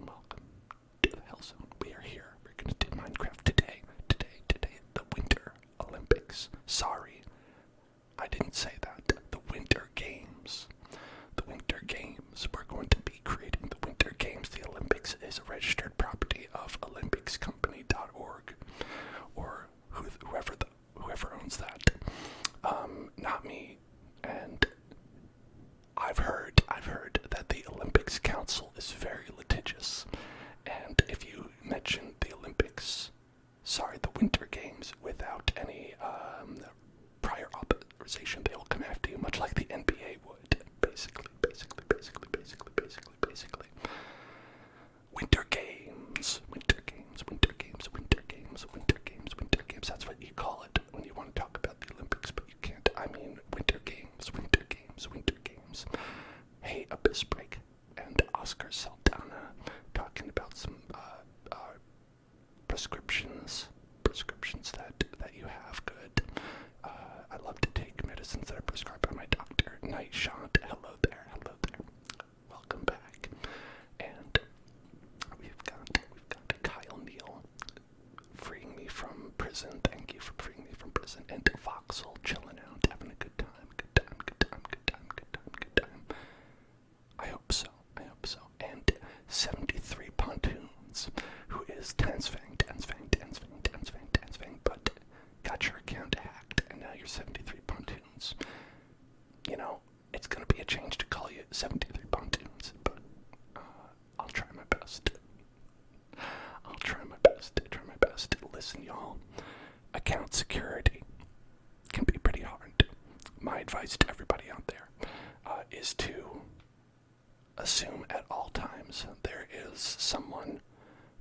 Welcome to the Hell Zone. We are here. We're going to do Minecraft today. Today, the Winter Olympics. Sorry, I didn't say that. The Winter Games. The Winter Games. We're going to be creating the Winter Games. The Olympics is a registered property of olympicscompany.org, or whoever owns that. Not me. And I've heard that the Olympics Council is very litigious, and if you mention the Winter Games, without any prior authorization, they will come after you, much like the NBA would. Basically. Winter Games. That's what you call it when you want to talk about the Olympics, but you can't. I mean, Winter Games. Hey, Abyss Break and Oscar Saldana talking about some prescriptions that you have. Good. I love to take medicines that are prescribed by my doctor. Night shot. Hello there. Welcome back. And we've got Kyle Neal freeing me from prison. Thank you for freeing me from prison. And Voxel chilling out, having a good time. I hope so. And 73 Pontoons, who is Tansfang, but got your account hacked, and now you're 73 Pontoons. You know, it's gonna be a change to call you 73 Pontoons, but I'll try my best. Listen, y'all, account security can be pretty hard. My advice to everybody out there is to assume at all times there is someone,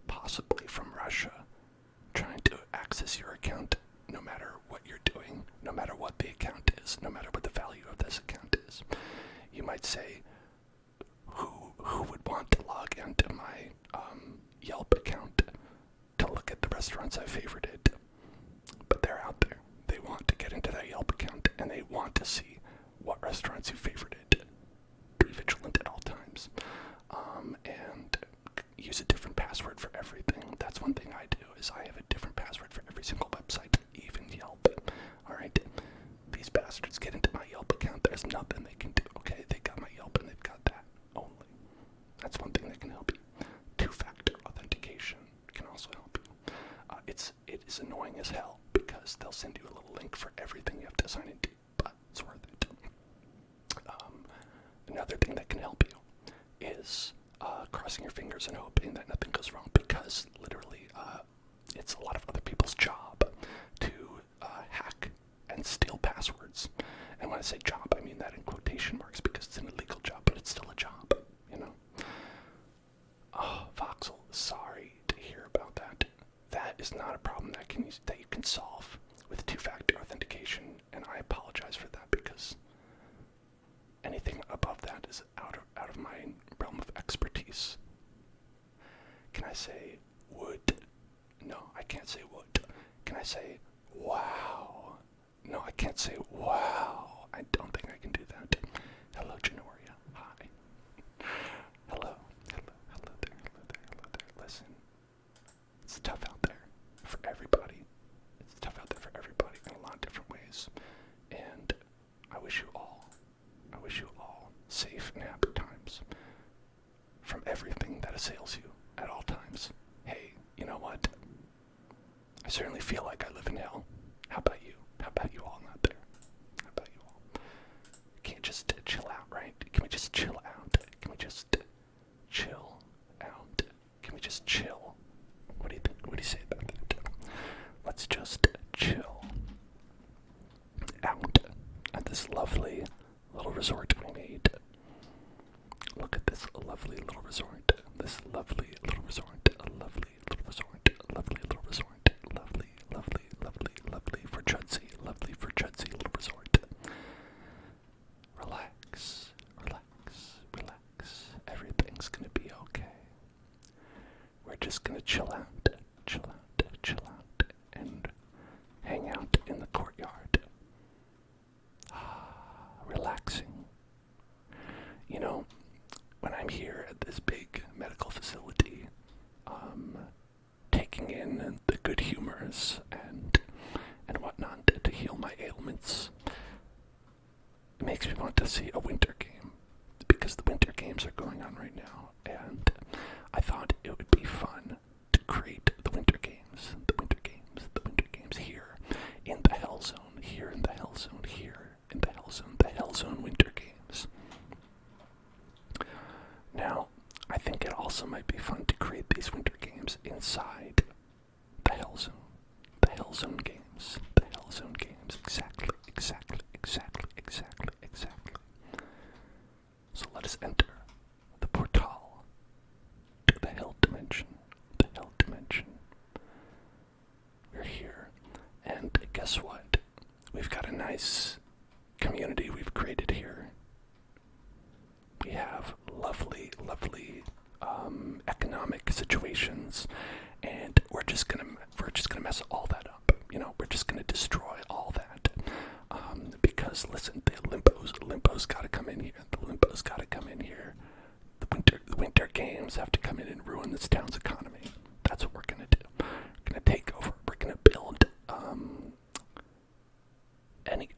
possibly from Russia, trying to access your account, no matter what you're doing, no matter what the account is, no matter what the value of this account is. You might say, who would want to log into my Yelp account to look at the restaurants I favorited? But they're out there. They want to get into that Yelp account, and they want to see what restaurants you favorited. Be vigilant at all times. And use a different password for everything. That's one thing I do, is I have a different password for every single website, even Yelp. Alright? These bastards get into my Yelp account, there's nothing they can do. Okay, they got my Yelp and they've got that only. That's one thing that can help you. Two-factor authentication can also help you. It is annoying as hell, because they'll send you a little link for everything you have to sign into, but it's worth it. Another thing that can help you is crossing your fingers and hoping that nothing goes wrong, because literally it's a lot of other people's job to hack and steal passwords. And when I say job, I mean that in quotation marks, because it's an illegal job, but it's still a job, you know? Oh, Voxel, sorry to hear about that. That is not a problem that you can solve with two-factor authentication, and I apologize for that, because anything above that is out of my realm of expertise. Can I say would? No, I can't say would. Can I say wow? No, I can't say wow. I don't think I can do that. Hello, Janoria. Hi. Hello there. Listen, it's tough out there for everybody. In a lot of different ways. And I wish you all safe and happy times from everything that assails you at all times. Hey, you know what? I certainly feel like I live in hell. How about you? How about you all out there? How about you all? Can't just chill out, right? Can we just chill out? Can we just chill out? Can we just chill? What do you think? What do you say about that? Let's just chill out at this lovely little resort we made. Look at this lovely little resort. Lovely for Judzy little resort. Relax. Everything's gonna be okay. We're just gonna chill out, and hang out in the courtyard. Relaxing. You know, when I'm here at this big medical facility, also might be fun to create these winter games inside the Hell Zone. The Hell Zone games. The Hell Zone games. Exactly. So let us enter the portal to the Hell Dimension. The Hell Dimension. We're here. And guess what? We've got a nice community we've created here. We have lovely economic situations, and we're just gonna mess all that up. We're just gonna destroy all that. Because listen, the limbo's gotta come in here. The winter games have to come in and ruin this town's economy. That's what we're gonna do. We're gonna take over. We're gonna build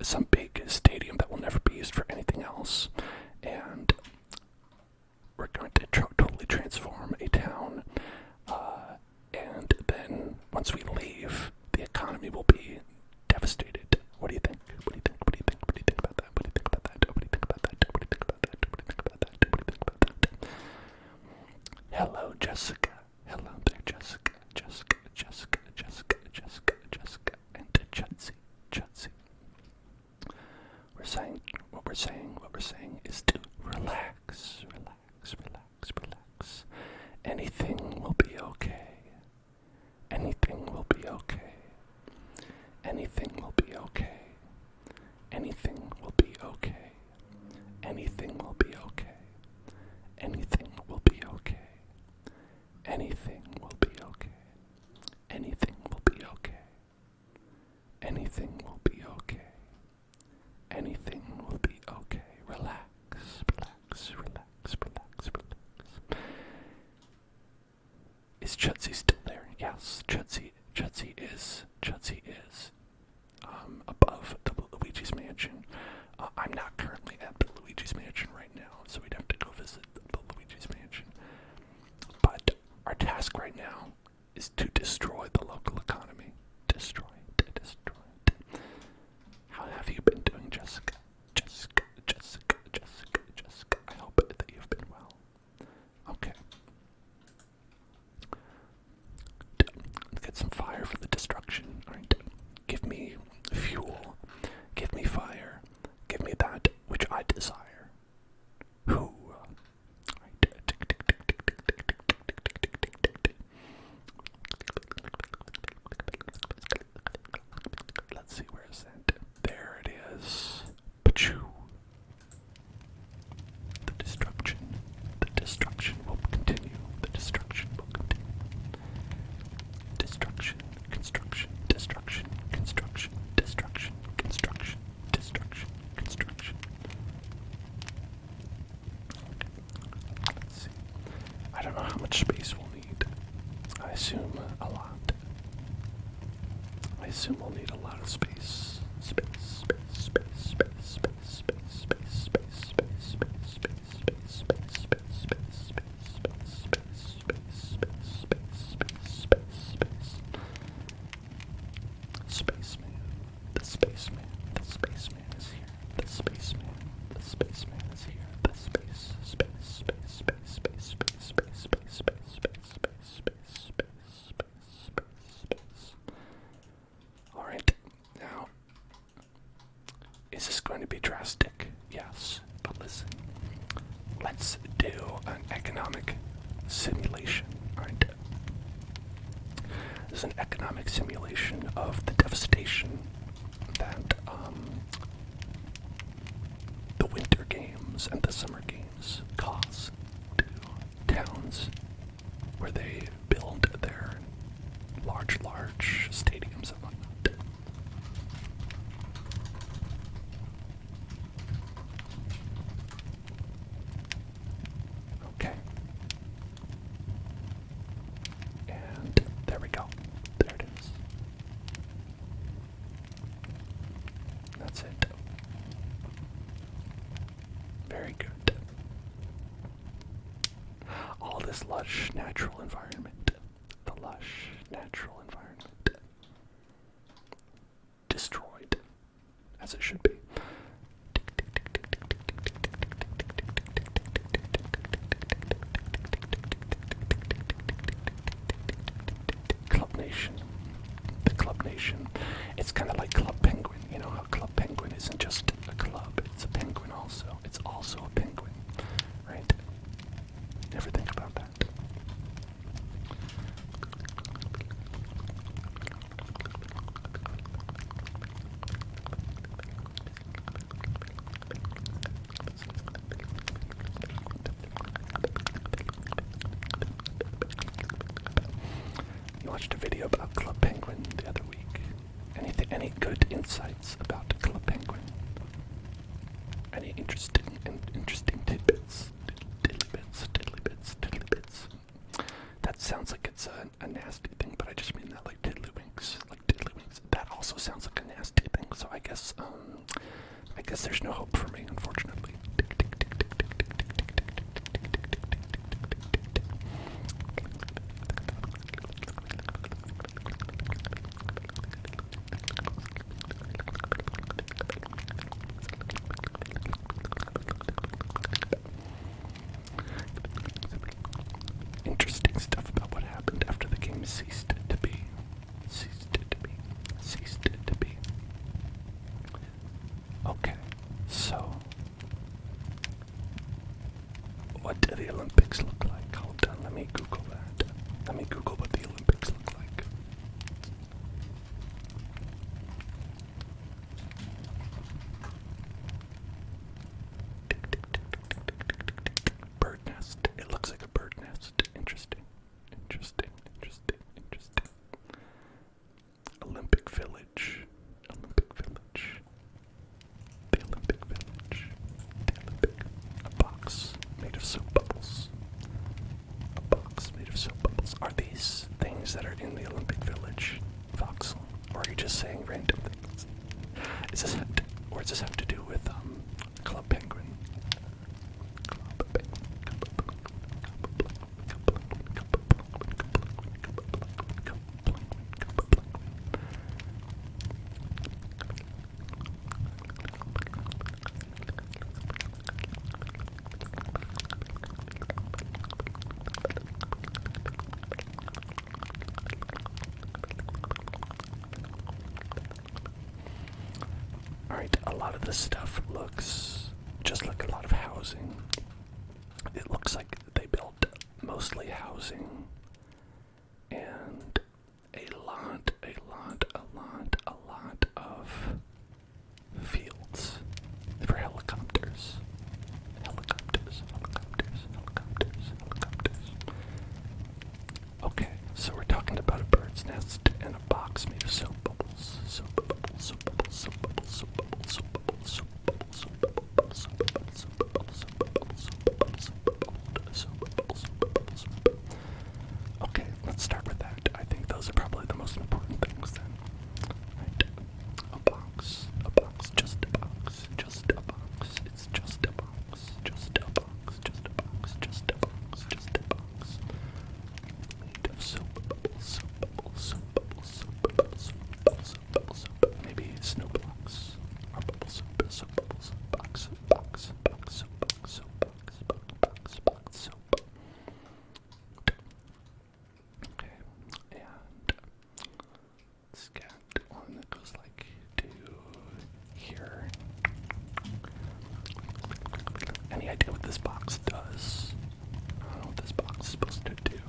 some big stadium that will never be used for anything else, and we're going to totally transform a town, and then once we leave, the economy will be devastated. What do you think? What do you think about that? Hello, Jessica. Hello there, Jessica. And Chutzy. What we're saying is to relax. Anything will be okay. Anything will be okay. Anything will be okay. Anything will be okay. Anything will be okay. Anything will be okay. Anything will be okay. Anything will be okay. Anything will be okay. Anything will be okay. Relax. Is Chutzy still there? Yes, Chutzy is above the Luigi's Mansion. I'm not currently at the Luigi's Mansion right now, so we'd have to go visit the Luigi's Mansion. But our task right now is to destroy the local economy. Destroy it. How have you been doing, Jessica? Jessica. I hope that you've been well. Okay. Let's get some fire for the destruction. Alright. Give me fuel. Give me fire. Give me that which I desire. Who? Let's see, where is that? There it is. Pachoo. The destruction will continue. Destruction. Construction. Let's see. I don't know how much space we'll need. I assume a lot. I assume we'll need a lot of space. Spaceman is here. The spaceman is here. Alright, now, is this going to be drastic? Yes, but listen, let's do an economic simulation. Alright, this is an economic simulation of the devastation that the winter games and the summer games cause to towns where they build their large stadiums and whatnot. Okay. And there we go. There it is. That's it. Very good. All this lush natural environment. The lush natural environment. Destroyed. As it should be. Nation. The Club Nation. It's kind of like Club Penguin. You know how Club Penguin isn't just a club, it's a penguin also. It's also a penguin, right? Never think about that. You watched a video about Club Penguin the other week. Any good insights about Club Penguin? Any interesting tidbits? Tiddly bits. That sounds like it's a nasty thing, but I just mean that like tiddlywinks. That also sounds like a nasty thing, so I guess there's no hope for me, unfortunately. Interesting stuff about what happened after the game ceased to be. Okay, so what do the Olympics look like? Hold on, let me Google that. Let me Google what the Olympics look like. Bird nest. It looks like a bird nest. Interesting. Olympic Village. The Olympic Village. A box made of soap bubbles. Are these things that are in the Olympic Village, Voxel? Or are you just saying random things? Does this have to do with Club Penguin? Alright, a lot of this stuff looks just like a lot of housing. It looks like they built mostly housing and a lot of fields for helicopters. Okay, so we're talking about a bird's nest and a box made of soap bubbles. Okay, let's start with that. I think those are probably the most important things then. Right. A box, just a box. It's just a box. Made of soap bubbles. Maybe snow blocks or bubble soap. Box, soap. Okay, and let's get one that goes like to here. Any idea what this box does? I don't know what this box is supposed to do,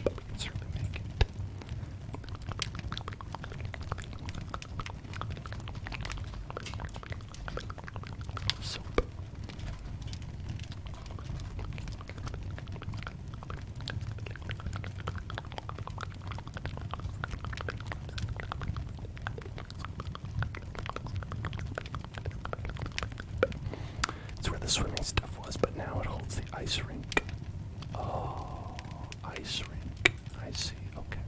but we can certainly make it. Soap. It's where the swimming stuff was, but now it holds the ice rink. Oh, ice rink. I see. Okay.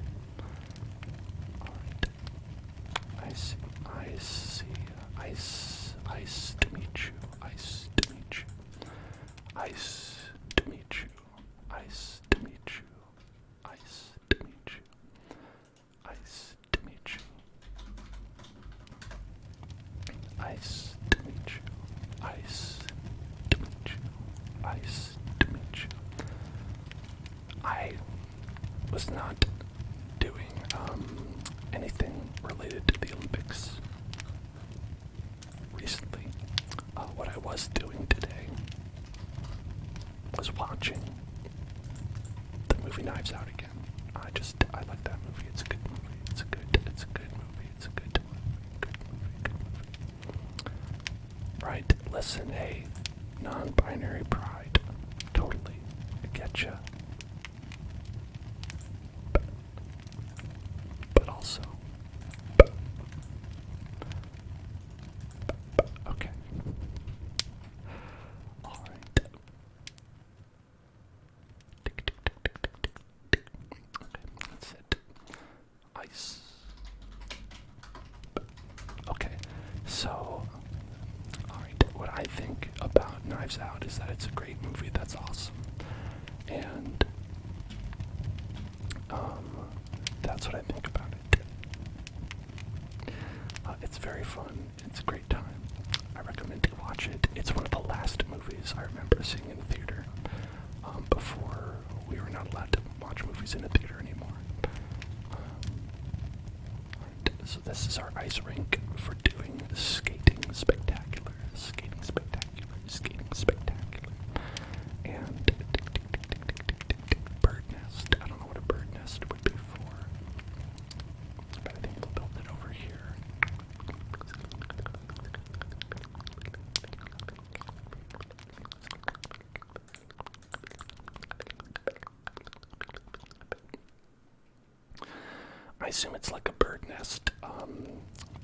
Alright. I see. Ice to meet you. Ice to meet you. Ice to meet you. Ice to meet you. Ice to meet you. Ice to meet you. Ice to meet you. Ice to meet you. Ice to meet you. I was not doing anything related to the Olympics recently. What I was doing today was watching the movie Knives Out again. I like that movie. It's a good movie. It's a good movie. It's a good movie. Right, listen, hey, non-binary pride. Totally. I getcha. But also, okay. Alright. Okay, that's it. Ice. Okay, so, alright, what I think about Knives Out is that it's a great movie, that's awesome. And, that's what I think about it. It's very fun, it's a great time. I recommend you watch it. It's one of the last movies I remember seeing in the theater, before we were not allowed to watch movies in the theater anymore. So this is our ice rink for doing skating spectacular, and bird nest. I don't know what a bird nest would be for, but I think we'll build it over here. I assume it's like a bird nest,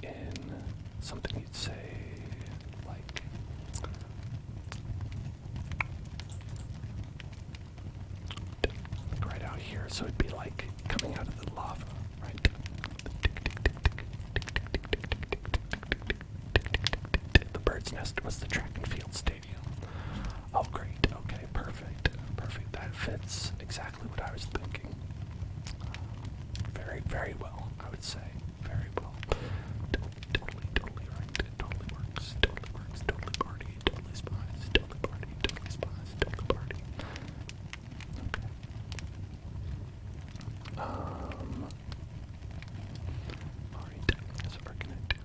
in something you'd say, like, right out here, so it'd be like coming out of the lava, right? The bird's nest was the track and field stadium. Oh, great, okay, perfect. That fits exactly what I was thinking. Very well, I would say. Very well. Totally right. Totally works. Totally party. Totally spies. Totally party. Totally spies. Totally party. Okay. Alright. Here's what we're gonna do.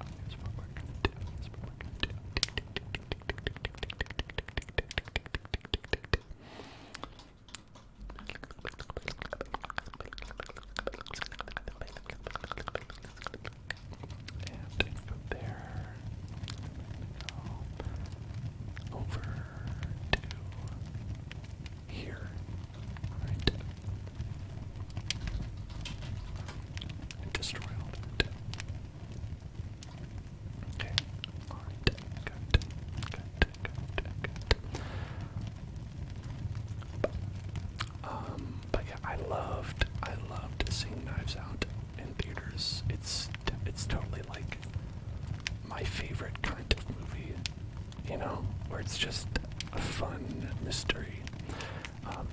And go there. Go over to here. Right. And destroy all of it. Okay. Alright. Good. But yeah, I loved seeing Knives Out in theaters. It's totally like my favorite kind of movie, you know, where it's just a fun mystery.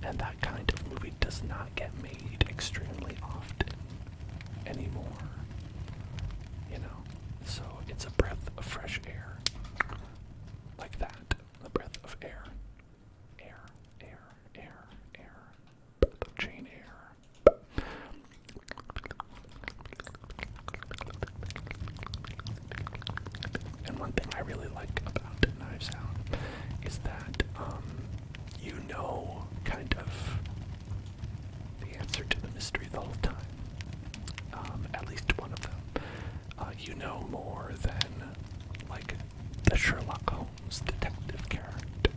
And that kind of movie does not get made extremely often anymore, you know. So it's a breath of fresh air, like that, a breath of air. Breath of Jane Eyre. And one thing I really like about Knives Out is that, you know, kind of the answer to the mystery the whole time. At least one of them. You know more than, like, the Sherlock Holmes detective character,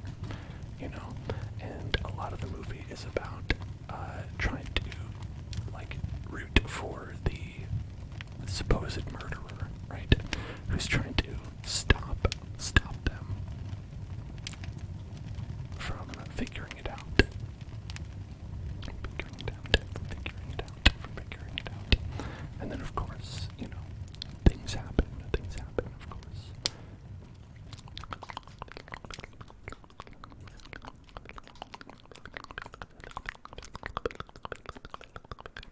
you know? And a lot of the movie is about, trying to, like, root for the supposed murderer, right? Who's trying to stop them from figuring it out. And then, of course, you know, things happen, of course.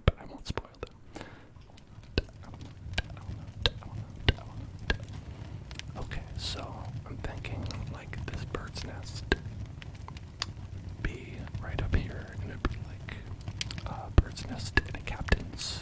But I won't spoil them. Okay, so I'm thinking, like, this bird's nest be right up here, and it'd be like bird's nest in a captain's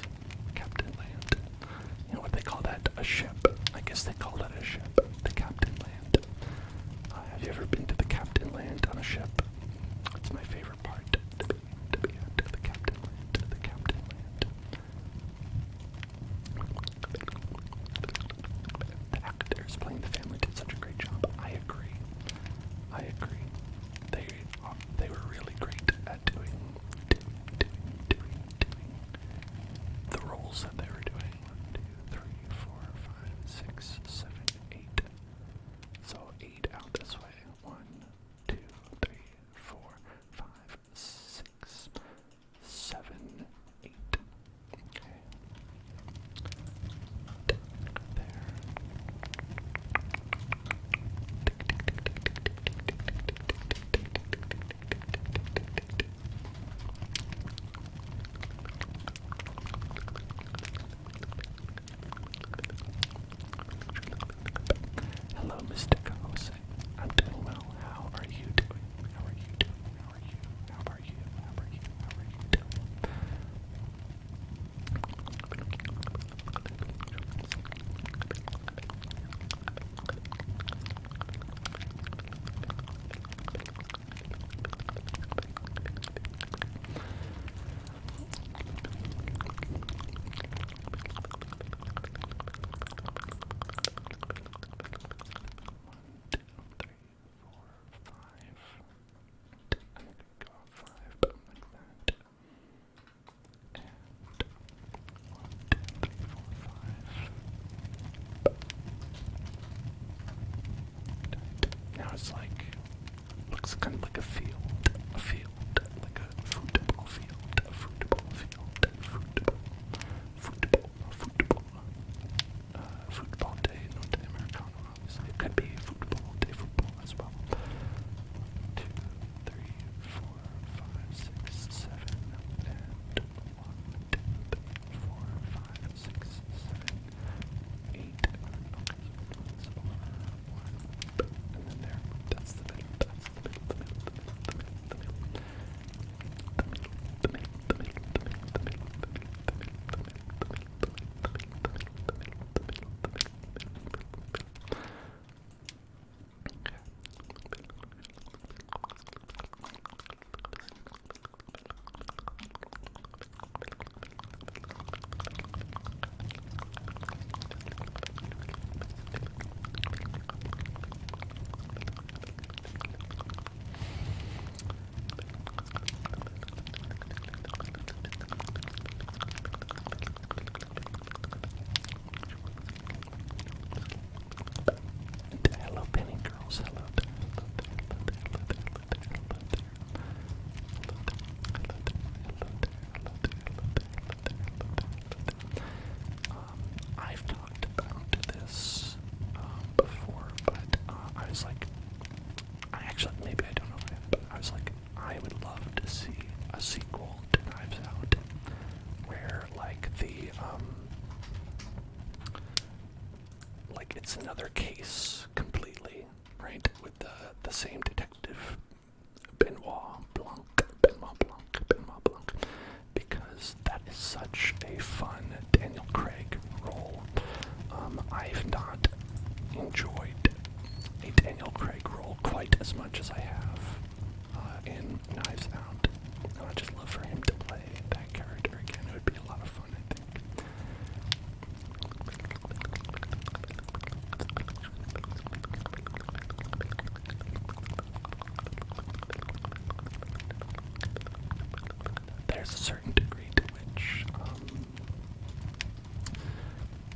it's another case completely, right? With the same detective, Benoit Blanc, because that is such a fun Daniel Craig role. I've not enjoyed a Daniel Craig role quite as much as I have in Knives Out. And I just love for him to play that character again. It would be a lot of fun, I think. There's a certain degree to which,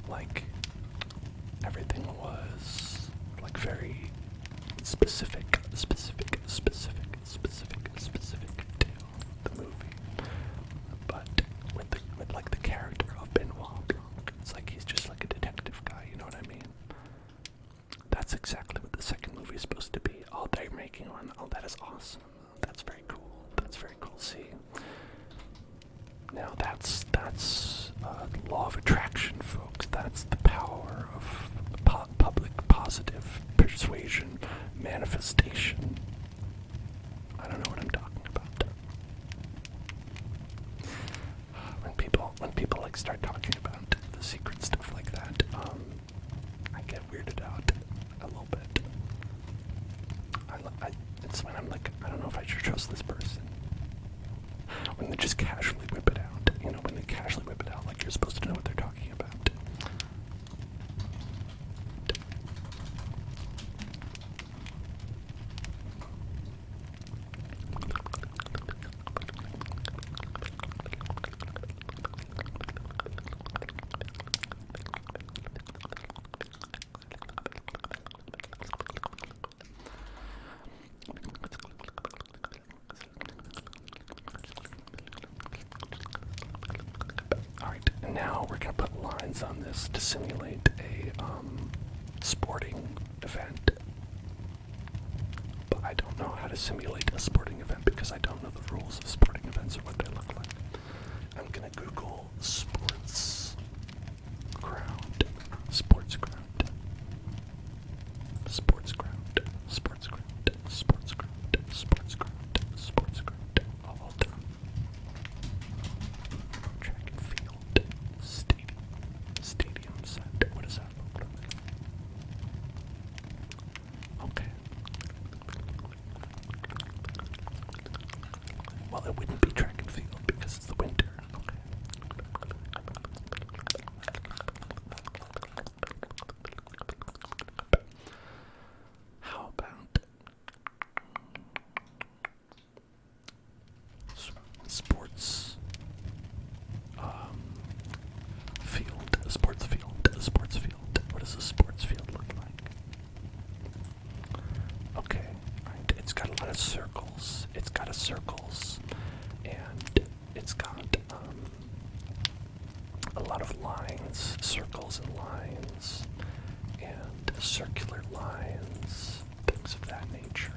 like, everything was, like, very specific to the movie. But with like the character of Benoit Blanc, it's like he's just like a detective guy, you know what I mean? That's exactly what the second movie is supposed to be. Oh, they're making one. Oh, that is awesome. That's very cool. That's very cool. See, now that's law of attraction, folks. That's the power of public positive persuasion, manifestation. I don't know what I'm talking about. When people like start talking about the secret stuff like that, I get weirded out a little bit. It's when I'm like, I don't know if I should trust this person. When they just casually whip it out, you know, when they casually whip it out like you're supposed to know what they're talking about. Alright, and now we're going to put lines on this to simulate a sporting event. But I don't know how to simulate a sporting event because I don't know the rules of sporting events or what they look like. I'm going to Google sports ground. Sports ground. Sports ground. Sports ground. Sports ground. Sports ground. Sports ground. All done. Track and field. Stadium set. What does that look like? Okay. Well, it wouldn't be track and field because it's the winter. Okay. How about sports field? A sports field. A sports field. What does a sports field look like? Okay, right. It's got a lot of circles. It's got circles, and it's got a lot of lines, circles and lines, and circular lines, things of that nature.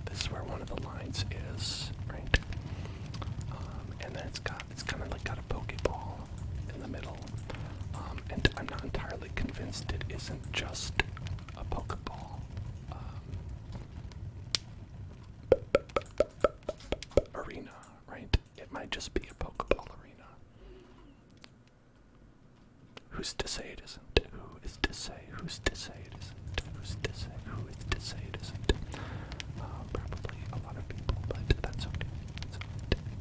This is where one of the lines is, right? And then it's kind of like got a Pokeball in the middle. And I'm not entirely convinced it isn't just a Pokeball. Arena, right? It might just be a Pokeball arena. Who's to say it isn't? Who is to say? Who's to say it isn't? Who's to say? Who is to say it isn't? Probably a lot of people, but that's okay. It's okay.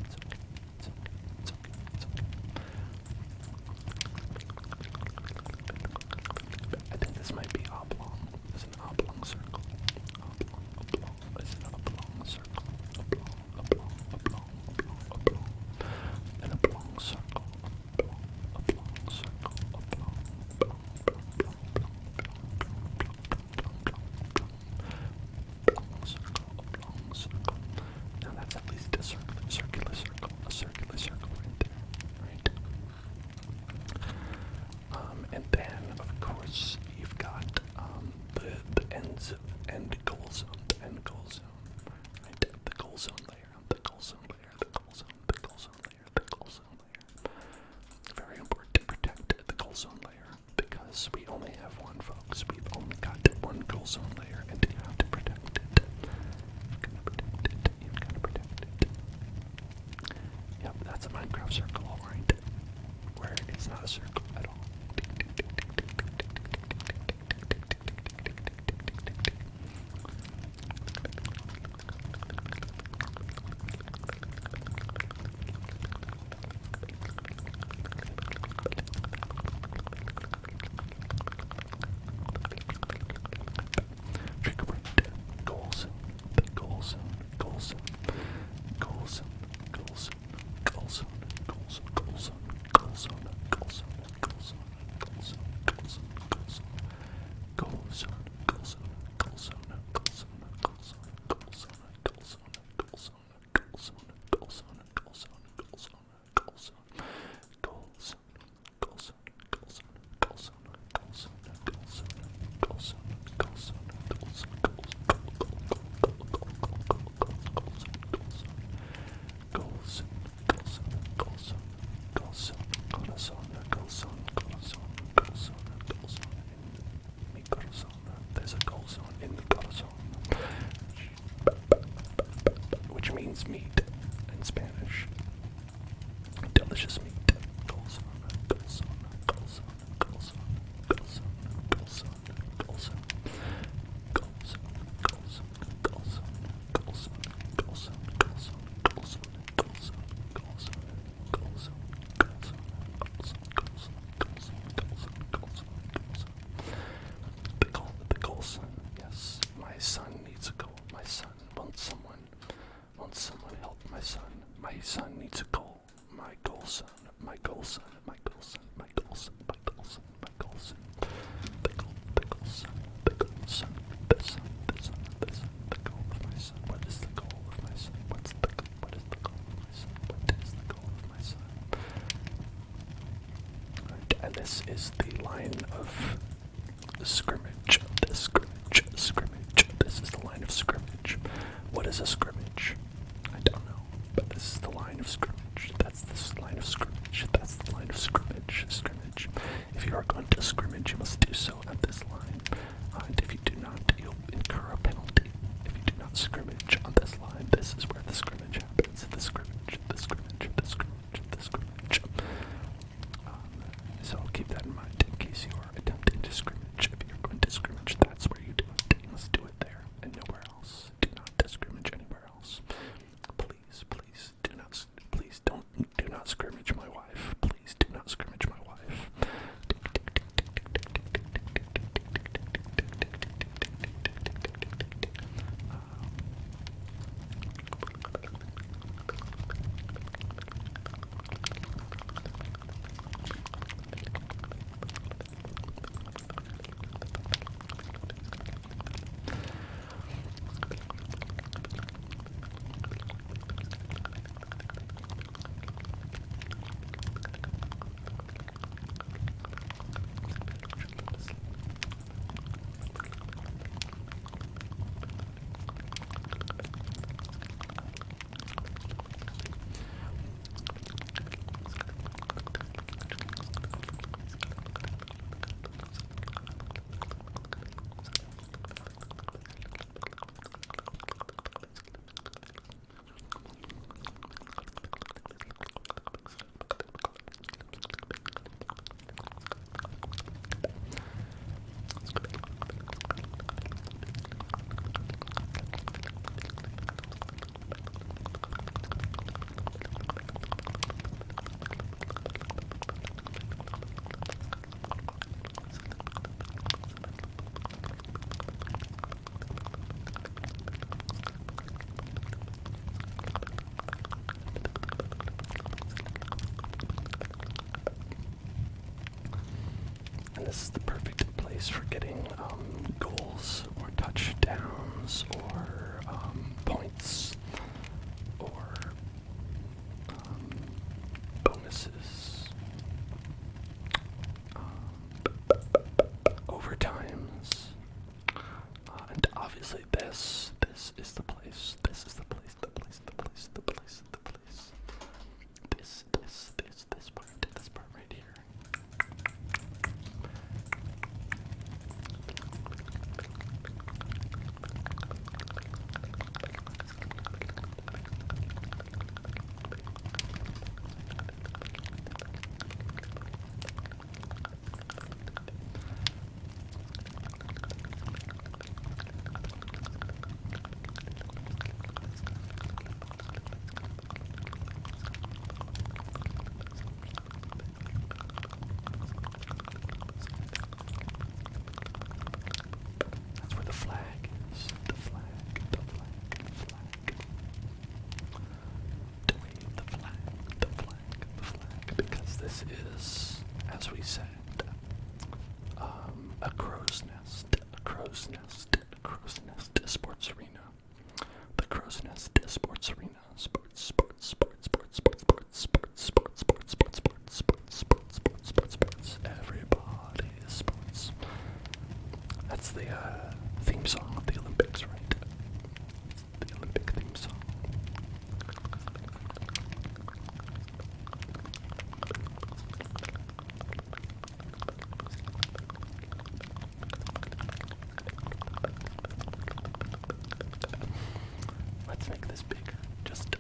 It's okay. It's okay. It's okay. It's okay. I think this might be oblong. It's an oblong circle. Oblong, oblong. It's an oblong circle. Oblong, oblong, oblong, oblong, oblong. An oblong circle. Oblong, oblong circle. Oblong, oblong, oblong, oblong, oblong. means meat in Spanish. Delicious meat. Golson, golson, golson, golson, golson, golson, golson, golson, golson, golson, golson, golson, golson, golson, golson, golson, the Golson. Yes, my son needs a goal. My son wants someone help my son. My son needs a goal. My Golson, my Golson, my Golson, my Golson, my Golson, my Golson. The Golson, the Golson, the son, the son, the son, the goal of my son. What is the goal of my son? What is the goal of my son? What is the goal of my son? Right, and this is the line of scrimmage. This scrimmage. This is the line of scrimmage. What is a scrimmage? I don't know, but this is the line of scrimmage. That's this line of scrimmage. That's the line of scrimmage. Scrimmage. If you are going to scrimmage, you must do so at this line. And if you do not, you'll incur a penalty. If you do not scrimmage on this line, this is where the scrimmage happens. The scrimmage, the scrimmage, the scrimmage, the scrimmage. So keep that in mind in case you are attempting to scrimmage. If you're going to scrimmage, that's where you do it. You must do it there and nowhere else. Do not scrimmage anywhere else. Please, please do not. Please do not scrimmage my wife. Please do not scrimmage my wife. This is the perfect place for getting goals or touchdowns or points or bonuses, overtimes, and obviously this is the place. This is the place. The place. The place. The place. The place. This part right here. This is, as we said, a crow's nest, sports arena. The crow's nest sports arena. Sports. Everybody is sports. That's the theme song of the Olympics, right? It's the Olympic theme song. Let's make this bigger, just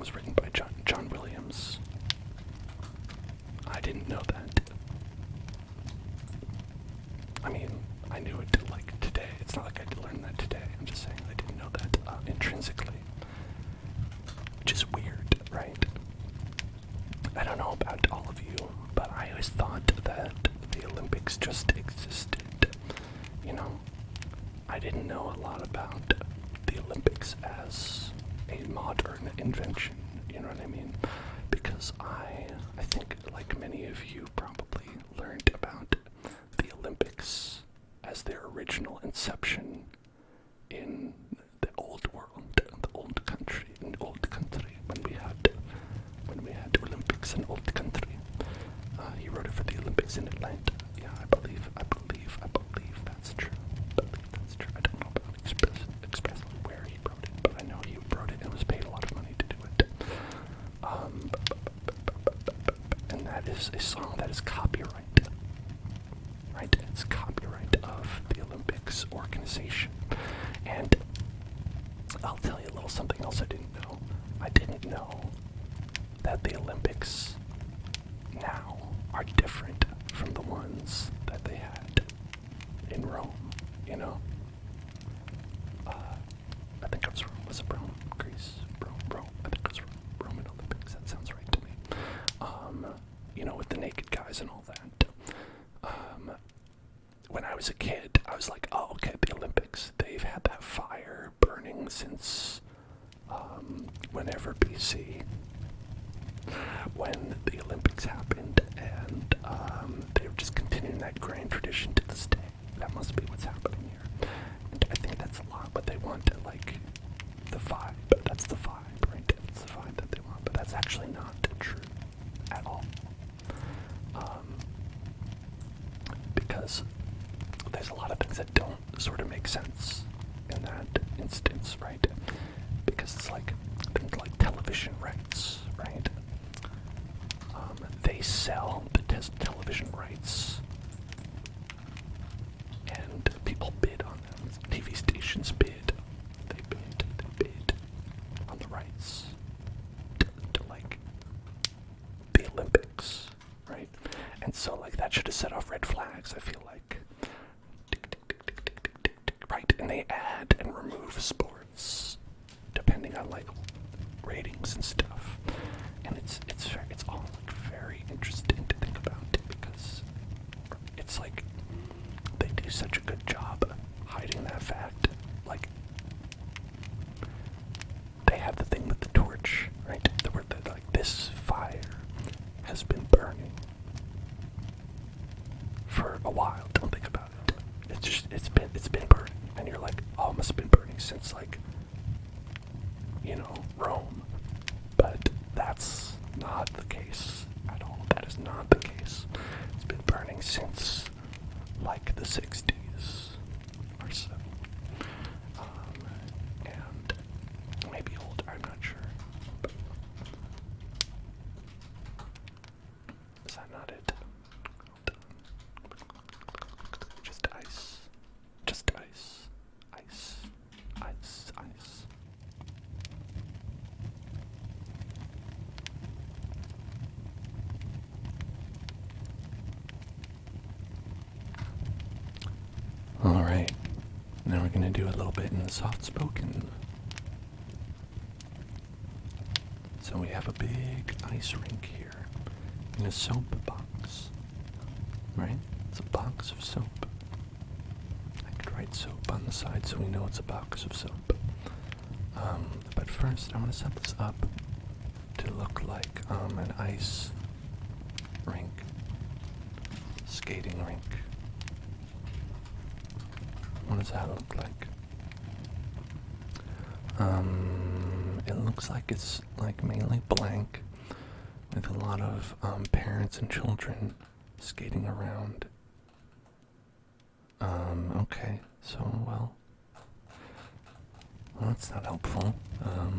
was written by John Williams. I didn't know that. I mean, I knew it like today. It's not like I learned that today. I'm just saying I didn't know that intrinsically. Which is weird, right? I don't know about all of you, but I always thought that the Olympics just existed. You know, I didn't know a lot about the Olympics as a modern invention, you know what I mean? Because I think, like many of you probably learned about the Olympics as their original inception in the old world, the old country, when we had Olympics in old country. He wrote it for the Olympics in Atlanta. Yeah, I believe that's true. I don't know about expressly where he wrote it, but I know he wrote it and was paid a lot of money to do it. And that is a song that is copyright. Right? It's copyright of the Olympics organization. And I'll tell you a little something else I didn't know. I didn't know that the Olympics now are different from the ones that they had in Rome, you know? I think it was Rome. Was it Rome? Greece? Rome. I think it was Roman Olympics. That sounds right to me. You know, with the naked guys and all that. When I was a kid, I was like, oh, okay, the Olympics. They've had that fire burning since whenever BC, when the Olympics happened, and they're just continuing that grand tradition to this day. That must be what's happening here. And I think that's a lot what they want to, like, the vibe. That's the vibe, right? That's the vibe that they want, but that's actually not true at all. Because there's a lot of things that don't sort of make sense in that instance, right? Because it's like things like television rights, right? They sell the television rights, and people bid on them. TV stations bid. They bid on the rights to like the Olympics, right? And so like that should have set off red flags, I feel like. Right, and they add and remove sports depending on like ratings and stuff. And it's all like very interesting to think about because it's like they do such a good job hiding that fact. Like they have the thing with the torch, right? Where like this fire has been burning for a while. Don't think about it. It's been burning, and you're like, oh, it must have been burning since like, you know, Rome. But that's not the case at all. That is not the case. It's been burning since like the 60s or so. And maybe older, I'm not sure. Is that not it? Just ice. Just ice. Ice. Ice. Ice. Alright, now we're going to do a little bit in the soft-spoken. So we have a big ice rink here in a soap box, right? It's a box of soap. I could write soap on the side so we know it's a box of soap. But first I want to set this up to look like an ice rink, skating rink. What does that look like? It looks like it's like mainly blank with a lot of parents and children skating around. Okay, so well, that's not helpful. How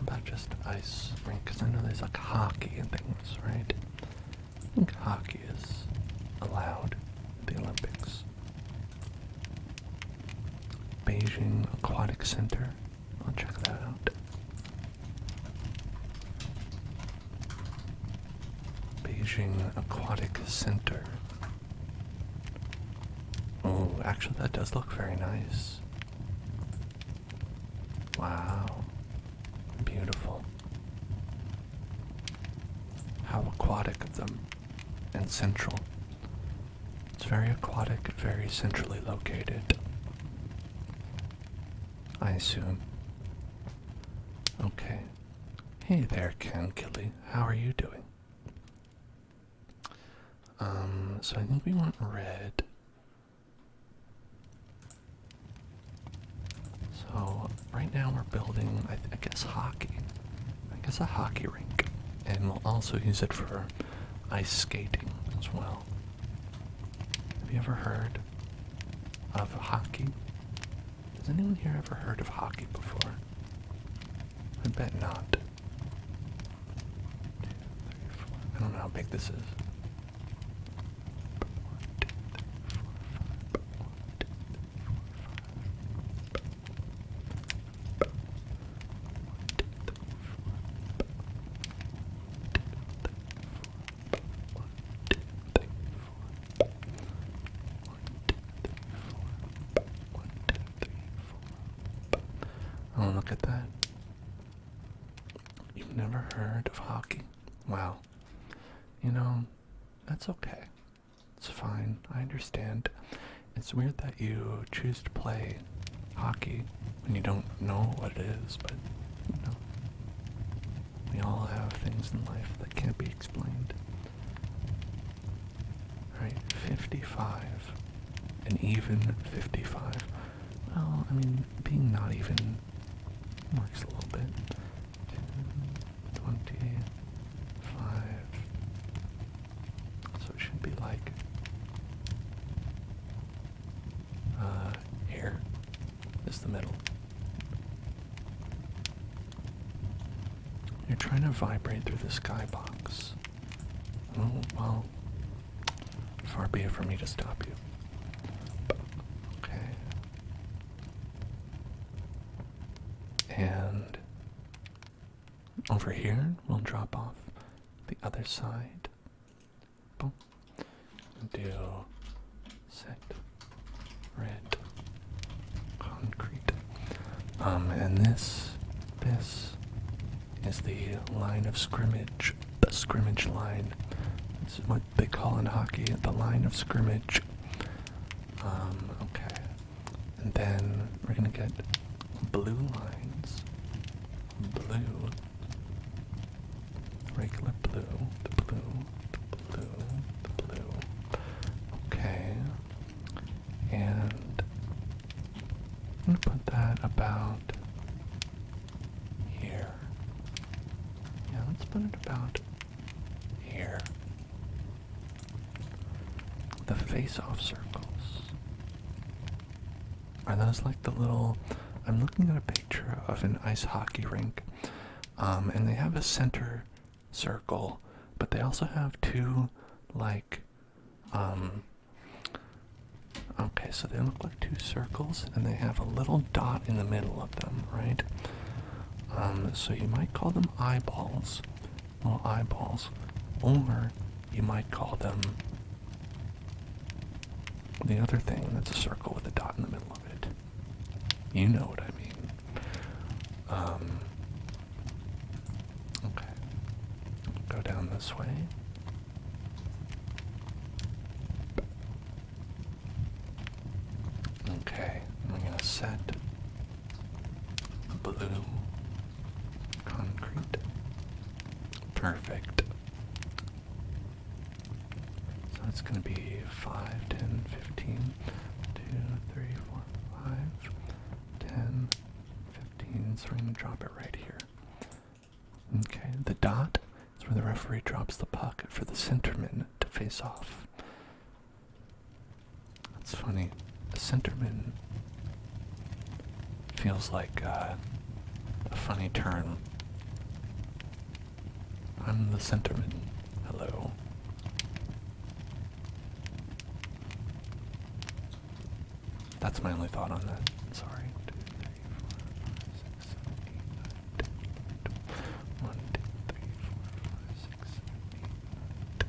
about just ice rink? Because I know there's like hockey and things, right? I think hockey is allowed at the Olympics. Beijing Aquatic Center. I'll check that out. changing aquatic center. Oh, actually that does look very nice. Wow. Beautiful. How aquatic of them. And central. It's very aquatic, very centrally located. I assume. Okay. Hey there, Ken Killy. How are you doing? So I think we want red. So right now we're building, I guess hockey. I guess a hockey rink. And we'll also use it for ice skating as well. Have you ever heard of hockey? Has anyone here ever heard of hockey before? I bet not. 2, 3, 4. I don't know how big this is. 1, 2, 3, 4. Oh, look at that. You've never heard of hockey? Wow. You know, that's okay. It's fine. I understand. It's weird that you choose to play hockey when you don't know what it is, but, you know, we all have things in life that can't be explained. Alright, 55. An even 55. Well, I mean, being not even works a little bit. 2, 25. So it should be like here is the middle. You're trying to vibrate through the skybox. Oh, well, far be it for me to stop you. Okay. And over here, we'll drop off the other side. Boom. Do set red concrete. And this is the line of scrimmage. The scrimmage line. This is what they call in hockey the line of scrimmage. Okay. And then we're gonna get blue lines. Blue. Regular blue. The blue. The blue. The blue. Okay. And I'm gonna put that about here. Yeah, let's put it about here. The face-off circles. Are those like the little... I'm looking at a picture of an ice hockey rink, and they have a center circle, but they also have two, like, okay, so they look like two circles, and they have a little dot in the middle of them, right? So you might call them eyeballs, little eyeballs, or you might call them the other thing that's a circle with a dot in the middle of it. You know what I mean. Okay. Go down this way. Okay, I'm gonna set blue concrete. Perfect. So it's gonna be 5, 10, 15, 2, 3, 4, 5, 10, 15. So we're gonna drop it right here. Okay, the dot is where the referee drops the puck for the centerman to face off. That's funny. The centerman feels like a funny term. I'm the centerman. Hello. That's my only thought on that. Sorry. 2, 3, 4, 5, 6, 7, 8, 9, 10, 11, 1, 2, 3, 4, 5, 6, 7, 8, 9, 10.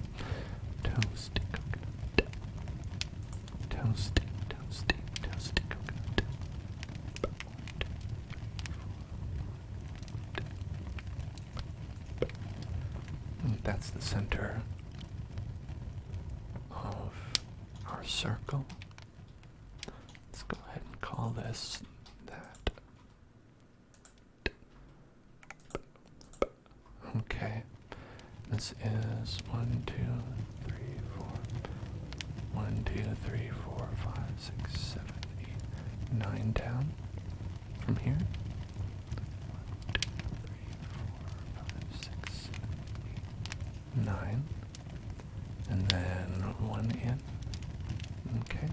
center of our circle. Let's go ahead and call this that. Okay. This is 1, 2, 3, 4. 1, 2, 3, 4, 5, 6, 7, 8, 9 down from here. 1, 2, 3, 4, 5, 6, 7, 8, 9. And then 1 in. Okay.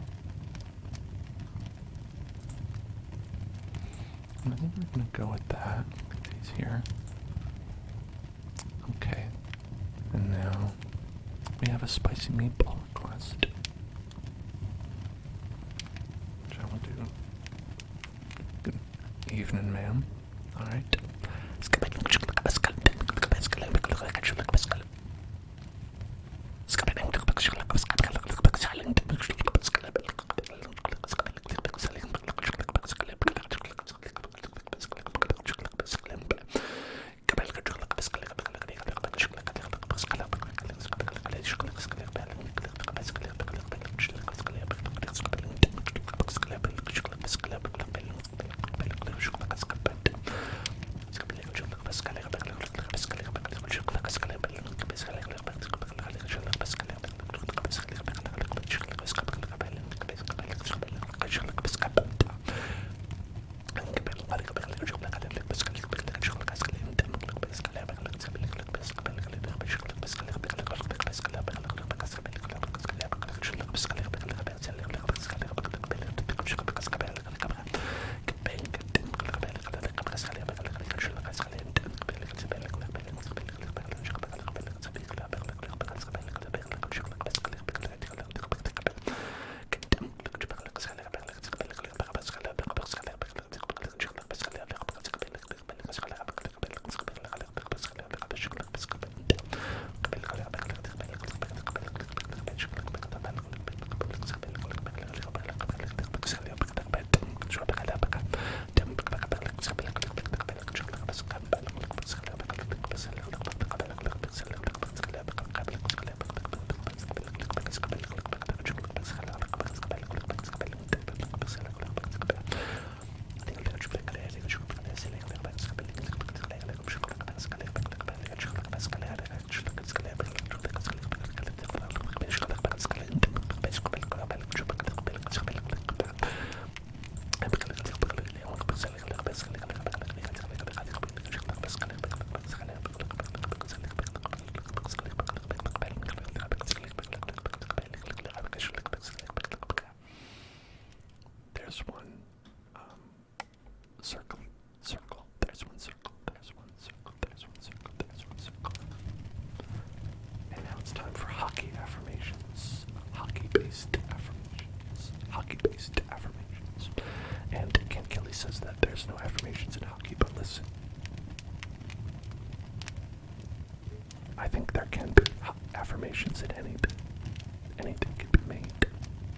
I think we're going to go with that. These here. Okay. And now we have a spicy meatball request. Which I will do. Good evening, ma'am. Alright. There's one circle, circle, there's one circle, there's one circle, there's one circle, there's one circle. And now it's time for hockey affirmations. Hockey-based affirmations. Hockey-based affirmations. And Ken Kelly says that there's no affirmations in hockey, but listen. I think there can be affirmations in anything. Anything can be made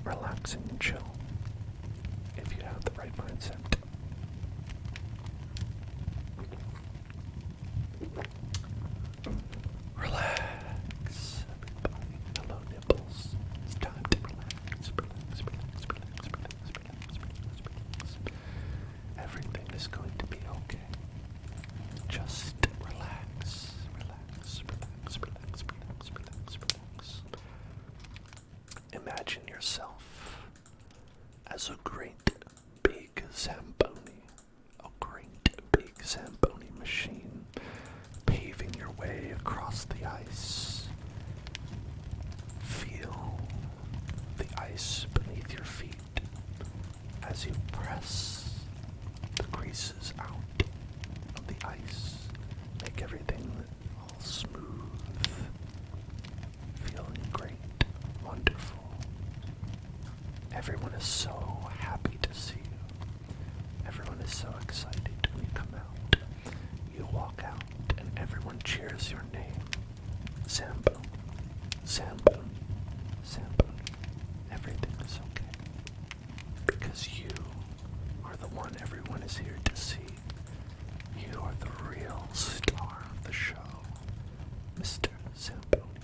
relaxing and chill if you have the right mindset. Relax, everybody. Hello, nipples. It's time to relax, relax, relax, relax, relax, relax, relax, relax. Everything is going to be okay. Just relax, relax, relax, relax, relax, relax, relax. Imagine yourself as a great big Zamboni, a great big Zamboni machine, paving your way across the ice. Feel the ice beneath your feet as you press the creases out of the ice. Make everything all smooth, feeling great, wonderful. Everyone is so happy to see you. Everyone is so excited when you come out. You walk out and everyone cheers your name. Zamboni, Zamboni, Zamboni. Everything is okay. Because you are the one everyone is here to see. You are the real star of the show, Mr. Zamboni.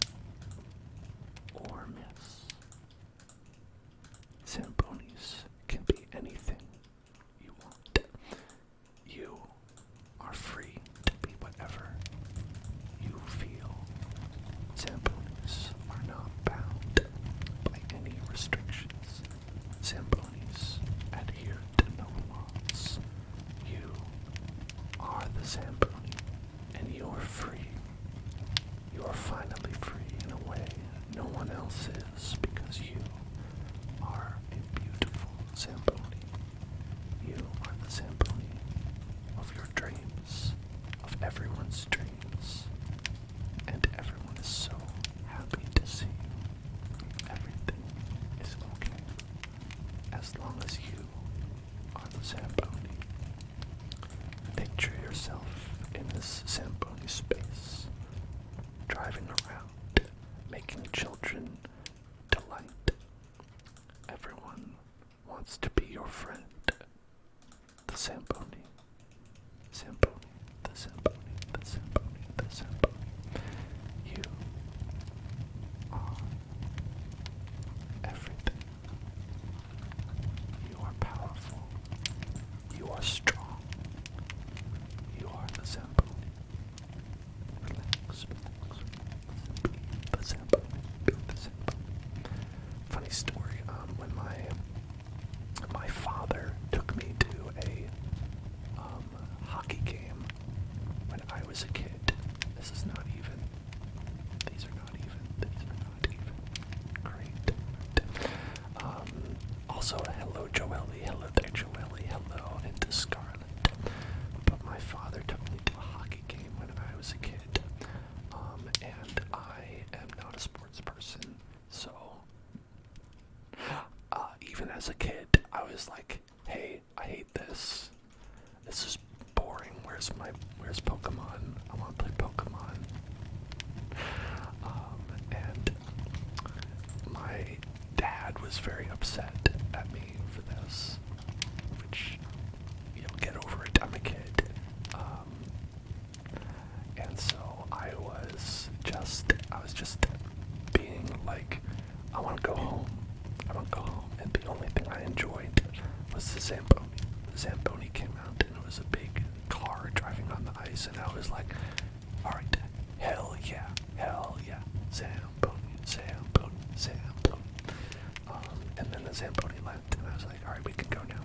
everyone else is, because you are a beautiful Zamboni. You are the Zamboni of your dreams, of everyone's dreams, and everyone is so happy to see you. Everything is okay, as long as you are the Zamboni. Picture yourself in this Zamboni space, driving around, making children delight. Everyone wants to be your friend. The Zamboni, Zamboni, the Zamboni, the Zamboni, the Zamboni. You are everything. You are powerful. You are strong. You are the Zamboni. Relax, relax, relax. Be the Zamboni. Be the Zamboni. Funny story. When my father took me to a hockey game when I was a kid. This is not even. These are not even. These are not even. Great. Also, hello, Joelle. Hello there, Joelle. Hello, and to Scarlett. But my father took me to a hockey game when I was a kid. And I am not a sports person, so even as a kid, I was like, hey, I hate this. This is boring. Where's Pokemon? I want to play Pokemon. And my dad was very upset at me for this, which, get over it, I'm a kid. And so I was just being like, I want to go home. I want to go home. And the only thing I enjoyed was the Zamboni. The Zamboni came out and it was a big car driving on the ice, and I was like, alright, hell yeah, Zamboni, Zamboni, Zamboni. And then the Zamboni left, and I was like, alright, we can go now.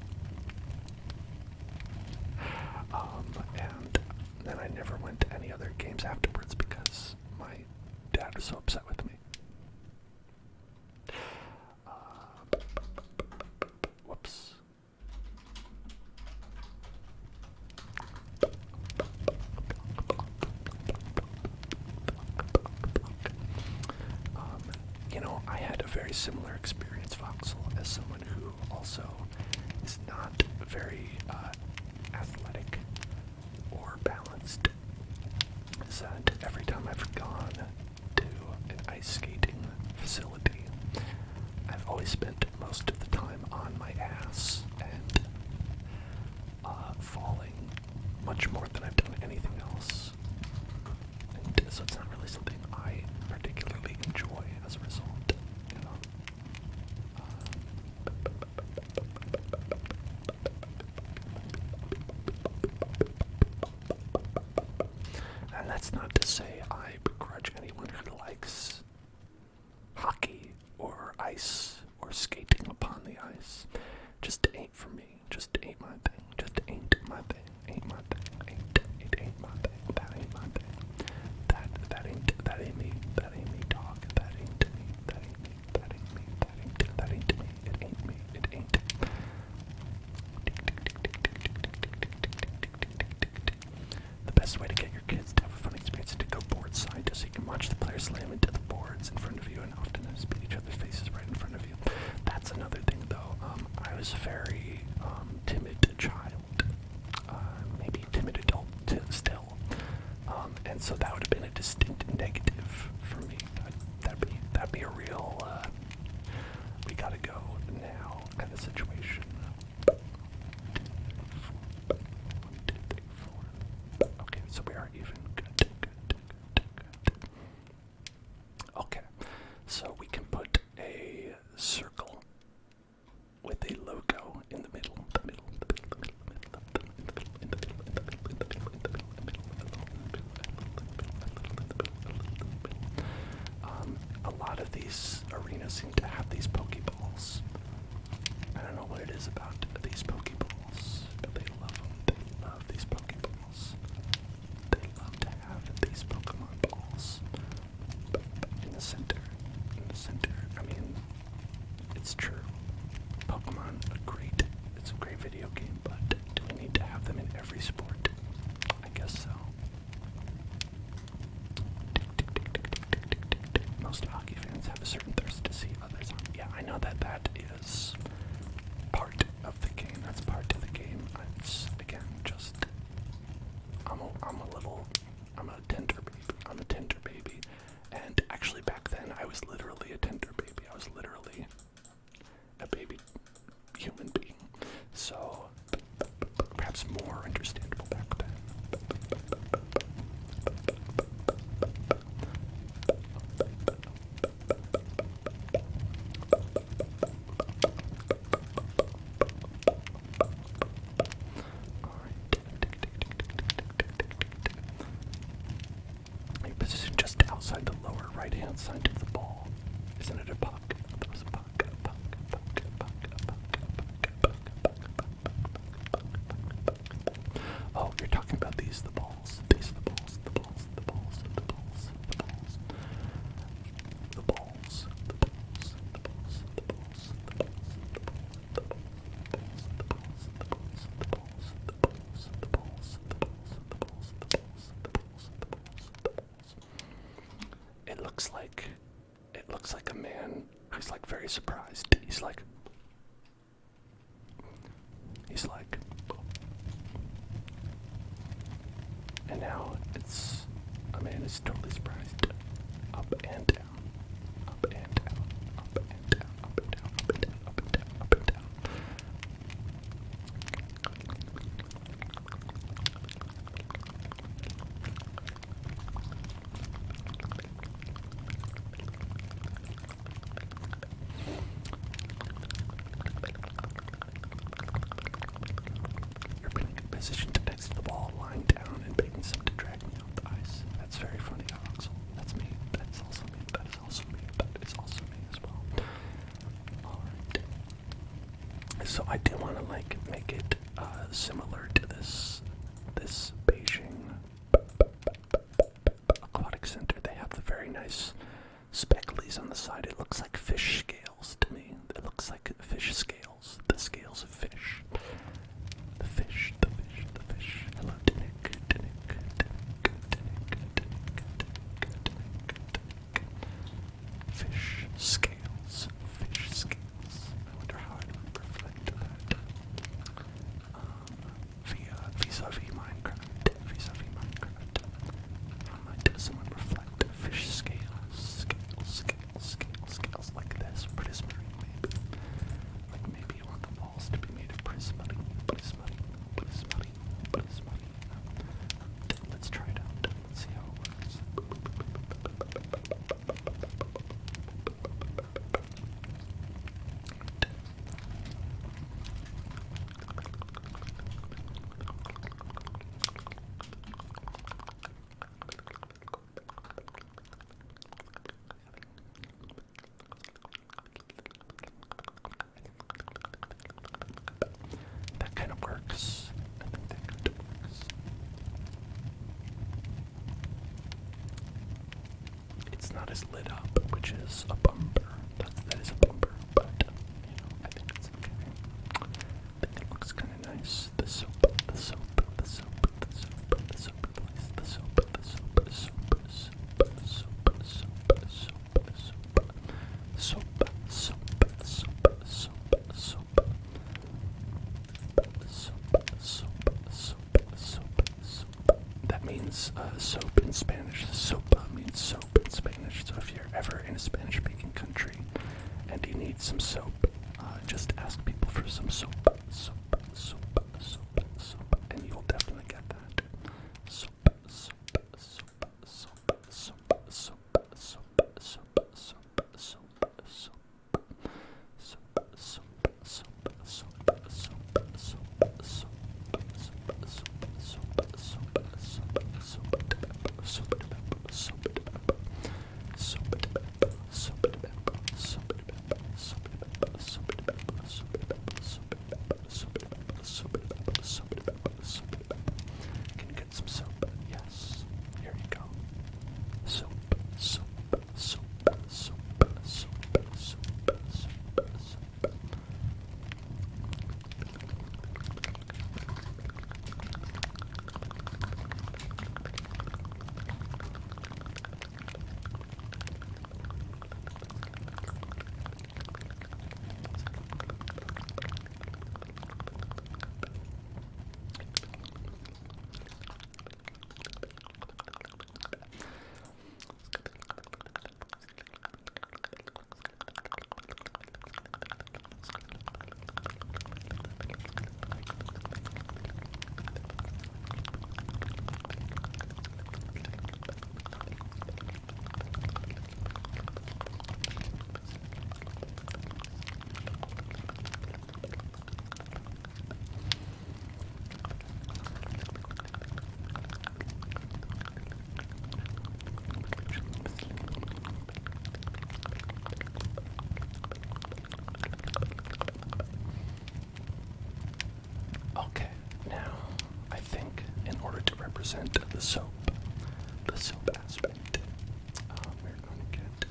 And then I never went to any other games afterwards because my dad was so upset with me. Whoops. I had a very similar experience, Voxel, as someone who also is not very athletic or balanced. Is that every time I've gone to an ice skating facility, I've always spent most of the time on my ass and falling much more than I've done anything else. And so it's not really something I particularly enjoy as a result, And that's not to say I begrudge anyone who likes hockey or ice or skating upon the ice. Just ain't for me. Just ain't my thing. Just ain't my thing. Ain't my thing. It ain't my thing. That ain't my thing. That ain't me. That ain't me, dog. That ain't me. That ain't me. That ain't me. That ain't me. It ain't me. It ain't. The best way to get your kids to have a fun experience is to go board side so you can watch the players slam into the boards in front of you and often spit each other's faces right in front of you. That's another thing, though. I was a very timid child, maybe timid adult still, and so that would have been a distinct negative for me. That'd be a real we gotta go now kind of situation. 1, 2, 3, 4. Okay, so we are even. Good. Okay, so we can put a circle with a logo in the middle. A lot of these arenas seem to have these Pokeballs. I don't know what it is about these Pokeballs, but they love them. They love these Pokeballs. They love to have these Pokemon balls in the center. In the center. it's true. Pokemon, it's a great video game, but do we need to have them in every sport? I guess so. Most hockey fans have a certain thirst to see others on. Yeah, I know that is part of the game. That's part of the game. It's, again, just, I'm a tender baby. I'm a tender baby. And actually back then, I was literally a tender baby. I was literally a baby human being. So, perhaps more understandable back then. You're positioned just outside the lower right-hand side of the ball. Isn't it a puck? That was a puck. Oh, you're talking about these, the balls. These are the balls, the balls, the balls, the balls, the balls. The balls, the balls, the balls, the balls, the balls, the balls, the balls, the balls, the balls, the balls, the balls, the balls, the balls, the balls, the balls, the balls, the balls. It looks like a man who's like very surprised. He's like and now it's a man is totally surprised. Up and down. Up and down. Up and down. Up and down. Up and down. Up and down. Up and down. You're being positioned next to the ball, lying down, and begging someone to drag me off the ice. That's very funny, Axel. That's me. That's also me. That is also me. That is also me as well. Alright. So I do want to make it similar to this Beijing aquatic center. They have the very nice specklies on the side. It looks like fish scales to me. It looks like fish scales. The scales of fish. The fish, the fish, the fish. Hello, Dinik. Fish scales. Fish scales. I wonder how I would reflect that. Vis-a-vis Minecraft. Vis-a-vis Minecraft. How might someone reflect fish scales? Scales like this. Prismarine, maybe. Like maybe you want the walls to be made of prismarine. Let's try it out. Let's see how it works. That kind of works. I think that kind of works. It's not as lit up, which is a bumper. That is a bumper, but I think it's okay. I think it looks kind of nice. The soap. That means soap in Spanish. Sopa means soap in Spanish. So if you're ever in a Spanish-speaking country and you need some soap, just ask people for some soap, and you'll definitely get that. soap aspect. We're going to get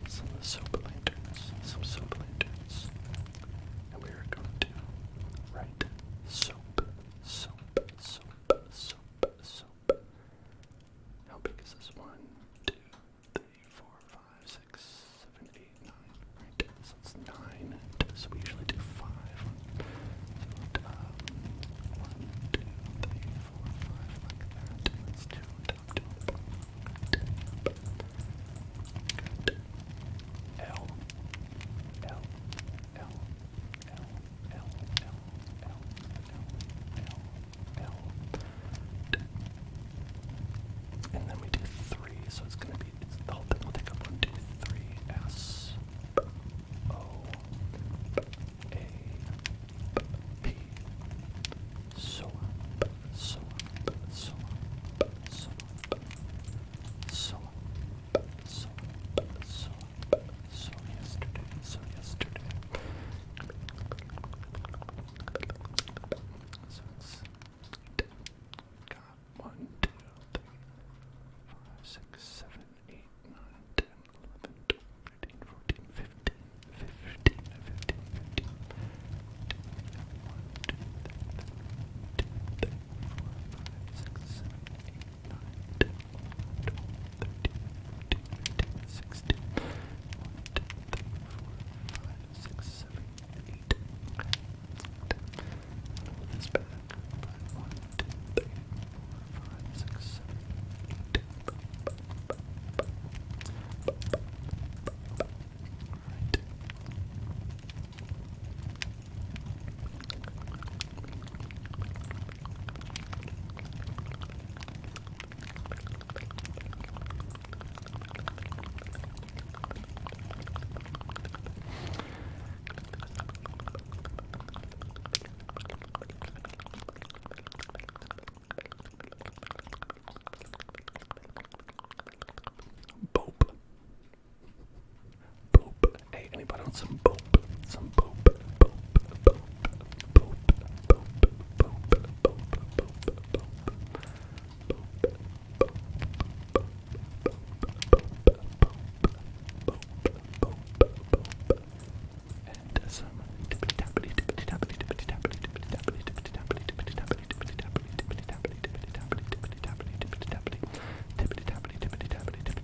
some soap lanterns, and we're going to write soap. How big is this? 1, 2, 3, 4, 5, 6, 7, 8, 9. Right, so it's 9. So we usually do 5. 1, 2, 3, 4, 5, like that. Let's do top. Good. L. And then we do 3, so it's going to be, the whole thing will take up 1, 2, 3, S, O, A, P, so yesterday. So it's got 1, 2, 3, 5, 6, 7, 8, 9, 10, 11, 12, 13, 14, 15. This back. 1, 2, 3, 4, 5, 6, 7, 8. Right. Bope. Hey, anybody want some bope? Some bope. And some tippity tappity tippity tappity tippity tappity tippity tappity tippity tappity tippity tappity tippity tappity tippity tappity tippity tappity tippity tappity tippity tappity tippity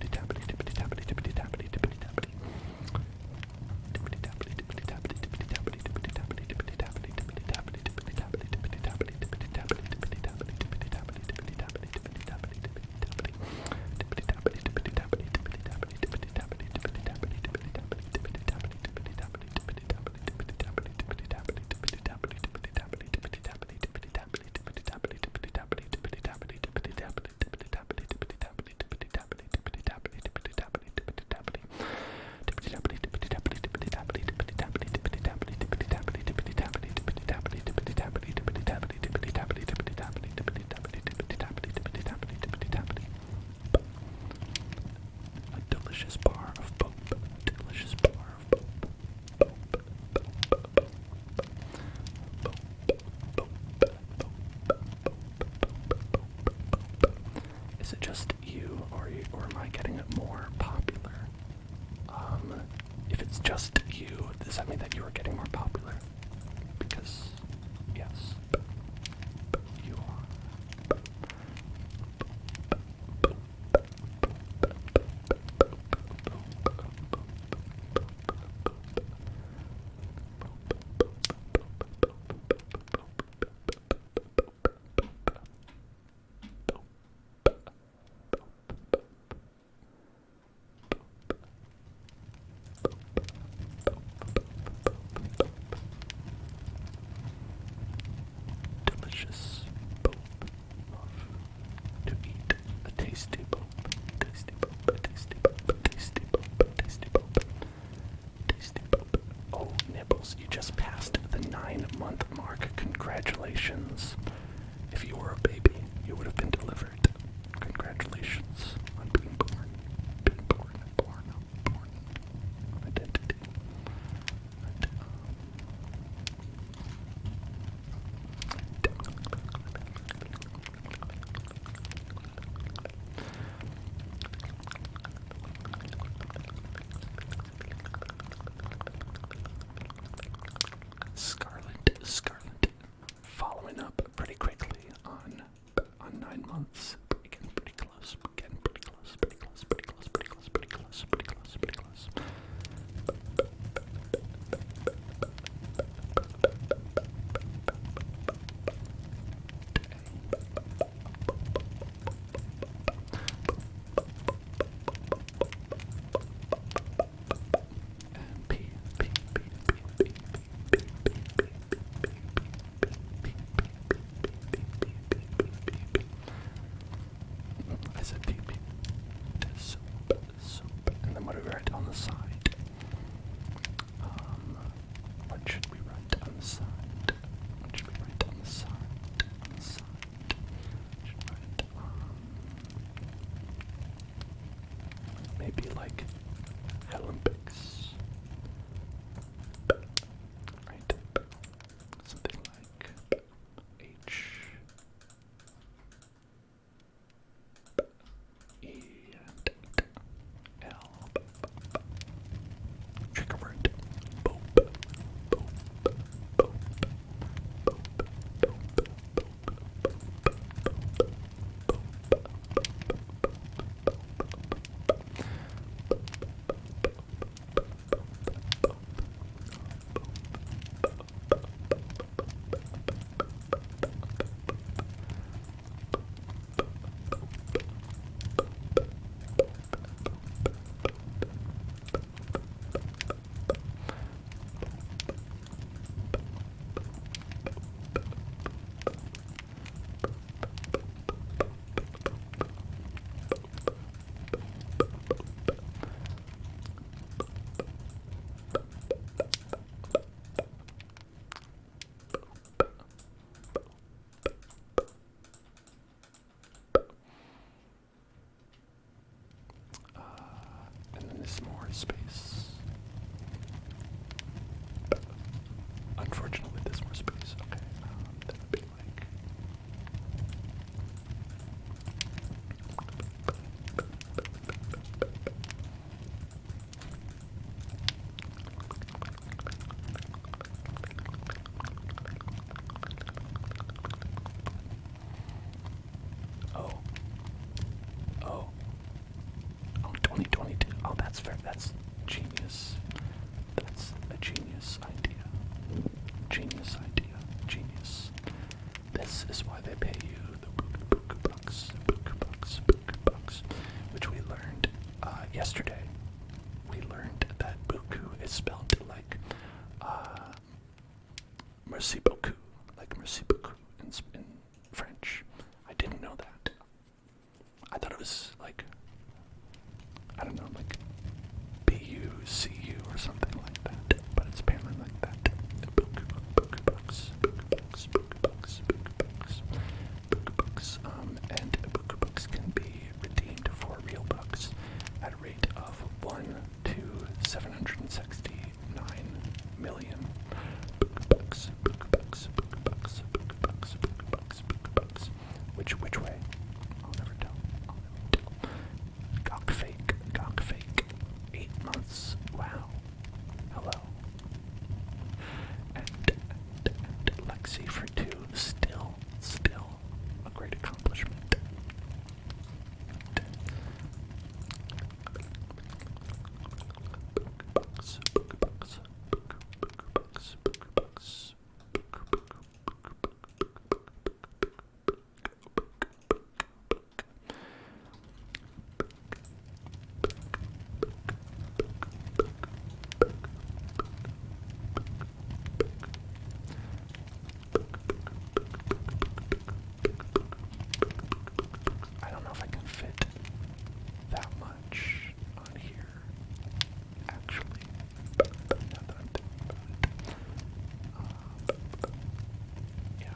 tappity tippity tappity tippity tappity tippity tappity tippity tappity tippity tappity. A delicious bar of bope. Delicious bar of bope. Is it just you, or am I getting it more popular? If it's just you, does that mean that you are getting more popular? Because, yes, you are. Delicious bope to eat. A tasty bope. Tasty bope. A tasty bope. A tasty bope. A tasty bope. Tasty bope. Oh, Nibbles, you just passed the 9-month mark. Congratulations. If you were a baby, you would have been delivered. Congratulations on being born. Being born. Identity. Genius idea. Genius. This is why they pay you the book bucks, which we learned yesterday. We learned that buku is spelled like merci beaucoup, like merci beaucoup in French. I didn't know that. I thought it was like, I don't know, like B-U-C-U or something like that, but it's apparently like that. Buku bucks, and buku bucks can be redeemed for real bucks at a rate of 1 to 769 million. Bucks. Which way? I'll never tell. Gawk fake. 8 months. Wow. Hello. And Lexi for 2. Still a great accomplishment. Bucks. I don't know if I can fit that much on here, actually, now that I'm thinking about it. Yeah,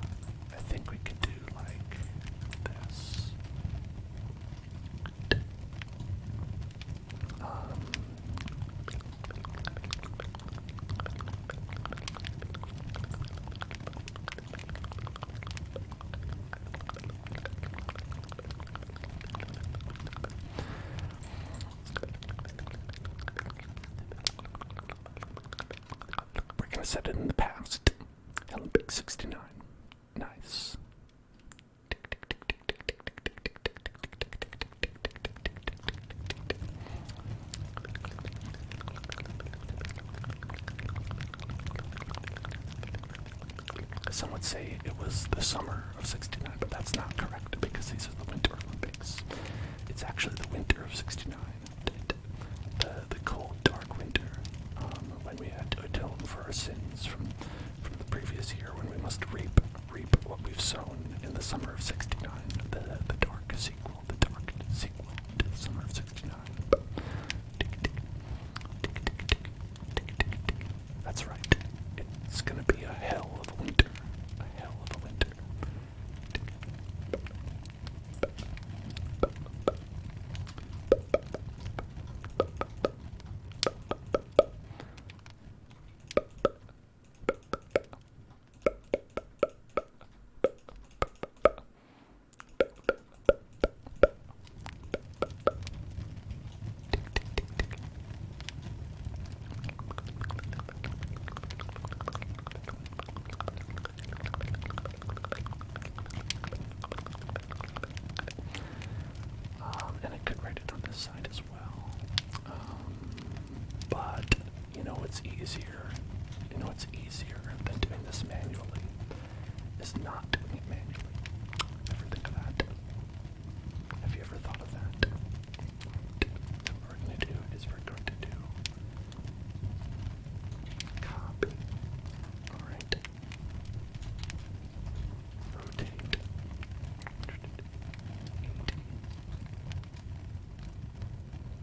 I think we could do like this. We're gonna set it in the past. Olympic 69. Nice. Some would say it was the summer of 69, but that's not correct because these are the Winter Olympics. It's actually the winter of 69. The cold, dark winter, when we had to atone for our sins from the previous year, when we must reap what we've sown in the summer of 69, the dark sequel to the summer of 69. That's right. It's gonna be a hell of a winter. And I could write it on this side as well. But you know what's easier? Than doing this manually is not doing it manually. Ever think of that? Have you ever thought of that? What we're going to do is we're going to do copy. Alright. Rotate.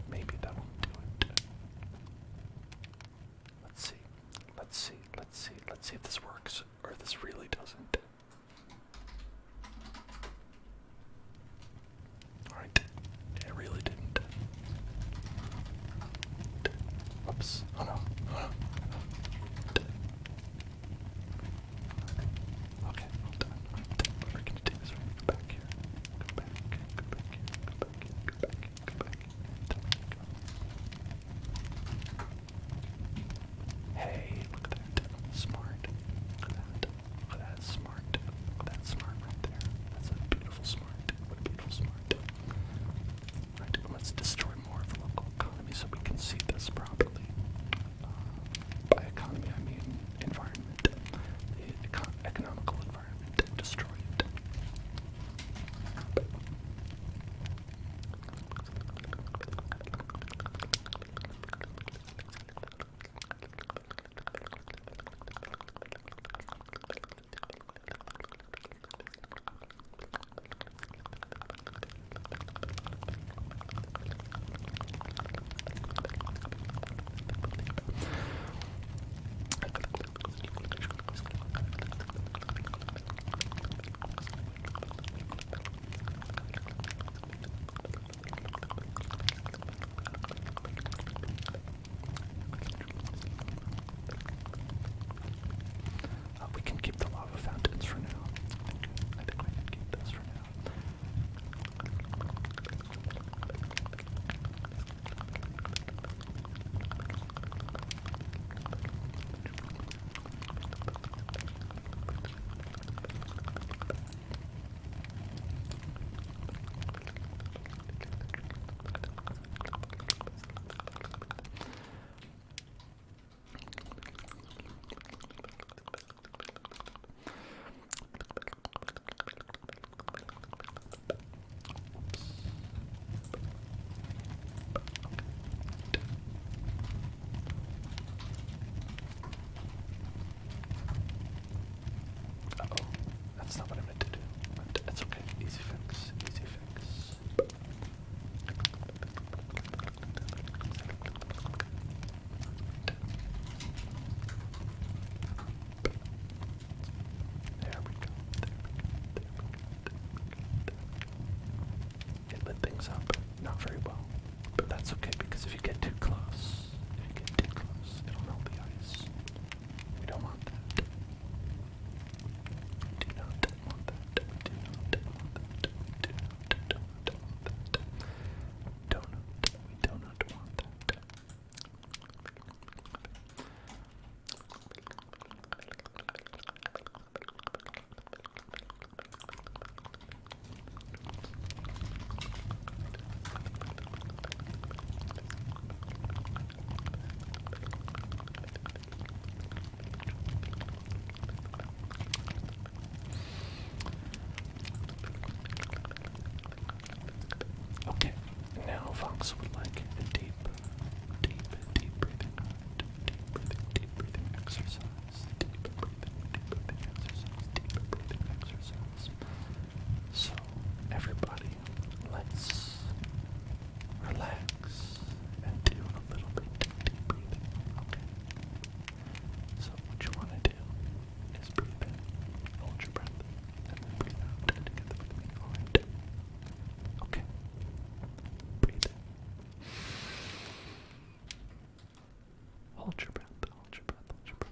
Maybe that'll do it. Let's see if this works or if this really doesn't. Alright, it really didn't. Whoops. Oh no. Okay, hold on. What we're gonna do is we're gonna go back here. Go back here. Hey, look at that. Smart. Look at that. Smart. Look at that smart right there. That's a beautiful smart. What a beautiful smart. Right, let's destroy more of the local economy so we can see this properly. exercise. Deep breathing exercise. Deep breathing exercise. So, everybody, let's relax and do a little bit of deep breathing. Okay. So, what you want to do is breathe in, hold your breath, and then breathe out together with me. Alright. Okay. Breathe in. Hold your breath, hold your breath, hold your breath.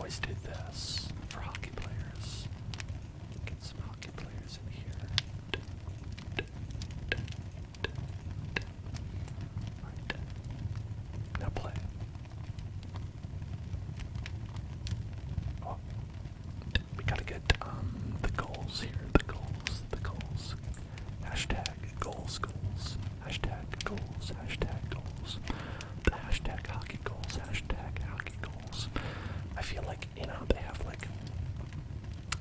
always do this for hockey players. Get some hockey players in here. Right. Now play. Oh. We gotta get the goals here. The goals. Hashtag goals. Hashtag goals. Hashtag goals. The hashtag hockey goals. Hashtag hockey goals. I feel like, they have like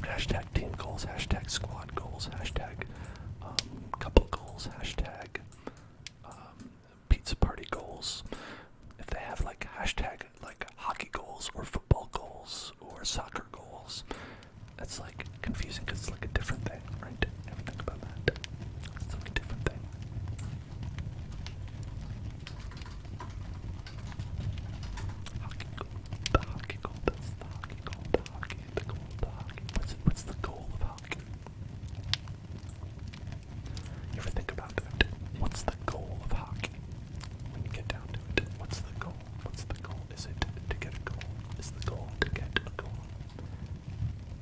hashtag team goals, hashtag squad goals, hashtag couple goals, hashtag pizza party goals. If they have like hashtag like hockey goals or football goals or soccer goals, that's like confusing because it's like a different thing, right? Ever think about that? It's like a different thing. Hockey goal, the hockey goal, that's the hockey goal, the hockey, the goal, the hockey. What's the goal of hockey? You ever think about that? What's the goal of hockey? When you get down to it, what's the goal? What's the goal? Is it to get a goal? Is the goal to get a goal?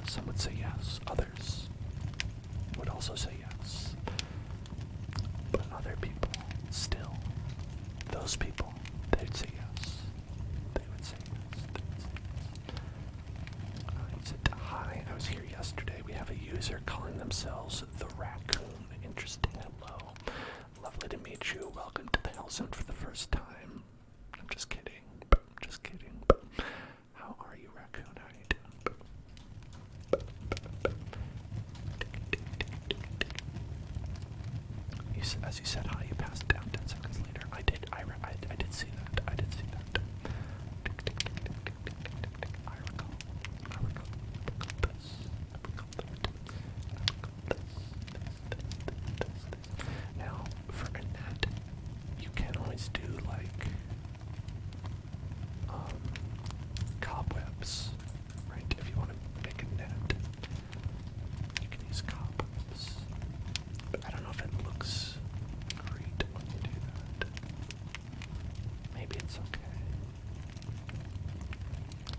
Some would say yes, others would also say yes. But other people, still, those people, they'd say yes. They would say yes. They would say yes. He said, hi, I was here yesterday. We have a user calling themselves the Raccoon. Interesting, hello. Lovely to meet you. Welcome to the Hell Zone for the first time. I'm just kidding. Just kidding. How are you, Raccoon? How are you doing? As you said hi, you passed down 10 seconds later. I did see that. I did see that. I recall this. Now, for a net, you can always do like cobwebs, right? If you want to make a net, you can use cobwebs. But I don't know if it looks great when you do that. Maybe it's okay.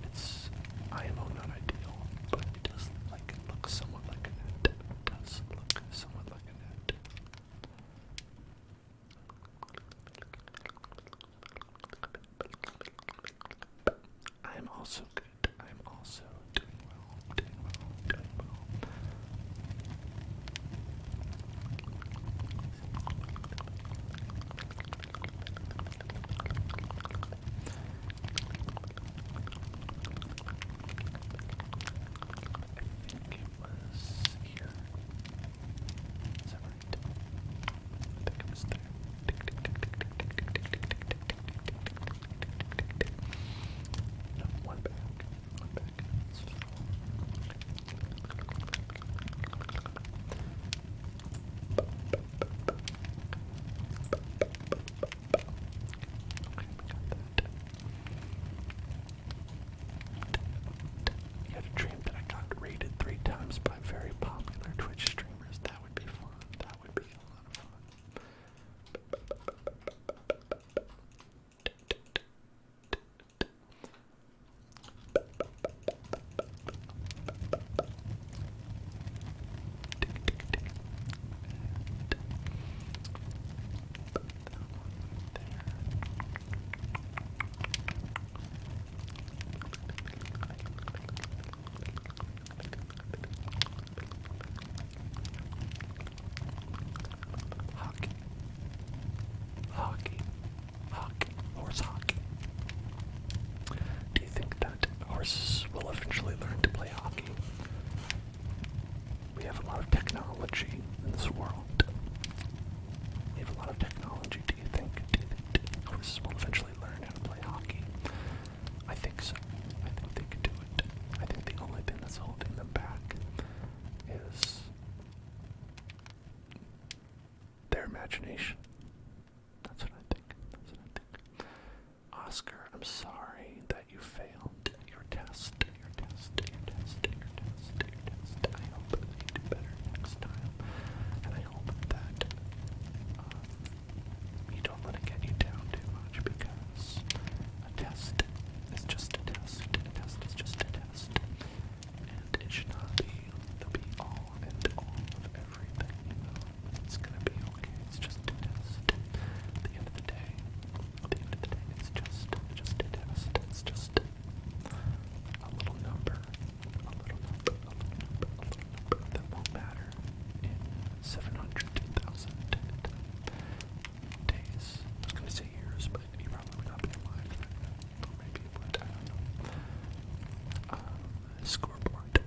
It's IMO not ideal, but it does look somewhat like a net. It does look somewhat like a net. I'm also good. I'm also doing well. Doing well. I think it was here. Is that right? I think it was there. No, one back. It's full. Okay, we got that. You had a dream that I got rated 3 times by very popular Twitch streamers. That would be fun. That would be a lot of fun. Hockey, horse hockey. Do you think that horses will eventually learn to play hockey? We have a lot of technology in this world. We have a lot of technology. Do you think horses will eventually learn how to play hockey? I think so. I think they could do it. I think the only thing that's holding them back is their imagination. That's what I think. Oscar, I'm sorry that you failed your test. I hope that you do better next time. And I hope that you don't let it get you down too much, because a test is just a test. A test is just a test. scoreboard.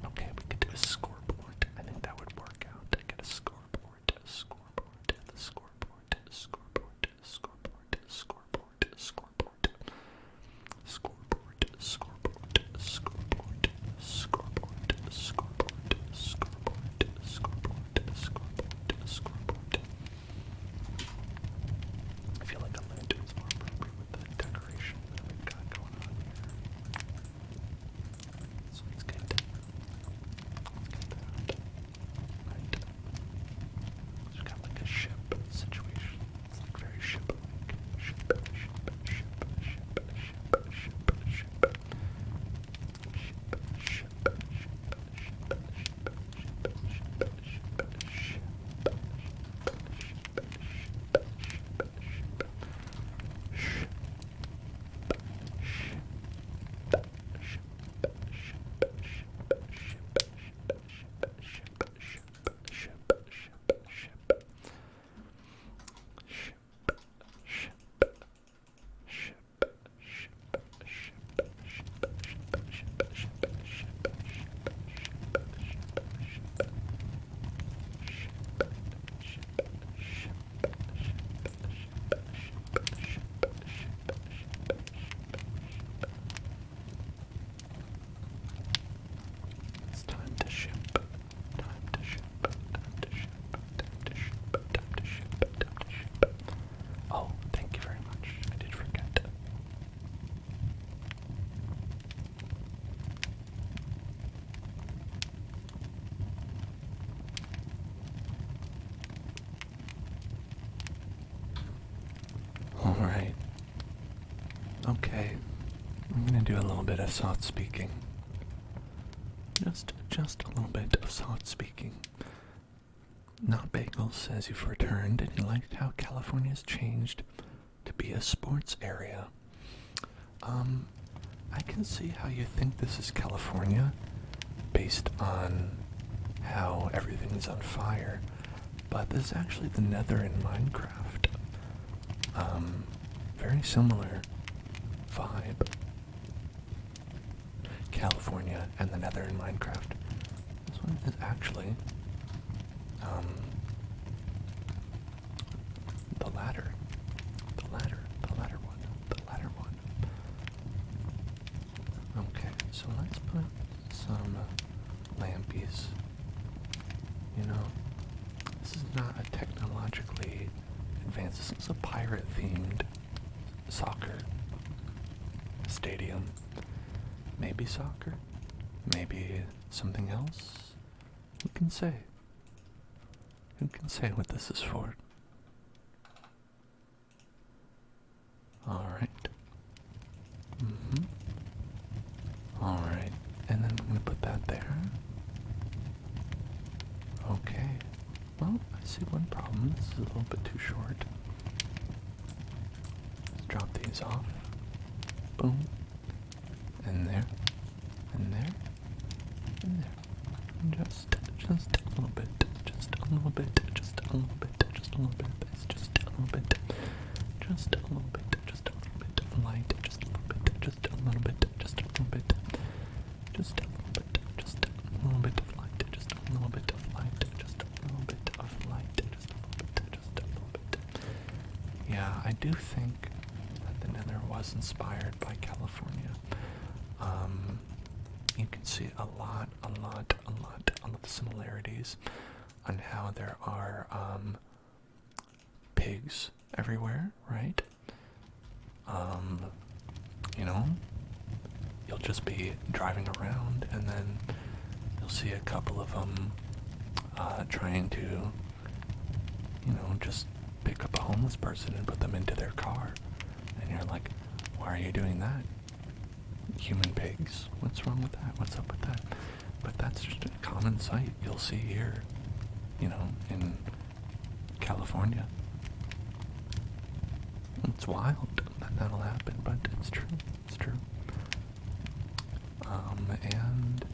Okay, we could do a scoreboard. I think that would work out. Get a scoreboard, scoreboard, the scoreboard, scoreboard, scoreboard, scoreboard, scoreboard, scoreboard, scoreboard, scoreboard, scoreboard, scoreboard, scoreboard, scoreboard, scoreboard. I feel like a lantern is more appropriate with the decoration that we've got going on here. So let's get that. Right. So we've got like a ship situation. It's like very ship-like. Ship, ship, ship, ship, ship, ship, ship, ship. It's time to ship. Time to ship. Time to ship. Time to ship. Time to ship. Time to ship. Oh, thank you very much. I did forget. All right. Okay. I'm gonna do a little bit of soft speaking. Just a little bit of soft speaking. Not Bagel says you've returned and you liked how California's changed to be a sports area. I can see how you think this is California based on how everything is on fire, but this is actually the Nether in Minecraft. Very similar vibe. California and the Nether in Minecraft. This one is actually the latter one. Okay, so let's put some lampies. You know, this is not a technologically advanced. This is a pirate-themed soccer stadium. Maybe soccer? Maybe something else? Who can say? Who can say what this is for? Alright. Alright. And then I'm gonna put that there. Okay. Well, I see one problem. This is a little bit too short. Let's drop these off. Boom. And there. And there. And there. And just a little bit. Just a little bit. Just a little bit. Just a little bit. It's just a little bit. Just a little bit. Just a little bit of light. Just a little bit. Just a little bit. Just a little bit. Just a little bit. Just a little bit of light. Just a little bit of light. Just a little bit of light. Just a little bit. Just a little bit. Yeah, I do think that the Nether was inspired by California. You can see a lot of similarities on how there are pigs everywhere, right? You know, you'll just be driving around and then you'll see a couple of them trying to, you know, just pick up a homeless person and put them into their car. And you're like, why are you doing that? Human pigs? What's wrong with that? What's up with that? But that's just a common sight you'll see here, you know, in California. It's wild that that'll happen, but it's true. It's true. And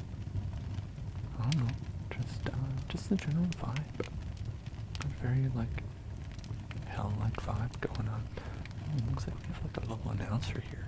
I don't know, just the general vibe. A very like hell-like vibe going on. Looks like we have like a little announcer here.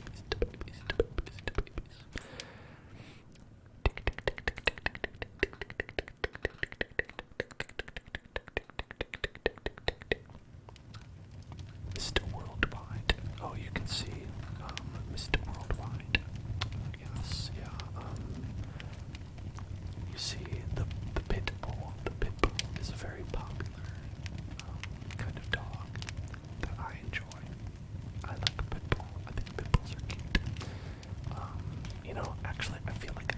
babies, the babies, the babies, the babies. Mr. Worldwide. Oh, you can see Mr. Worldwide. Yes, yeah. You see the pit bull. The pit bull is a very popular kind of dog that I enjoy. I like a pit bull. I think pit bulls are cute. You know, actually, I feel like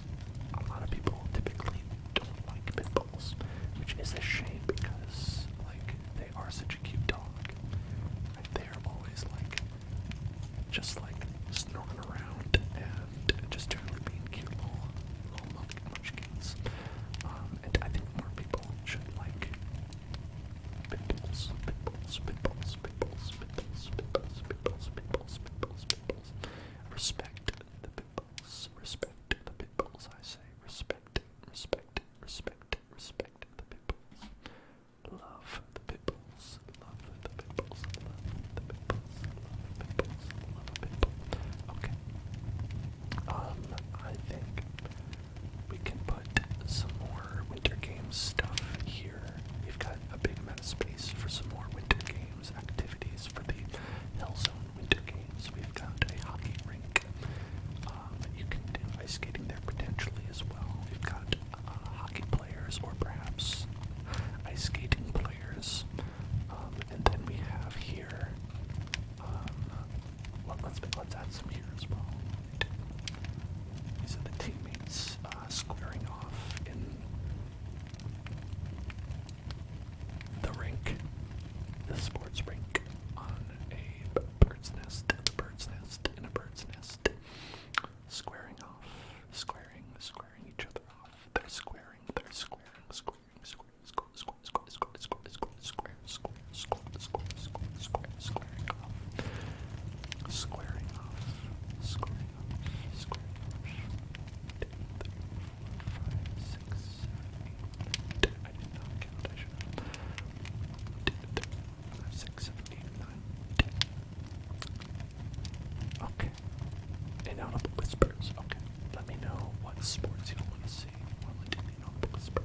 a lot of people typically don't like pit bulls, which is a shame because, like, they are such a cute dog. Like, they are always, like, just, like, snorting around and just generally being cute little munchkins. And I think more people should like pit bulls, pit bulls, pit bulls, pit bulls, pit bulls, pit bulls, pit bulls, pit bulls, pit bulls, pit bulls. Respect the pit bulls. Respect the pit bulls, I say. Respect, respect, respect, respect the pit bulls. Love the pit bulls. Love the pit bulls. Love the pit bulls. Love pit bulls. Love a pit bull. Okay. I think we can put some more winter games stuff here. We've got a big amount of space for some more winter games activities for the Hellzone winter games. We've got a hockey rink. You can do ice skating there potentially as well. We've got hockey players or perhaps ice skating players. And then we have here, let's add some here as well. These are the teammates squaring off in the rink, the sports rink, on a bird's nest, the bird's nest, in a bird's nest, squaring off, squaring each other off. They're squaring, squaring, square, squaring off, squaring off, squaring off. 5, 6, 7, 8. I did not count. I should have. 5, 6, 7, 8, 9, 10. Okay. Inaudible whispers. Okay. Let me know what sports you want to see while I do the inaudible whisper.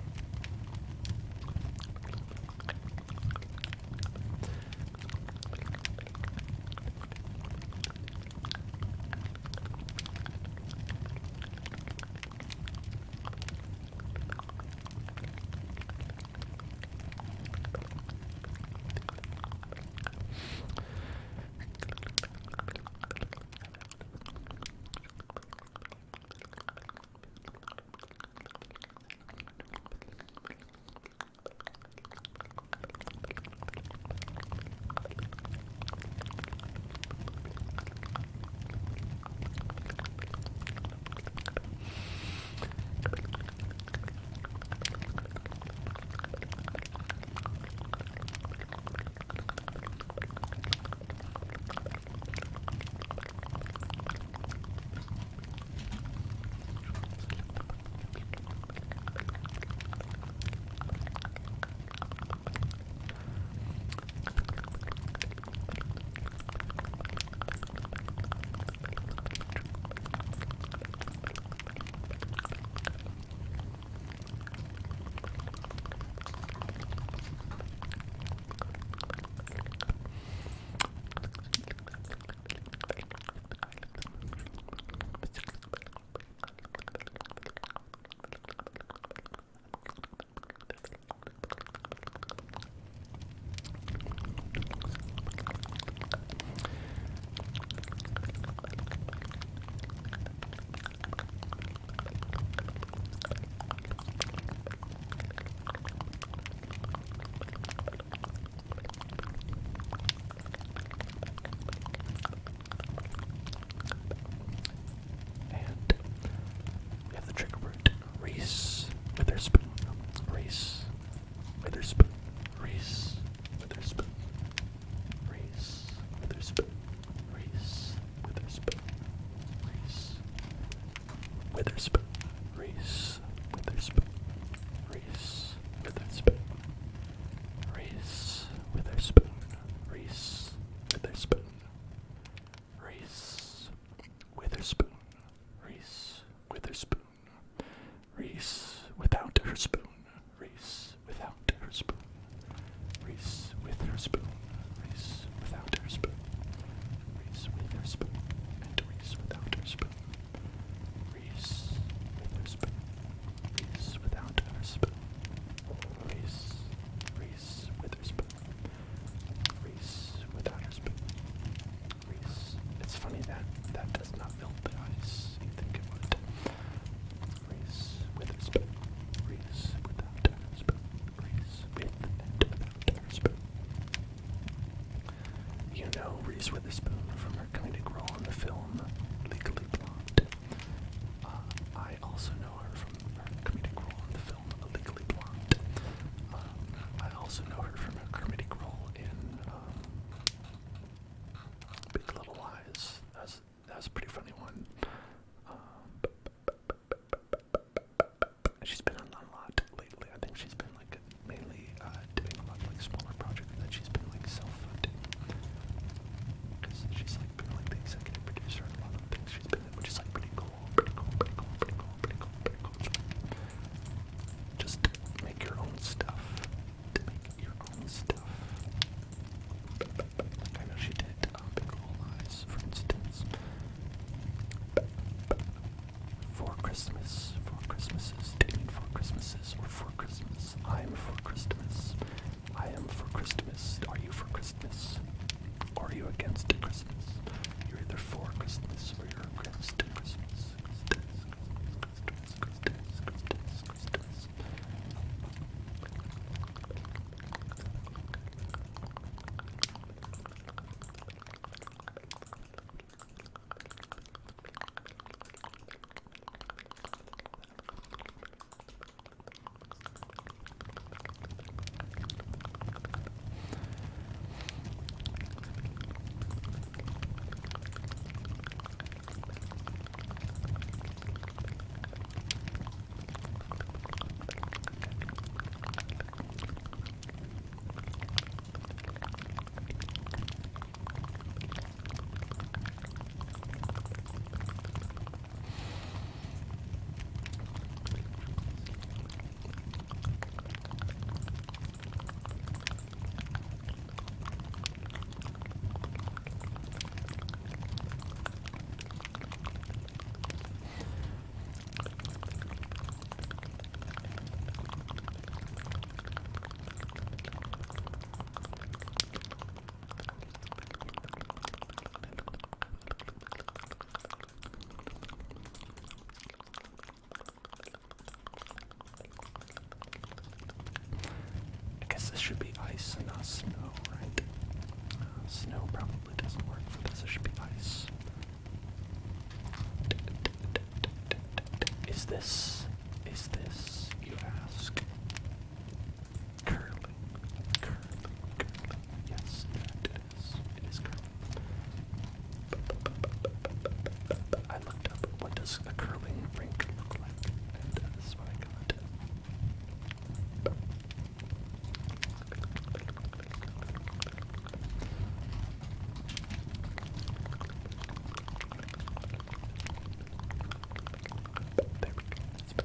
Witherspoon, Reese Witherspoon, Reese Witherspoon, Reese Witherspoon, Reese Witherspoon, Reese Witherspoon, Reese Witherspoon, Reese without her spoon, Reese without her spoon, Reese with her spoon, Reese without her spoon, Reese with her spoon, and Reese without her spoon, Reese with her spoon, Reese without her spoon, Reese, Reese with her spoon, Reese without her spoon, Reese. It's funny that that does not melt the ice. You think it would. Reese with her spoon, Reese without her spoon, Reese with and without her spoon. You know Reese Witherspoon from her comedic role in the film Legally Blonde. I also know her from her comedic role in the film Legally Blonde. I also know her from her comedic role in Big Little Lies. That was a pretty funny one. She's been on a lot lately. I think she's been like mainly doing a lot of like smaller projects that she's been like self-funding. Because she's like been like the executive producer on a lot of things she's been in, which is like pretty cool, pretty cool, pretty cool, pretty cool, pretty cool, pretty cool. Just make your own stuff. To make your own stuff. Like I know she did Big Little Lies, for instance. For Christmas, for Christmases, do you mean for Christmases or for Christmas? I am for Christmas. I am for Christmas. Are you for Christmas? Or are you against Christmas? You're either for Christmas or you're against Christmas. Christmas. I guess this should be ice and not snow, right? Snow probably doesn't work for this. It should be ice. Is this, you ask? Curling. Yes, it is. It is curling. I looked up what does a curling rink look like, and this is what I got. There we go.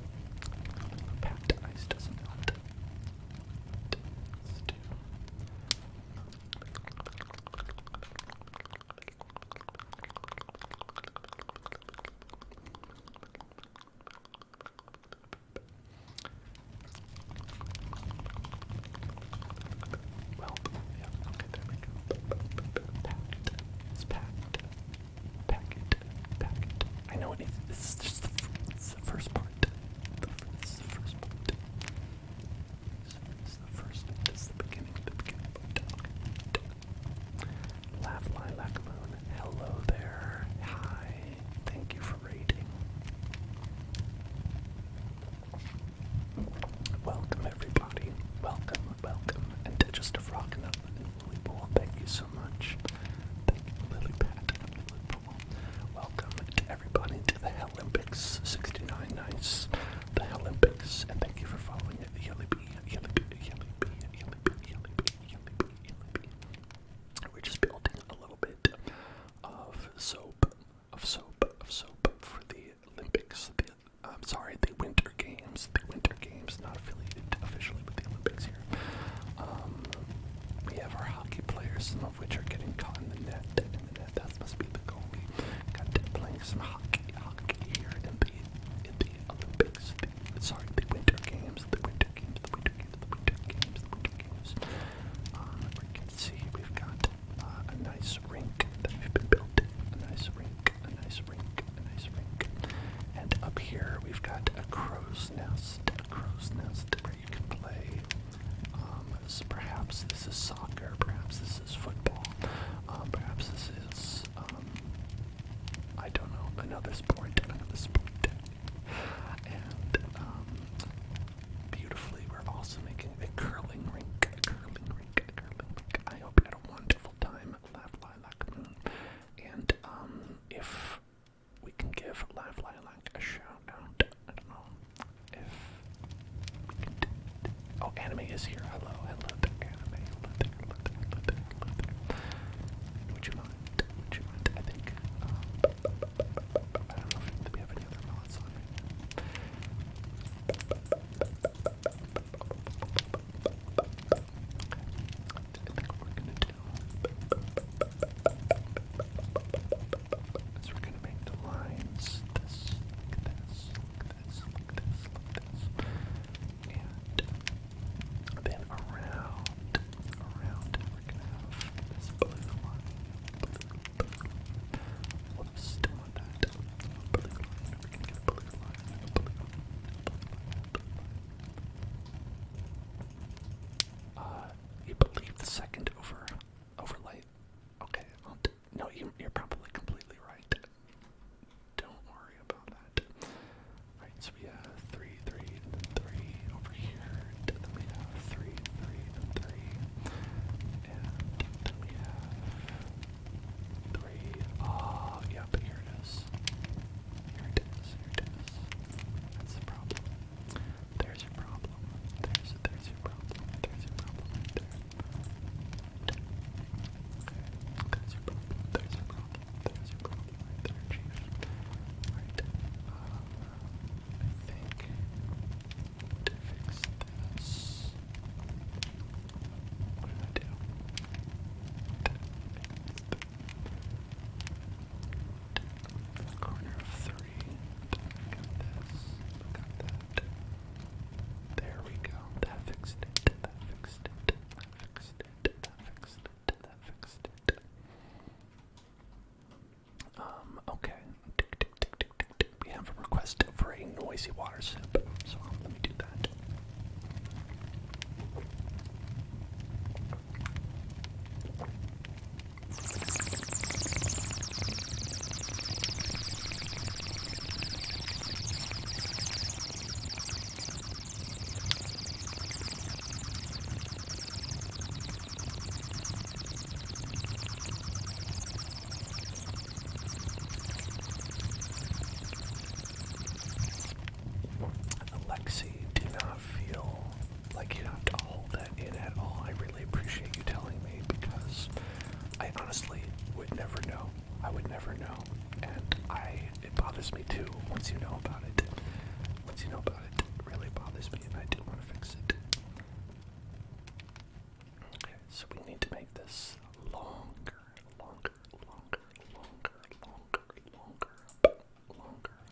got a crow's nest where you can play. So perhaps this is soccer, perhaps this is football, perhaps this is, I don't know, another sport. And beautifully, we're also making a curling rink. I hope you had a wonderful time at Laugh Lilac Moon. And if we can give Laugh Lilac a shout out, I don't know if we can do it. Oh, Anime is here. Hello there, Anime. Hello there. Would you mind? I think, I don't know if we have any other mods on it. I think what we're gonna do is we're gonna make the lines this, like this, and then around we're gonna have this blue line. Whoops, don't want that. Blue line. We're gonna get a blue line. You believe the second overlay? Okay, no, you're probably completely right. Don't worry about that. Right, so we have 3, 3, and 3 over here. And then we have 3, 3, and 3. And then we have 3. Oh, yep, here it is. That's the problem. There's your problem. There's your problem. There's your problem right there. Okay. There's your problem. There's your problem. There's your problem right there, chief. Right. I think to fix this. What did I do? Corner of 3. Got this. Got that. There we go. That fixed it. Okay. We have a request for a noisy water sip, so let me do that. Alexi, do not feel like you have to hold that in at all. I really appreciate you telling me because I honestly would never know. I would never know. And it bothers me too once you know about it. Once you know about it, it really bothers me and I do want to fix it. Okay, so we need to make this longer.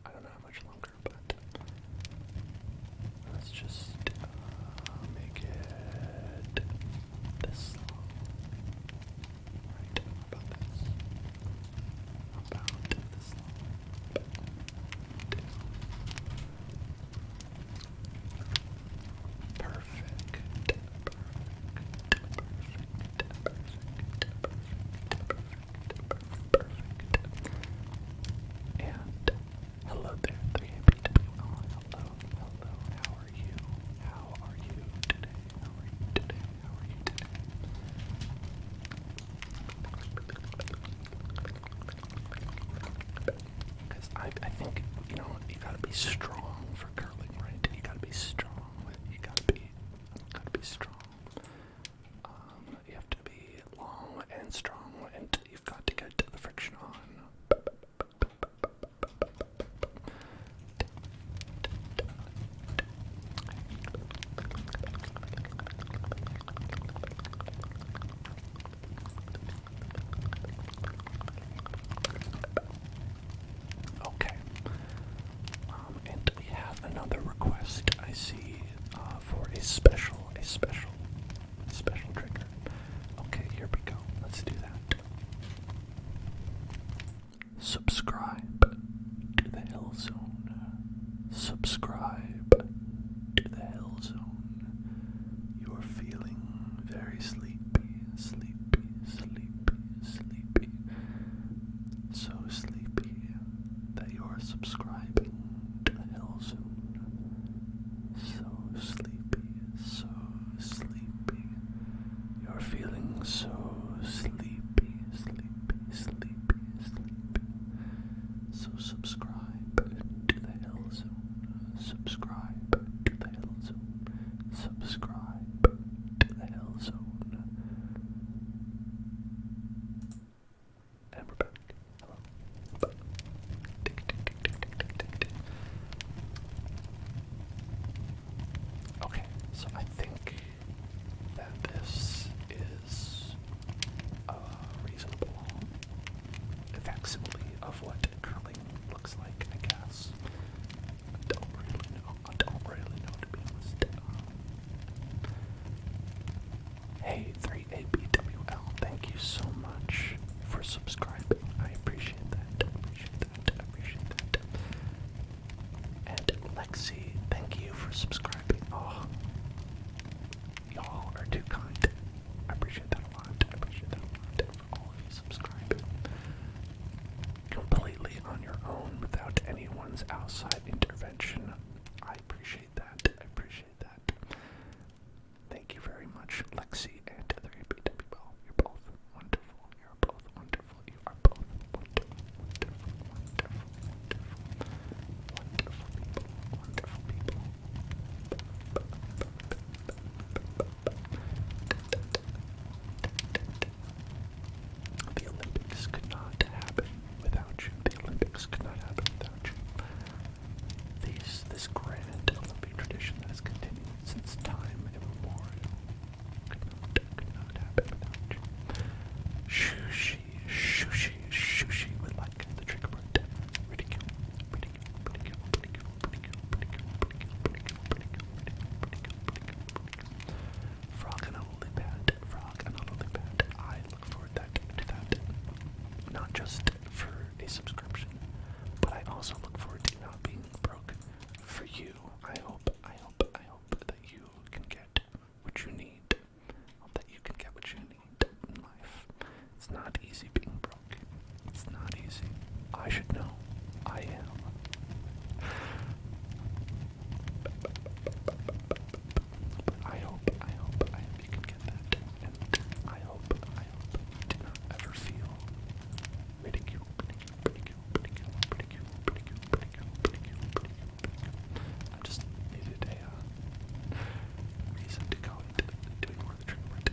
I don't know how much longer, but let's just make it this long. Right, about this. About this long. Perfect. And hello there, 3APW. Hello. How are you? How are you today? Because I think, you gotta be strong for curling, right? You gotta be strong. You gotta be strong. You have to be long and strong, and you've got to get the friction on. Okay. And we have another request I see for a special trigger. Okay, here we go. Let's do that. Subscribe to the Hill Zone. Subscribe to the Hell Zone. You're feeling very sleepy, sleepy, sleepy, sleepy. So sleepy that you're subscribing to the Hell Zone. So sleepy, so sleepy. You're feeling so sleepy, sleepy, sleepy, sleepy. So subscribe to the Hell Zone. Subscribe to the Hell Zone. Subscribe to the Hell Zone. And we're back. Hello. Tick, tick, tick, tick, tick, tick, tick, tick. Okay, so I think that this is a reasonable facsimile of what curling looks like, I guess. I don't really know to be honest. Hey, 3ABWL, thank you so much for subscribing. I appreciate that. And Lexi, thank you for subscribing. Oh, y'all are too kind. I appreciate that a lot. For all of you subscribing. Completely on your own without anyone's outside intervention. I appreciate that. Thank you very much, Lexi and 3ABWL. You're both wonderful. You are both wonderful. Wonderful people. The Olympics could not happen without you. This grand Olympic tradition that has continued since time immemorial could not happen without you. Sushi with like the trigger word. Ridicule. Frog and a lily pad. I look forward to that. Not just for a subscription, but I also look forward to not being broke for you. I hope that you can get what you need. In life. It's not easy being broke. It's not easy. I should know. I am. But I hope you can get that. And I hope you do not ever feel ridicule. I just needed a reason to go into doing more of the trigger word.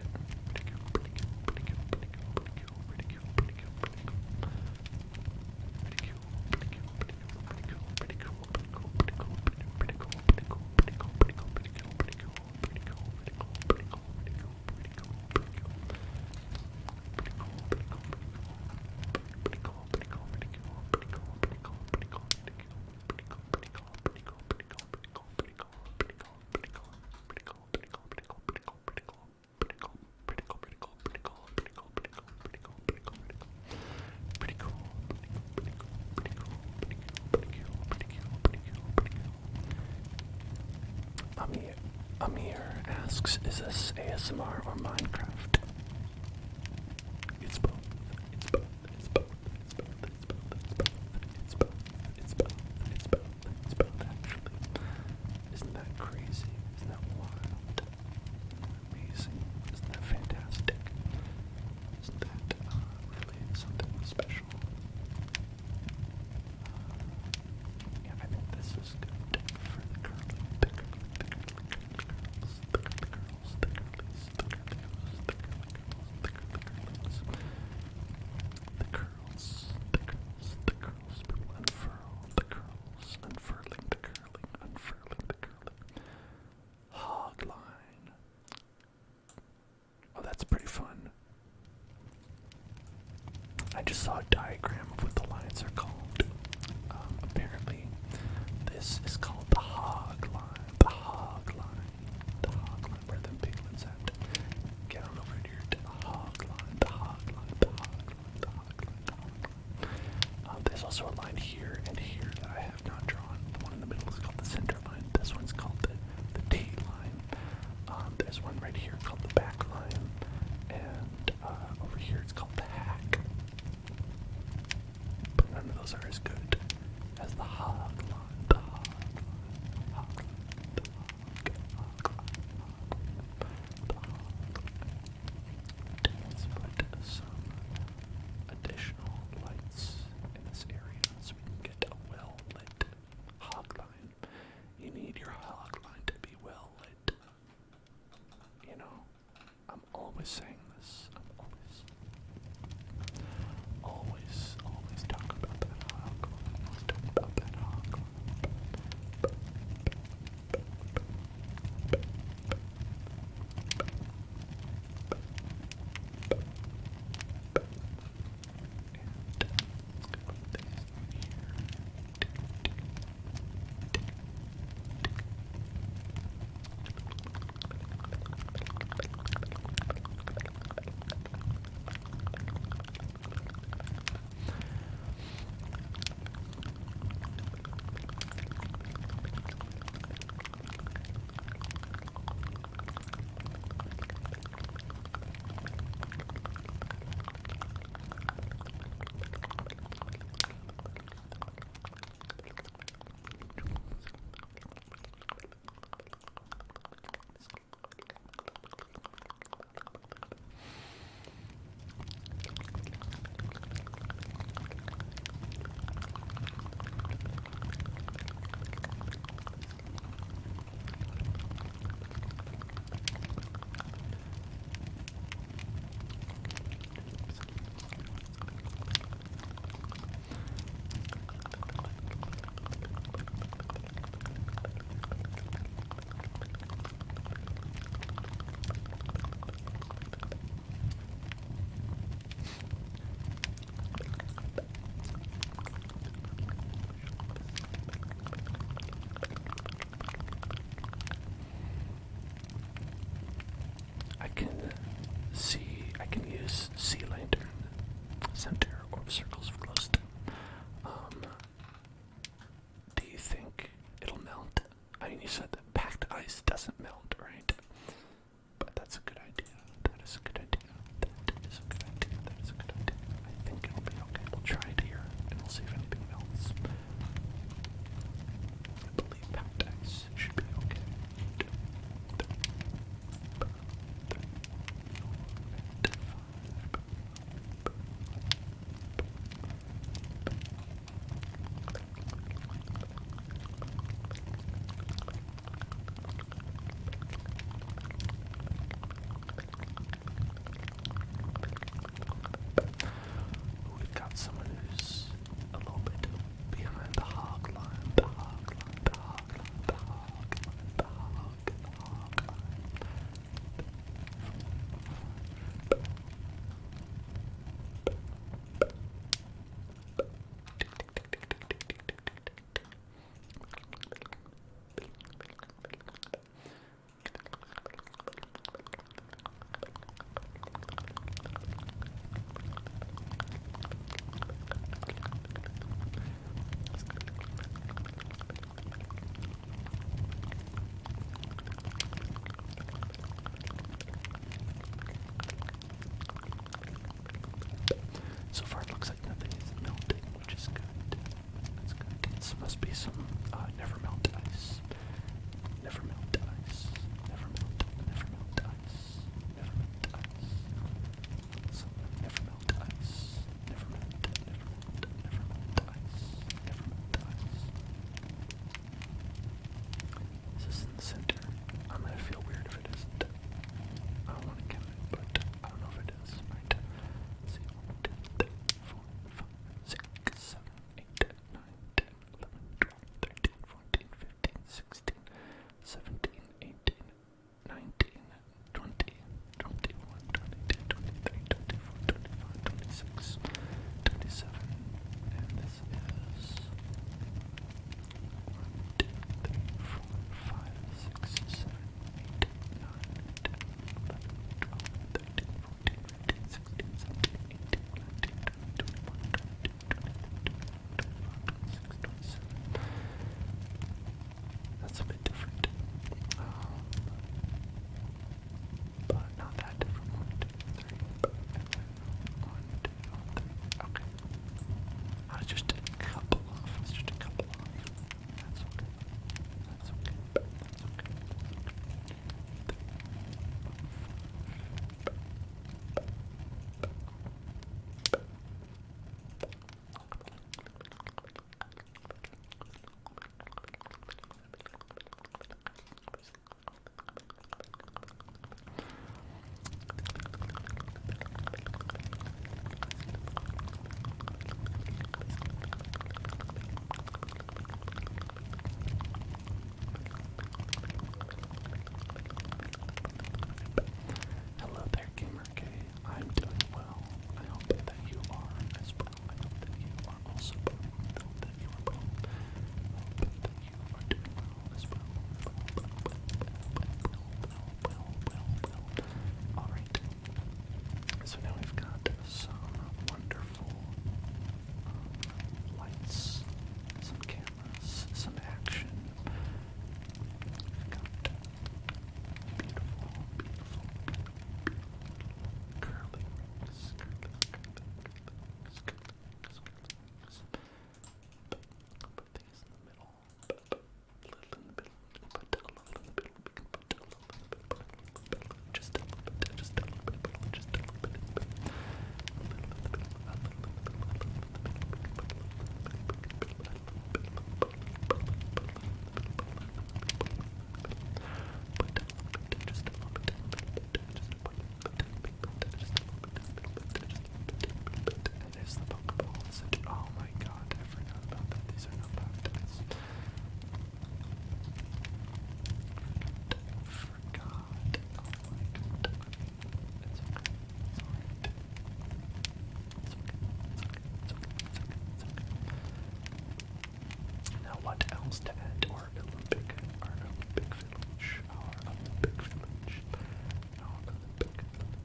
Amir asks, is this ASMR or Minecraft? It's both. Actually. Isn't that crazy? Isn't that wild? Amazing? Isn't that fantastic? Isn't that really something special? Yeah, I think this is good for the curly. I just saw a diagram of what the lines are called. Apparently, this is called the hog line. The hog line, where the piglins at. Get on over here to the hog line. There's also a line here and here that I have not drawn. The one in the middle is called must be some never melt ice. Never melt ice. Never melt ice. Never melt ice. Some never melt ice. Never melt ice. Never melt ice. Is this in the center? I'm gonna feel weird if it isn't. I don't want to count it, but I don't know if it is. Right. Let's see. 1, 2, 3, 4, 5, 6, 7, 8, 9, 10, 11, 12, 13, 14, 15, 16, 17, 18, 19, 20, 21, 22, 23, 24, 25, 26, 27, and this is 1, 2, 3, 4, 5, 6, 7, 8, 9, 10, 11, 12, 13, 14, 15, 16, 17, 18, 19, 20, 21, 22, 23, 24, 25, 26, 27. That's a bit different. But not that different. 1, 2, 3. 1, 2, 3. Okay. I was just a couple off. It's just a couple off. That's okay. That's okay. That's okay. Hello there, Gamer K. I'm doing well. I hope that you are as well. I hope that you are also well. I hope that you are well. I hope that you are doing well as well. Alright. So now we've got some wonderful lights, some cameras, some action. We've got beautiful, beautiful, curly rings, Put these in the middle. Put a little in the middle. Put a little in the middle. We can put a little in the middle. Just a little bit. Just a little bit. Just a little bit in the middle. A little in the middle. A little in the middle. A little in the middle. We can put a little in the middle. We can put a little in the middle. Just a little bit in the middle. And there's the Pokeball. Oh my god, I forgot about that. These are not pactics. Forgot. Oh my god. It's okay. It's alright. It's okay. It's okay. It's okay. It's okay. Now what else to add to our Olympic village? Our Olympic village. Our Olympics village. The Olympic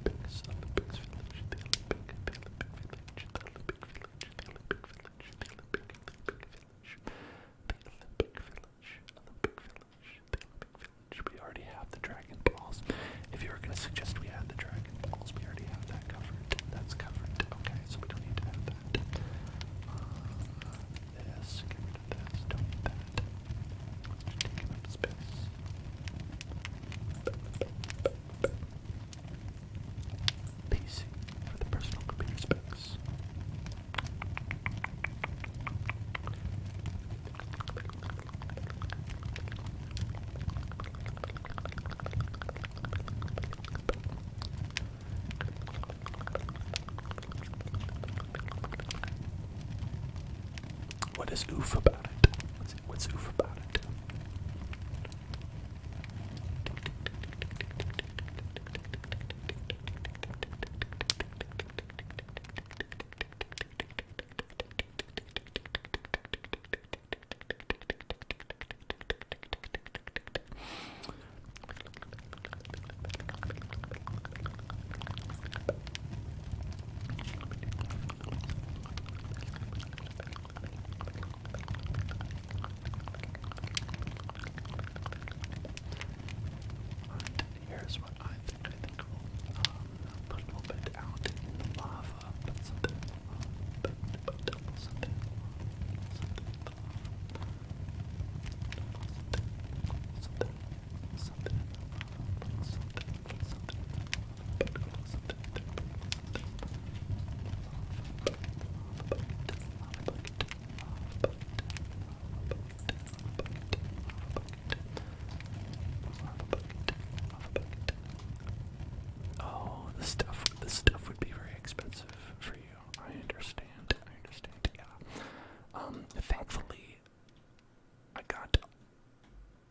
village. The Olympic village. The Olympic village. The Olympic village. The Olympic village. The Olympic village. We already have the Dragon Balls. If you were going to suggest we add the Dragon Balls, we already have that covered. That's covered. Okay, so we don't need to add that. This, get rid of this, don't need that. Just taking up space. PC for the personal computer specs. What is oof about it? What's oof about it?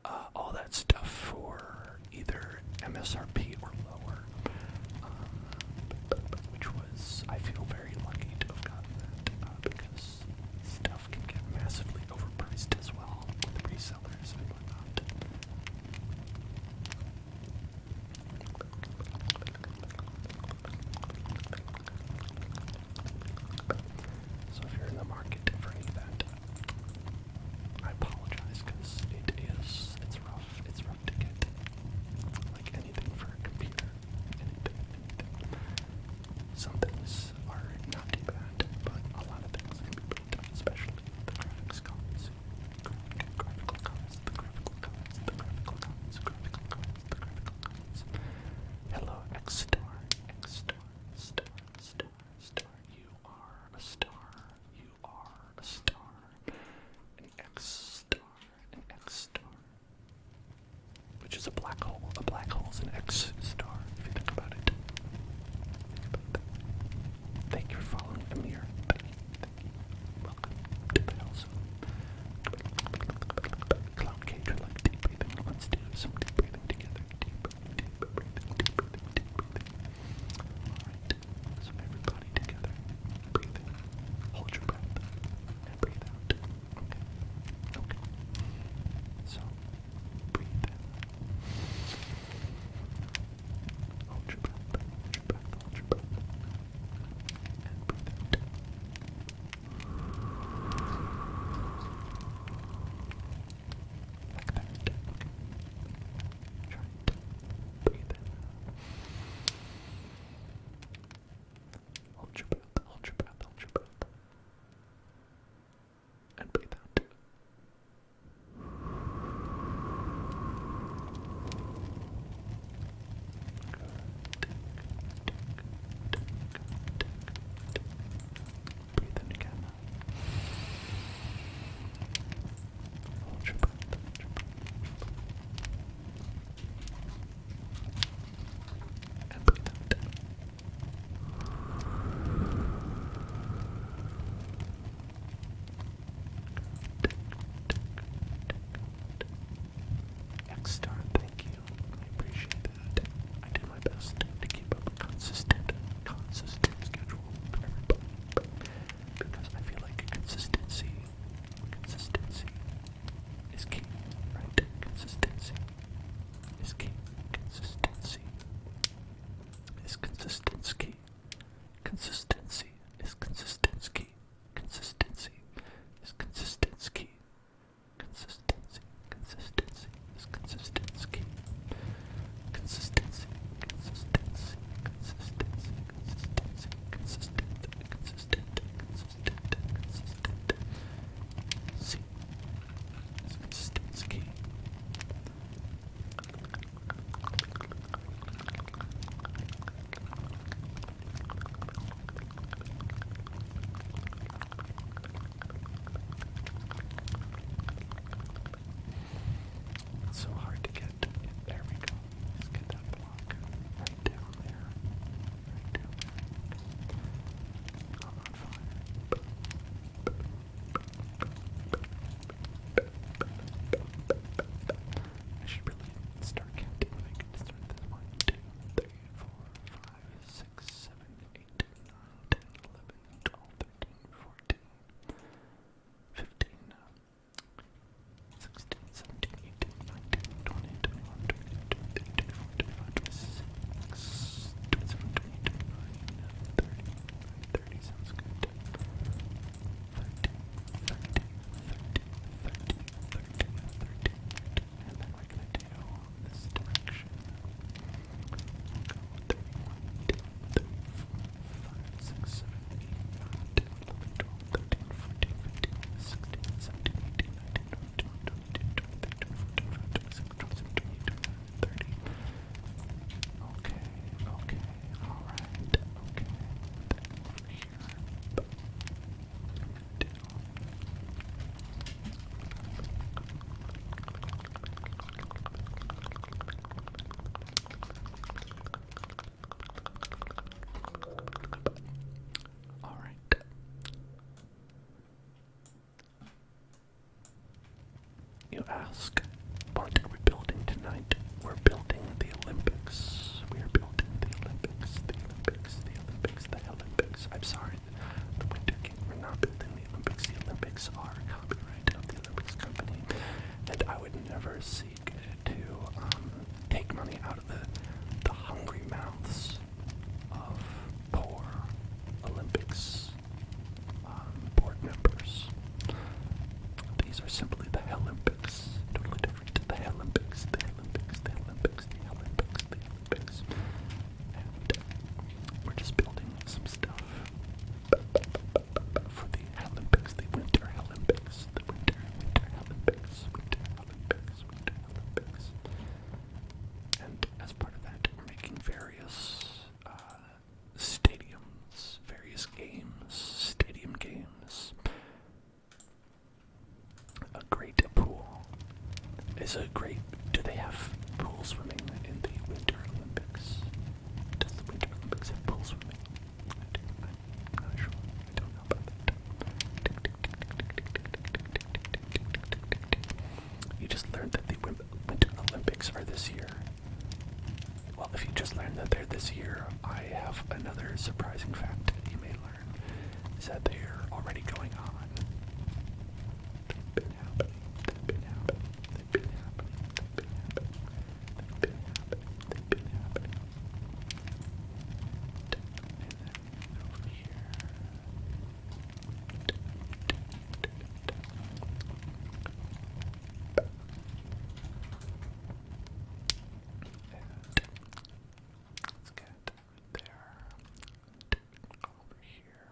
all that stuff for either MSRP or lower, which was, I feel very lucky to have gotten that, because stuff can get massively overpriced as well with resellers and whatnot. So if you're in the market for any of that, I apologize, because it's rough to get, like anything for a computer, anything. Some things are not too bad, but a lot of things can be built, especially the graphical cards. Hello, X-Star, star. You are a star. You are a star. An X-Star. Which is a black hole. A black hole's an X-Star, if you think about it. Thank you for following Amir. Thank you. Welcome to the house. Cloud cage, I like deep breathing. Let's do some deep breathing together. Deep breathing. Alright, so everybody together. Breathe in. Hold your breath. And breathe out. Okay. So, breathe in. Hold your breath. And breathe out. Like that. Okay. Try to breathe in. Hold your breath. And breathe out. Breathe in again. Hold your breath. And breathe out. X-Star, thank you. I appreciate that. I do my best to keep up a consistent schedule for everybody. Because I feel like consistency is key, right? Consistency is key. Consistency is consistency key. Consistency is consistency key. Consistency is consistency key. Consistency is consistency key. Consistency, C is consistency key. It's so hard to get. There we go. Just get that block right down there. I'm on fire. I should really start counting when I get to start this. 1, 2, 3, 4, 5, 6, 7, 8, 9, 10, 11, 12, 13, 14, 15, 16, 17, 18, 19, 20, 21, 22, 23, 24, 25, 26, 27, 28, 29, 30. 30 sounds good. 30. And then we're gonna do this direction. We'll go 31, 2, 3, 4, 5, 6, 7, 8, 9, 10, 11, 12, 13, 14, 15, 16, 17, 18, 19, 20, 21, 22, 23, 24, 25, 26, 27, 28, 29, 30. Okay, alright, okay. Over here. Alright. You ask, but Tonight, we're building the Olympics. We are building the Olympics, the Olympics, the Olympics, the Olympics. I'm sorry, the Winter Games. We're not building the Olympics. The Olympics are copyright of the Olympics company, and I would never seek to take money out of the hungry mouths of poor Olympics board members. These are simply the Olympics. Totally different. The Olympics, the Olympics, the Olympics, the Olympics, the Olympics. And we're just building some stuff for the Olympics, the Winter Olympics, the Winter Olympics, Winter Olympics, Winter Olympics. And as part of that, we're making various stadiums, various games, stadium games. A great pool is a great. Do they have pool swimming in the Winter Olympics? Does the Winter Olympics have pool swimming? I'm not sure. I don't know about that. You just learned that the Winter Olympics are this year. Well, if you just learned that they're this year, I have another surprising fact that you may learn, is that they're already going on. They've been happening, they've been happening, they've been happening, they've been happening, they've been happening, they've been happening. And then over here. Let's get there. Over here.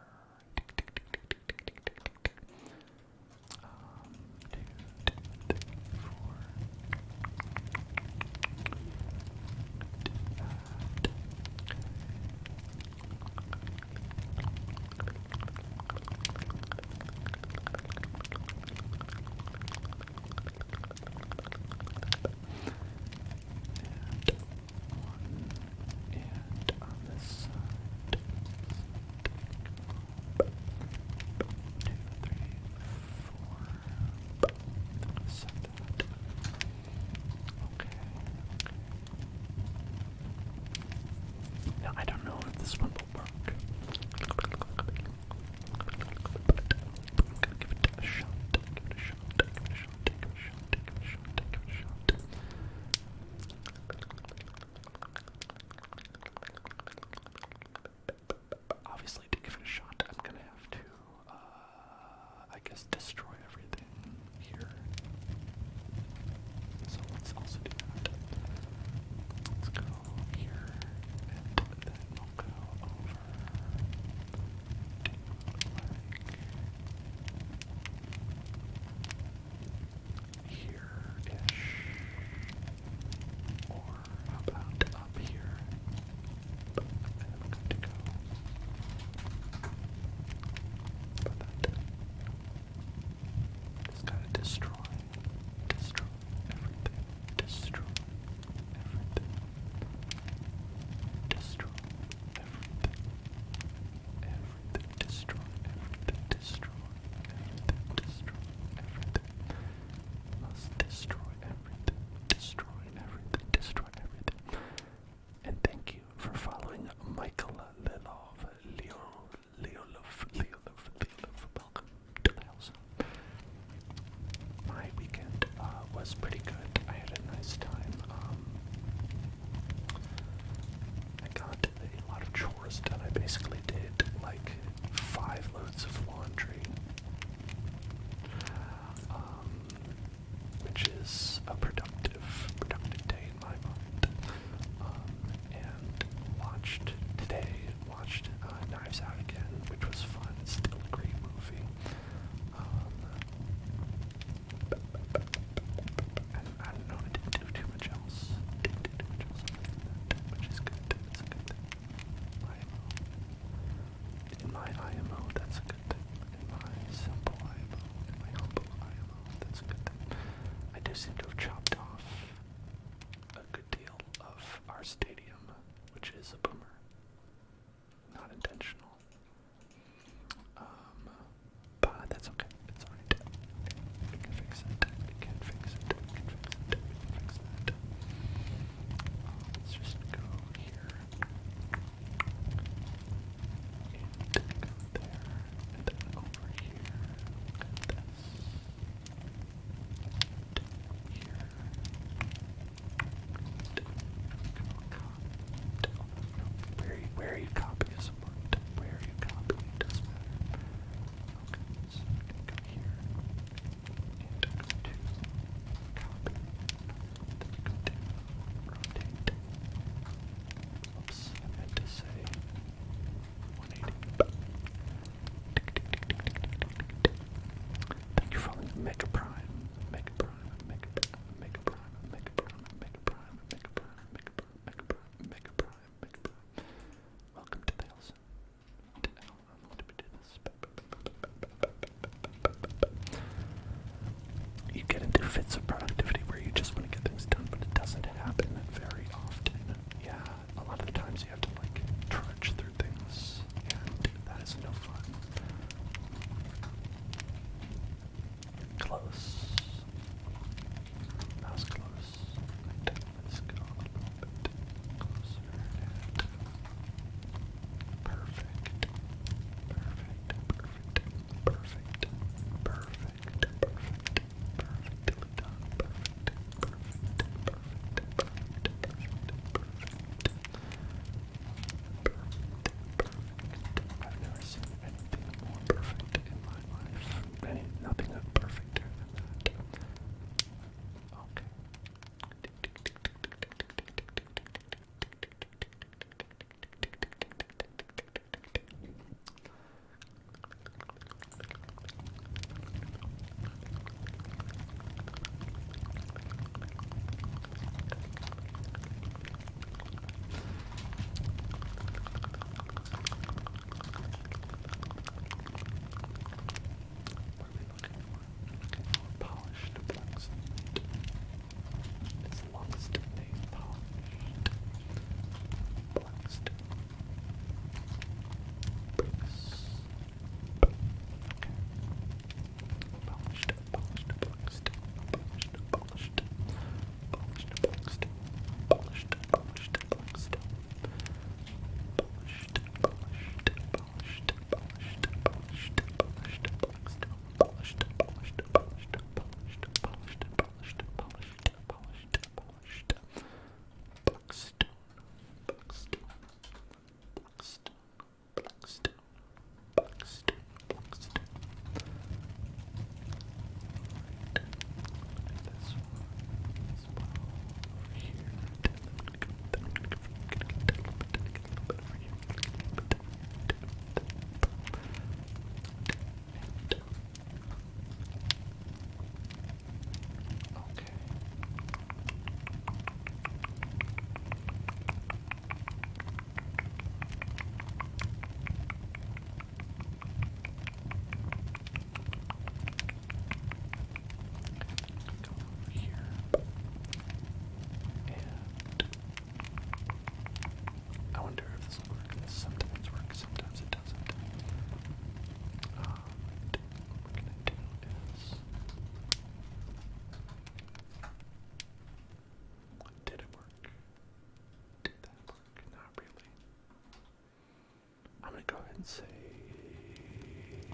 can say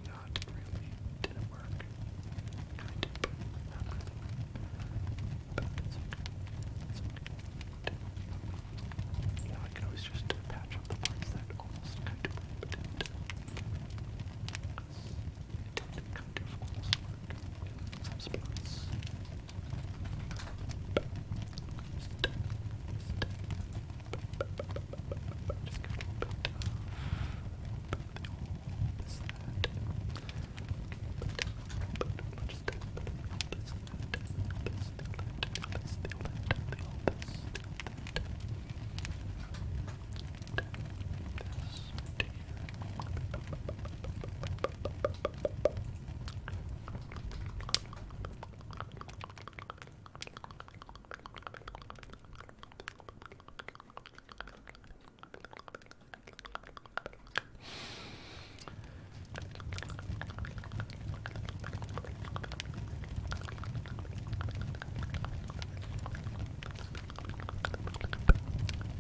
not really. Didn't work. Kind of, but not really. But it's okay. It's okay. You know, I can always just patch up the parts that almost kind of didn't. It did kind of almost work in some spots. Just give a little bit of this and that.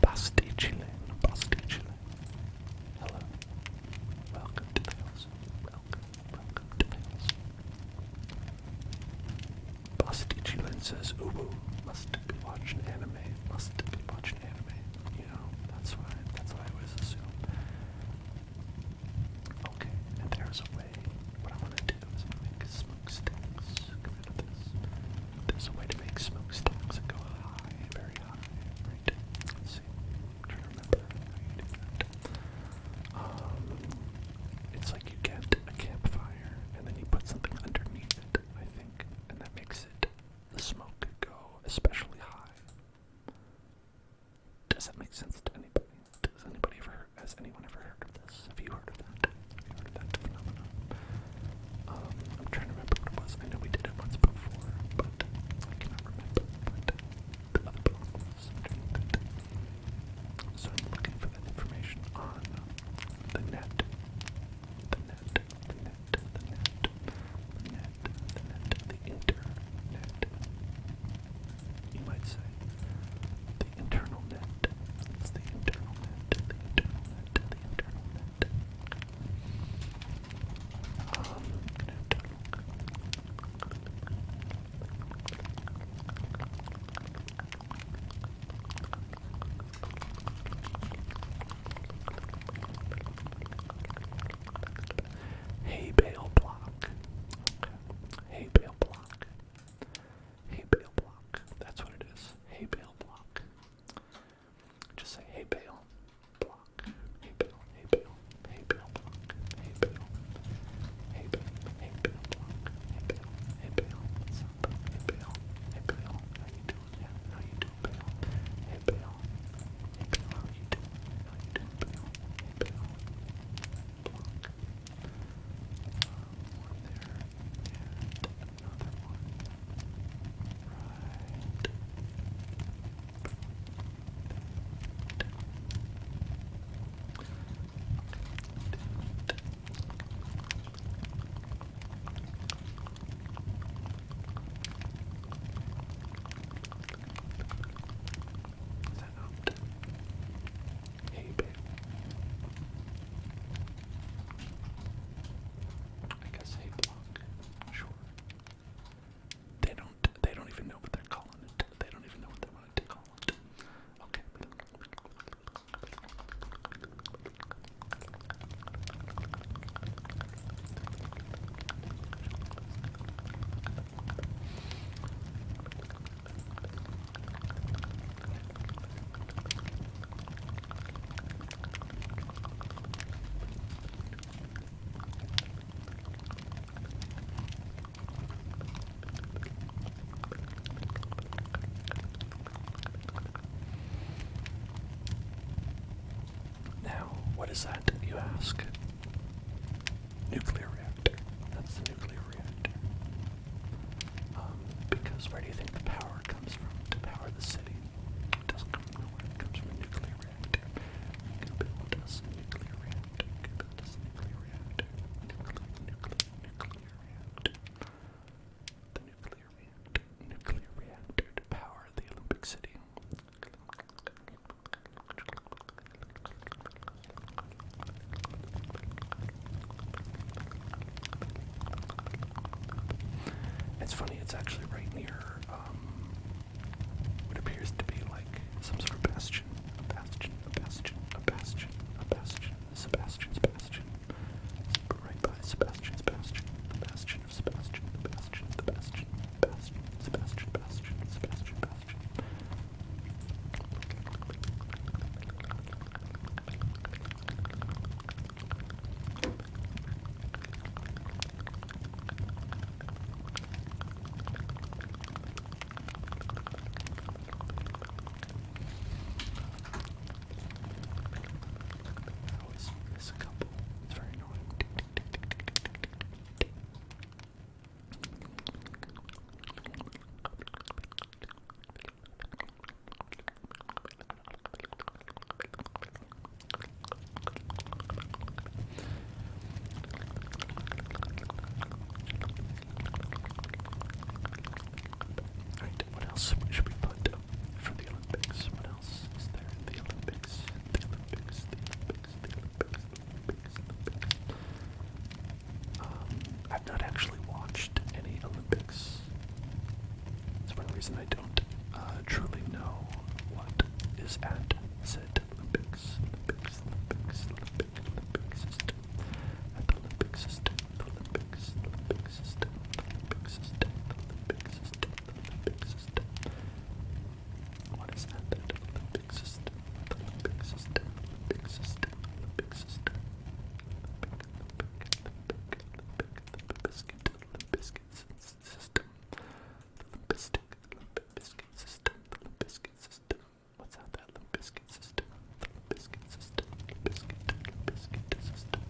Basti chillin'. Hello. Welcome to Tales. Welcome to Tales. Basti chillin' says, ooh, must be watching anime. You know, that's what I always assume. Okay, and there's a way. What I want to do is make smokestacks. Get rid of this. There's a way to make smokestacks that go high, very high, right? Let's see. I'm trying to remember how you do that. It's like you get a campfire, and then you put something underneath it, I think, and that makes it, the smoke go especially high. Does that make sense to anybody? Has anyone ever heard of this? Have you heard of that? Phenomenon? I'm trying to remember what it was. I know we did it once before, but I cannot remember what the other blog was. So I'm looking for that information on the net. The internet. You might say. The internal net. It's the internal net. Gonna have to look. Hay bale block. Okay. Hay bale block. That's what it is. Hay bale block. Just say hay bale block. Hay bale block. Hay bale block. Hay bale block. What's up? Hey bale. How you doing? Yeah, how you doing, bale? Hey bale. How you doing? Bale? Hey bale. Block. One there, and another one. Right. Is that not? Hey bale. I guess hay block. Sure. They don't even know what they're calling it. They don't even know what they want to call it. Okay. Now, what is that, you ask? Nuclear reactor. That's the nuclear reactor. Because where do you think the power comes from to power the city? It doesn't come from nowhere. It comes from a nuclear reactor. You can build us a nuclear reactor. Nuclear reactor. The nuclear reactor to power the Olympic City. It's funny, it's actually right near what appears to be like some sort of bastion. A bastion, a bastion, a bastion, a bastion, Sebastian's bastion. Right by Sebastian's bastion. The bastion of Sebastian, the bastion, the bastion, bastion, Sebastian, bastion, Sebastian, bastion. I always miss a couple. It's very annoying. Alright, what else should we put for the Olympics? What else is there in the Olympics? The Olympics, the Olympics, the Olympics, the Olympics, the Olympics. I've not actually watched any Olympics. That's one reason I don't truly know what is at said Olympics. Olympics, Olympics, Olympic, Olympic system. At the Olympic system, the Olympics, Olympic system, Olympic system, Olympic system, Olympic system. What is at that Olympic system? The Olympic system, Olympic system, Olympic system. Olympic biscuit system. The biscuit system. The biscuit system. What's out that biscuit system? The biscuit system. Biscuit system.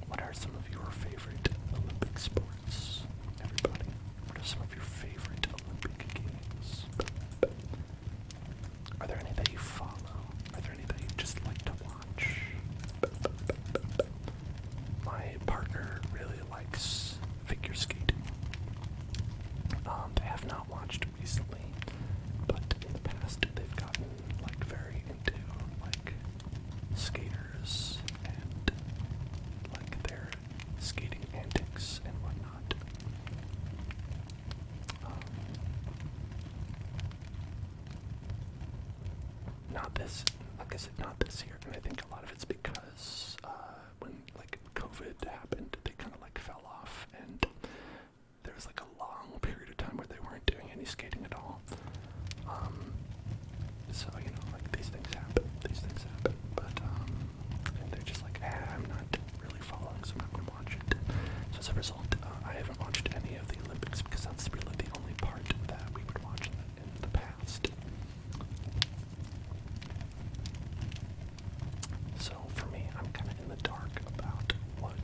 What are some of your favorite Olympic sports? Everybody, what are some of your favorite Olympic games? Are there any that you follow? Are there any that you just like to watch? My partner really likes figure skating. They have not watched recently, but in the past they've gotten like very into like skaters and like their skating antics and whatnot. Not this, like I said, not this year, and I think a lot of it's because when like COVID happened, they kind of like fell off, and there was like a long period of time where they weren't doing any skating at all. So you know, like these things happen, but and they're just like, I'm not really following, so I'm not gonna watch it. So as a result, I haven't watched any of the Olympics because that's really the only part that we would watch in the past. So for me, I'm kind of in the dark about what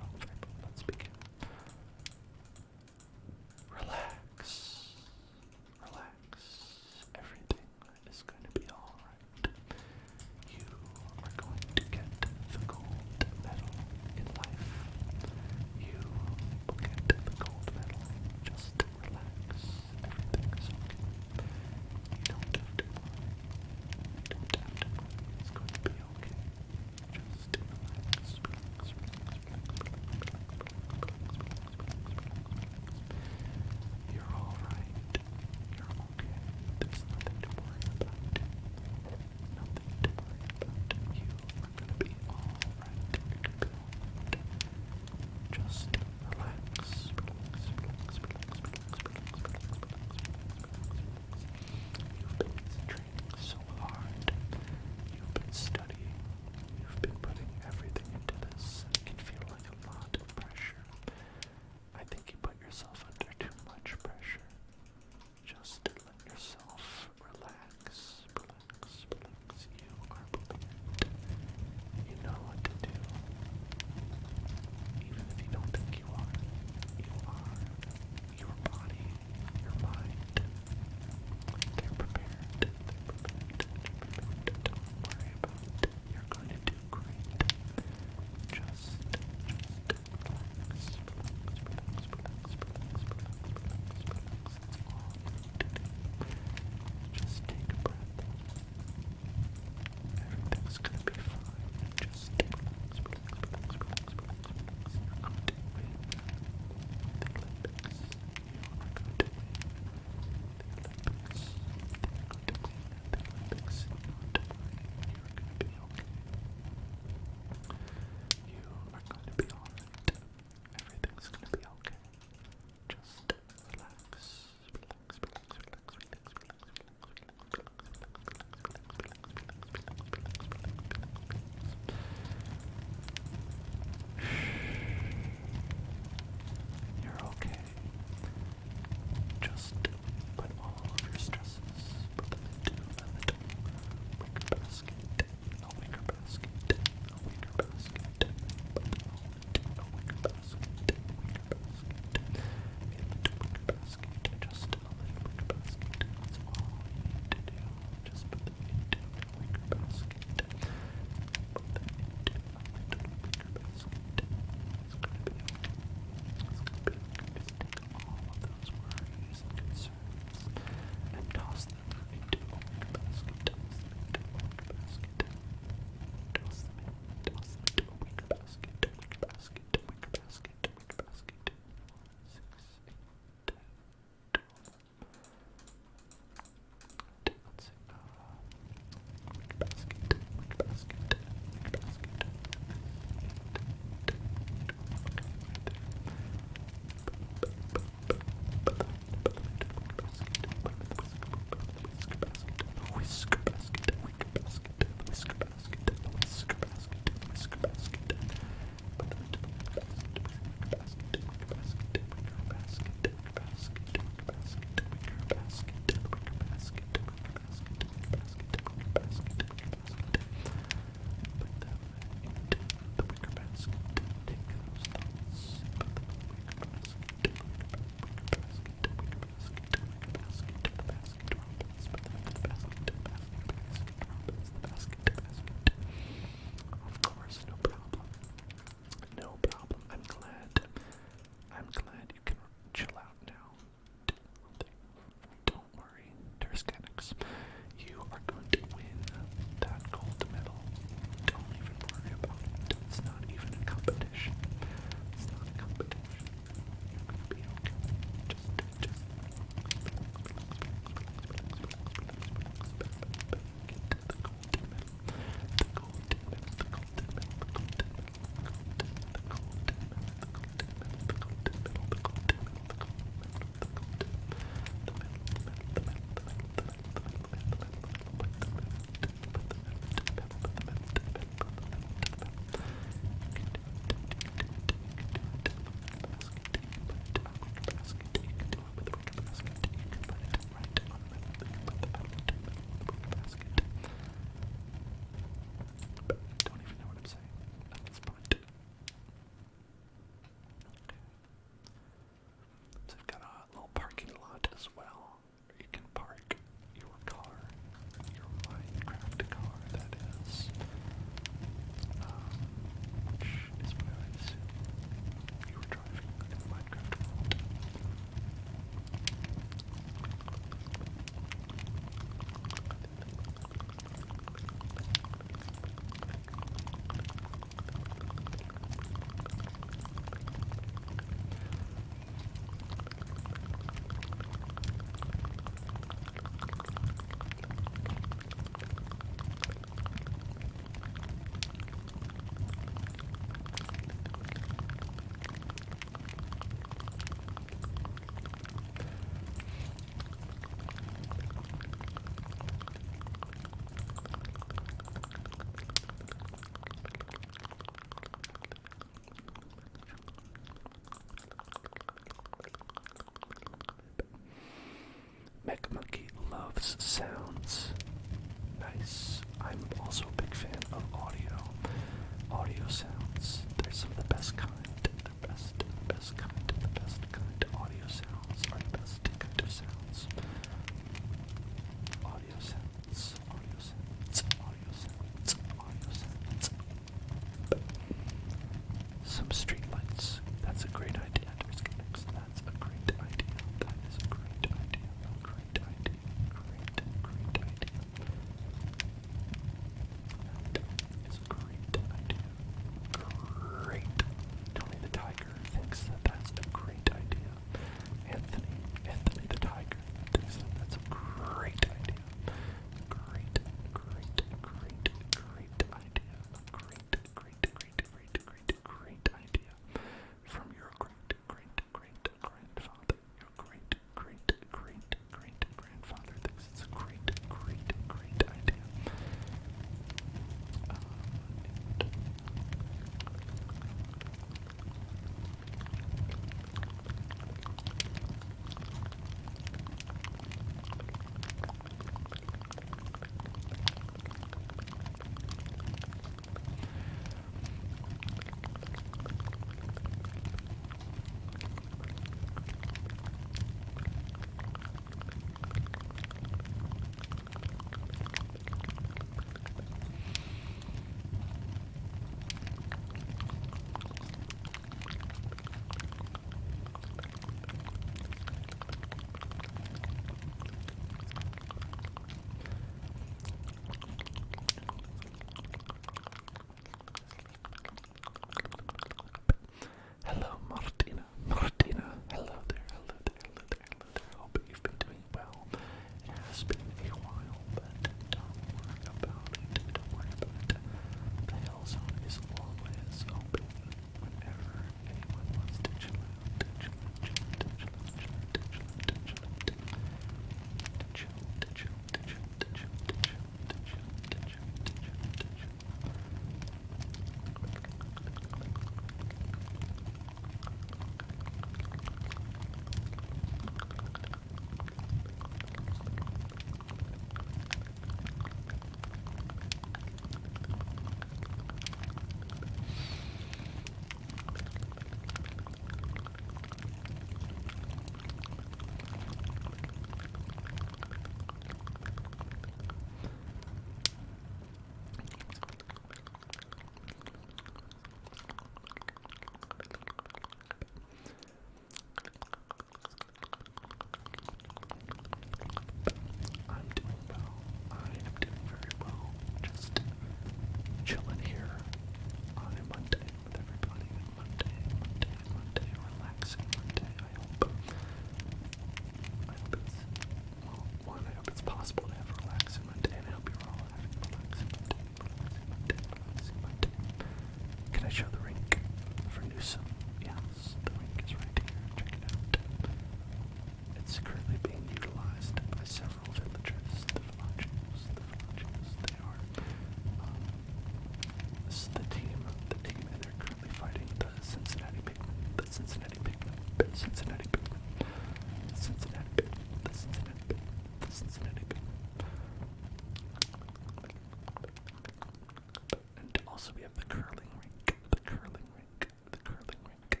Also, we have the curling rink, the curling rink, the curling rink,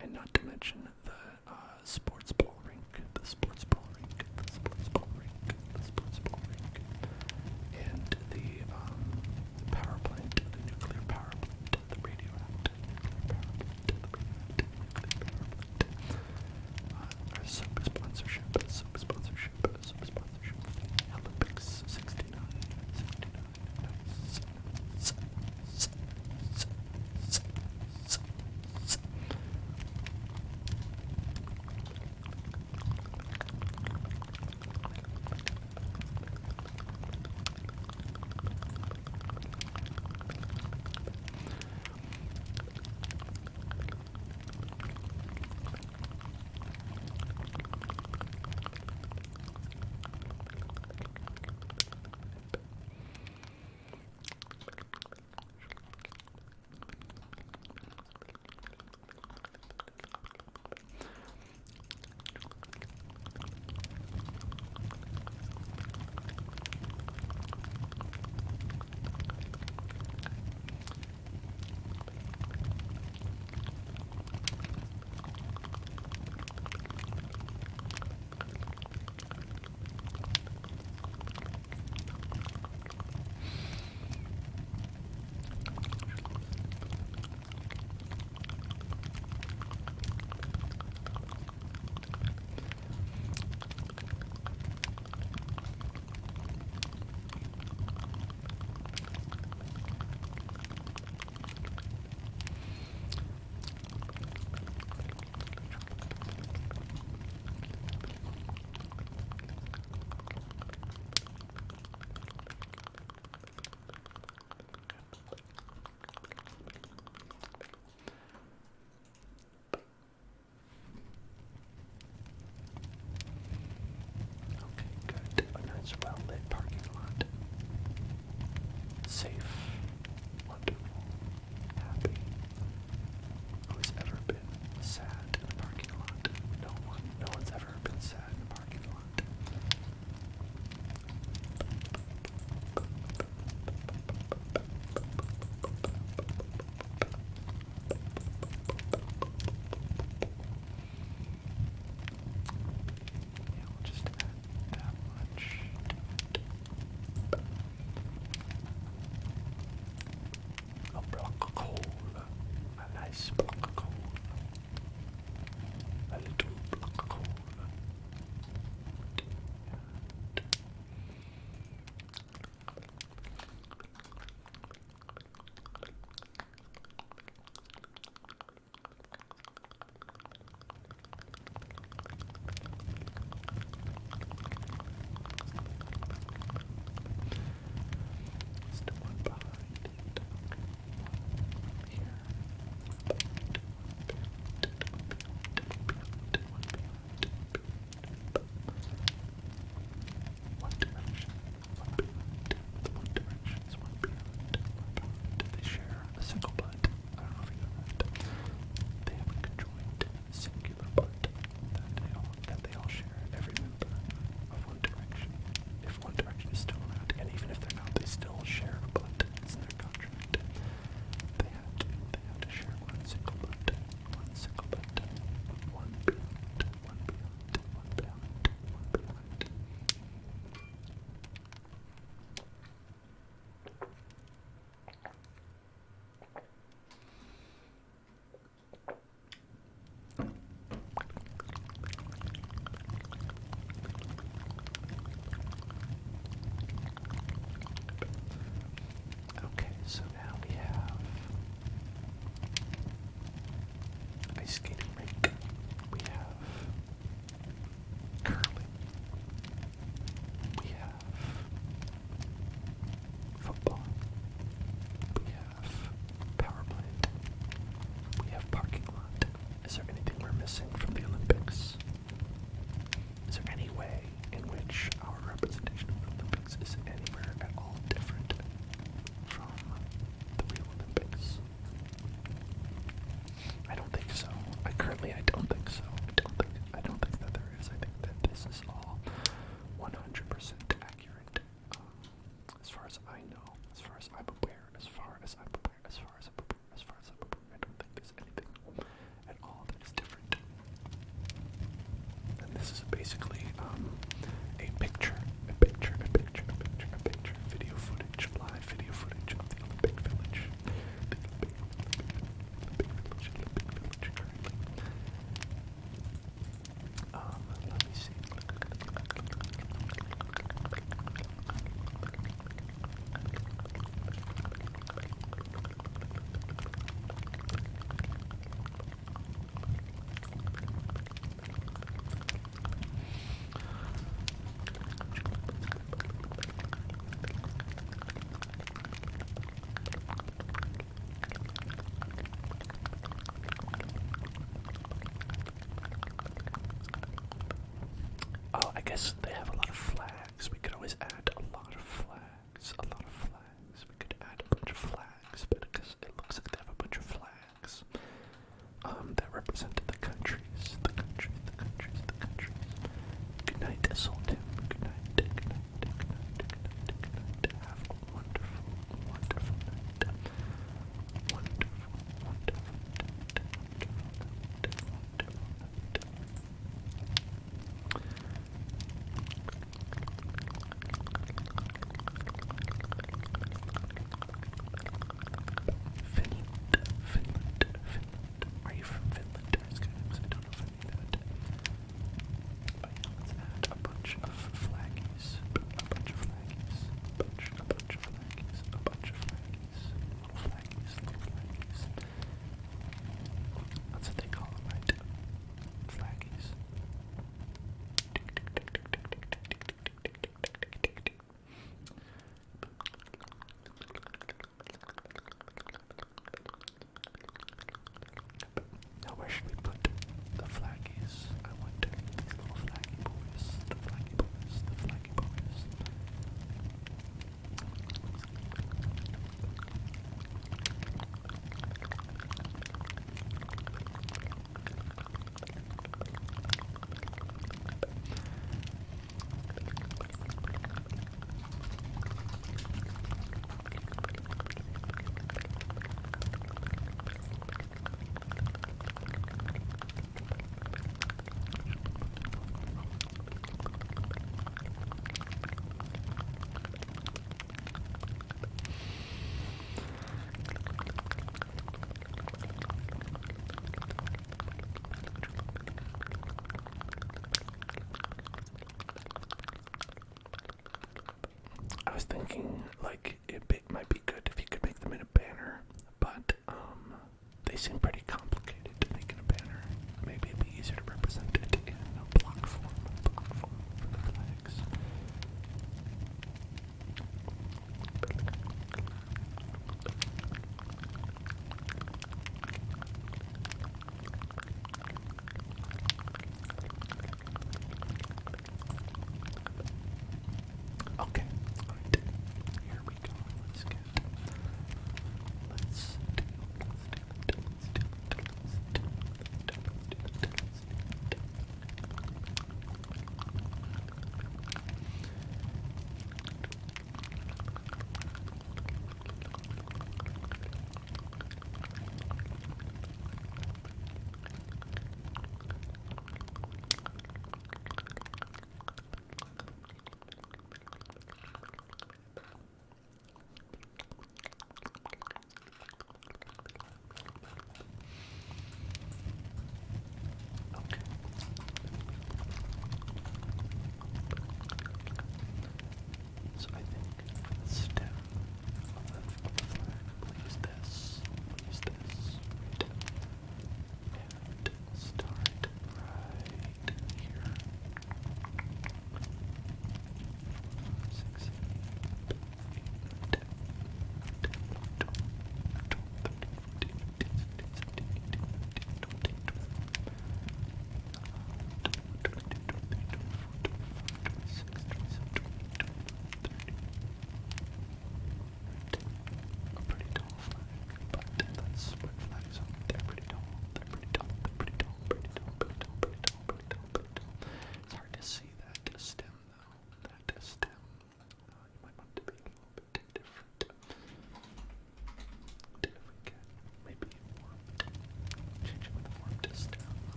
and not to mention the sports ball rink, the sports ball rink, the sports ball rink, the sports ball rink, and the power plant, the nuclear power plant, the radioactive nuclear power plant, the radioactive nuclear power plant. Our sub-sponsorship for the Olympics 69, 69, nice. Well-lit parking lot. Safe, wonderful, happy. Who's ever been sad in a parking lot? No one's ever been sad in a parking lot. Yeah, we'll just add that much. A block of coal, a nice block of coal, a little block of coal. Still one behind it. Here. One direction, one beyond. The one direction is one beyond, one beyond. They share a single butt. I don't know if you know that. They have a conjoined singular butt that they all share, every member of One Direction. If One Direction is still around, and even if they're not, they still share a butt. It's their contract. They have to share one single butt, one single butt, one beyond, one beyond, one beyond, one beyond. Okay, so now we have ice skating rink. We have curling. We have football. We have power plant. We have parking lot. Is there anything we're missing from the Olympics? Is there any way in which our representation of the Olympics is anywhere at all different from the real Olympics? I don't think so. I don't think so. I don't think that there is. I think that this is all 100% accurate. As far as I know, as far as I'm aware, as far as I prepare, as far as I prepare, I don't think there's anything at all that is different. And this is basically a picture, video footage, live video footage of the Olympic Village. The big village currently. Let me see. Oh, I guess they have a lot of flags. We could always add a lot of flags. We could add a bunch of flags, but because it looks like they have a bunch of flags that represent the countries. Good night, Sultan. Good night. Have a wonderful night.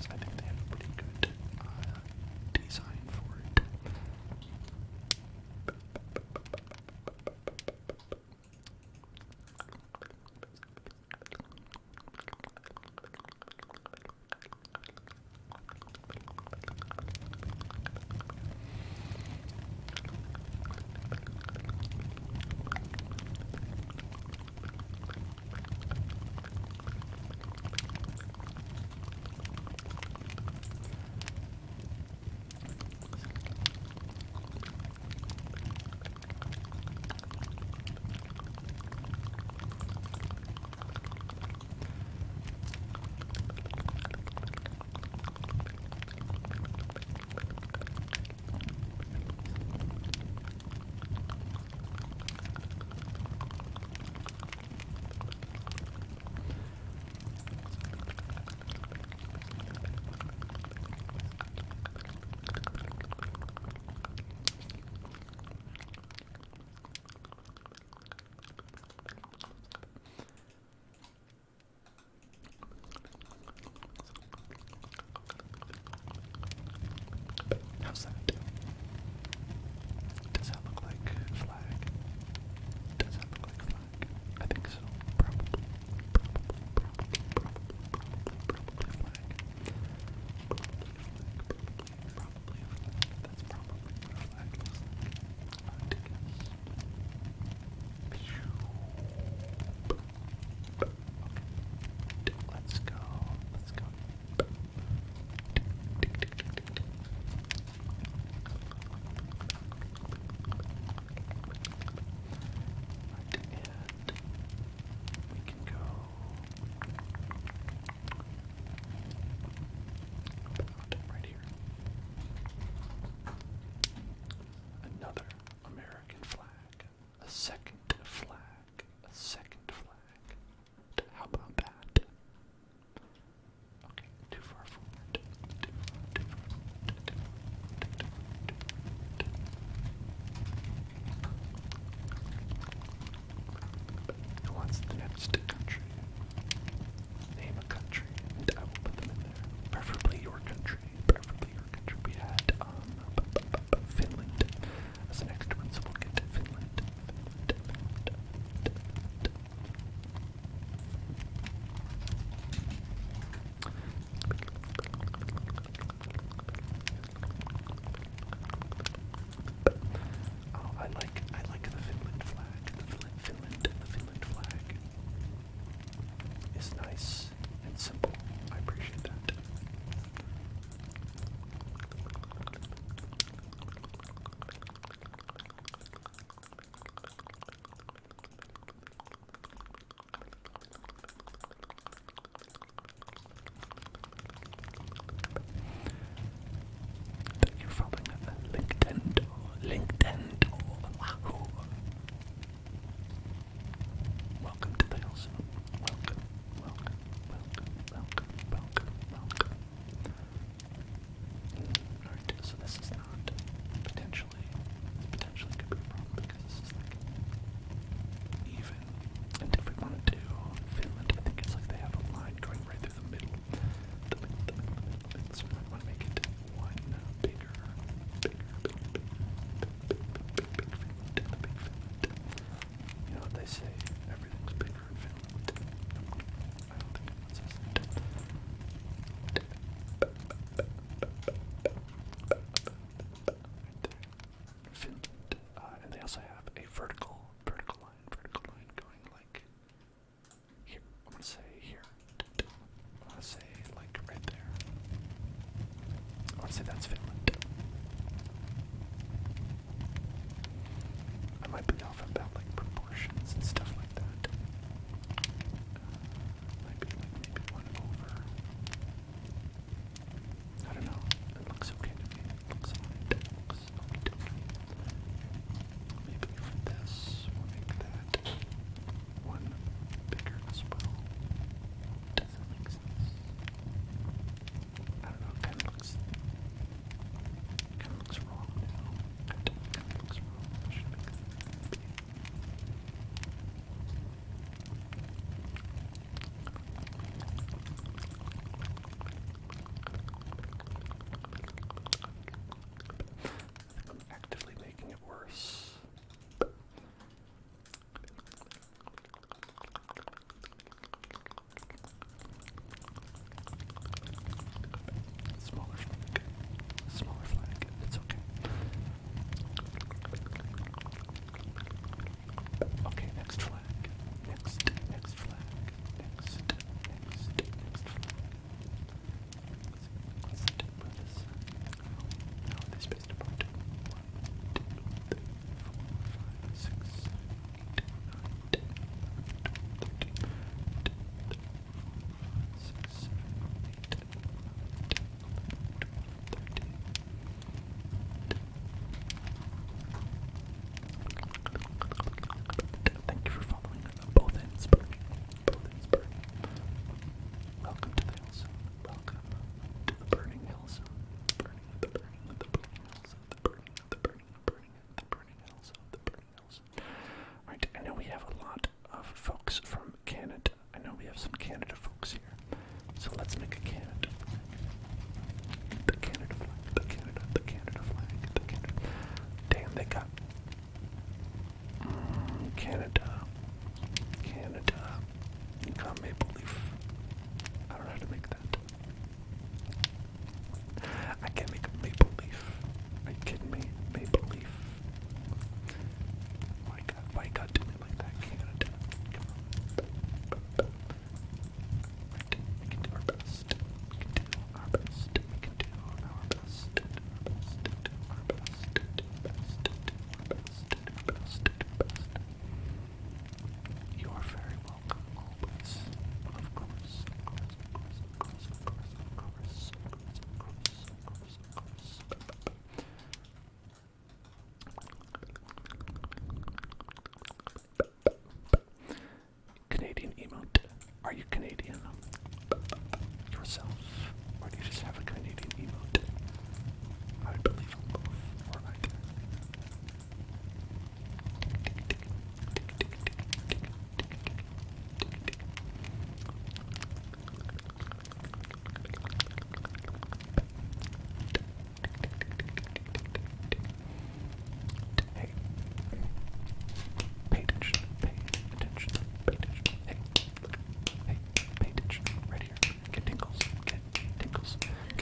because I think they have a pretty good design for it.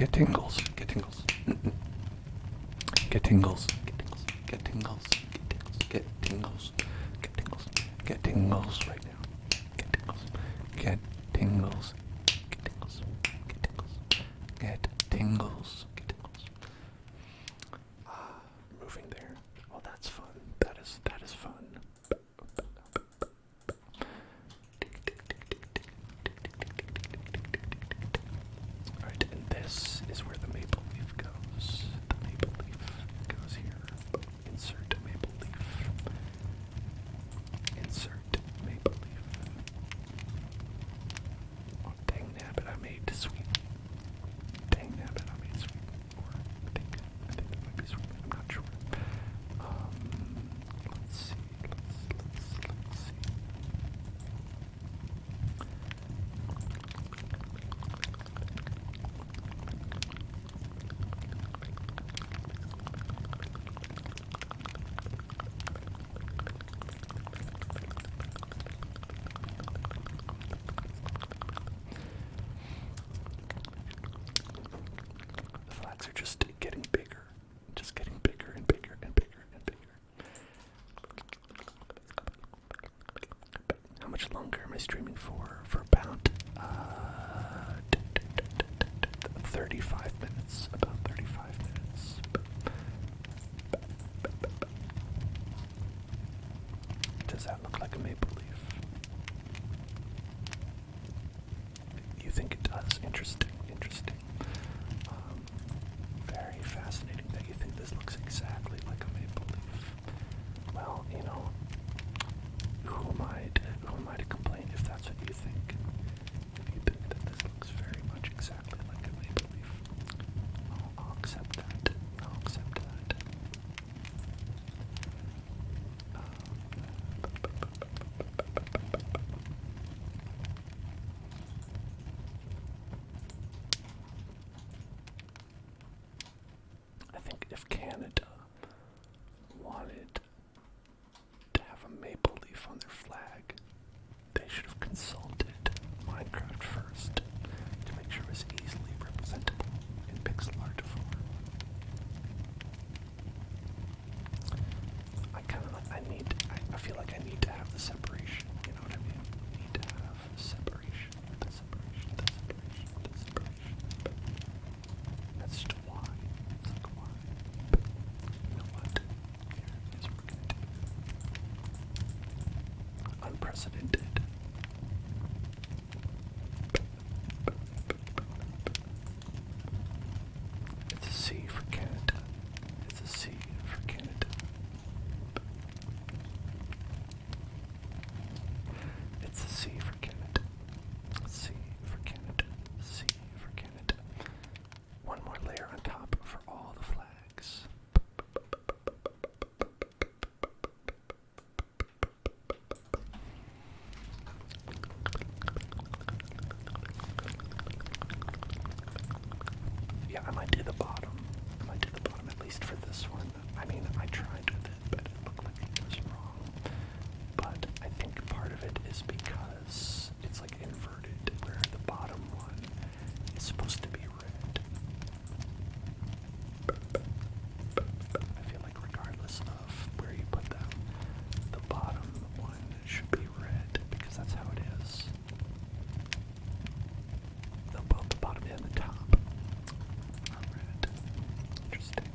Get tingles. Get tingles. Get tingles. Get tingles. Get tingles. Get tingles. Get tingles. Get tingles right now. Get tingles. Get tingles. Get tingles. Get tingles. Get tingles. Get tingles. Moving there. Oh, that's fun. That is fun. Alright, and this is where the maple leaf goes. The maple leaf goes here. Insert maple leaf. Insert maple leaf. Oh, dang nabbit, I made sweet. Dang nabbit, I made sweet. Or I think that might be sweet. I'm not sure. Let's see. Let's see. The flags are just getting bigger. Just getting bigger and bigger and bigger and bigger. How much longer am I streaming for? For about 35 minutes. About 35 minutes. Does that look like a maple leaf? You think it does? Interesting, interesting. Very fascinating that you think this looks exactly like a maple leaf. Well, you know, who am I to complain if that's what you think? If you think that this looks very much exactly like a maple leaf, I'll accept that. I'll accept that. I think if Canada wanted to have a maple leaf on their flag, they should have consulted Minecraft first to make sure it was easily representable in pixel art form. I feel like I need to have the separation, you know what I mean? I need to have the separation. That's just why. It's like why. But you know what? Here's what we're gonna do. Unprecedented. It's a C for Canada. It's a C for Canada. It's a C for Canada. C for Canada. C for Canada. One more layer on top for all the flags. Yeah, I might do the bottom. At least for this one. I mean, I tried with it, but it looked like it was wrong. But I think part of it is because it's like inverted, where the bottom one is supposed to be red. I feel like regardless of where you put them, the bottom one should be red, because that's how it is. Both the bottom and the top are red. Interesting.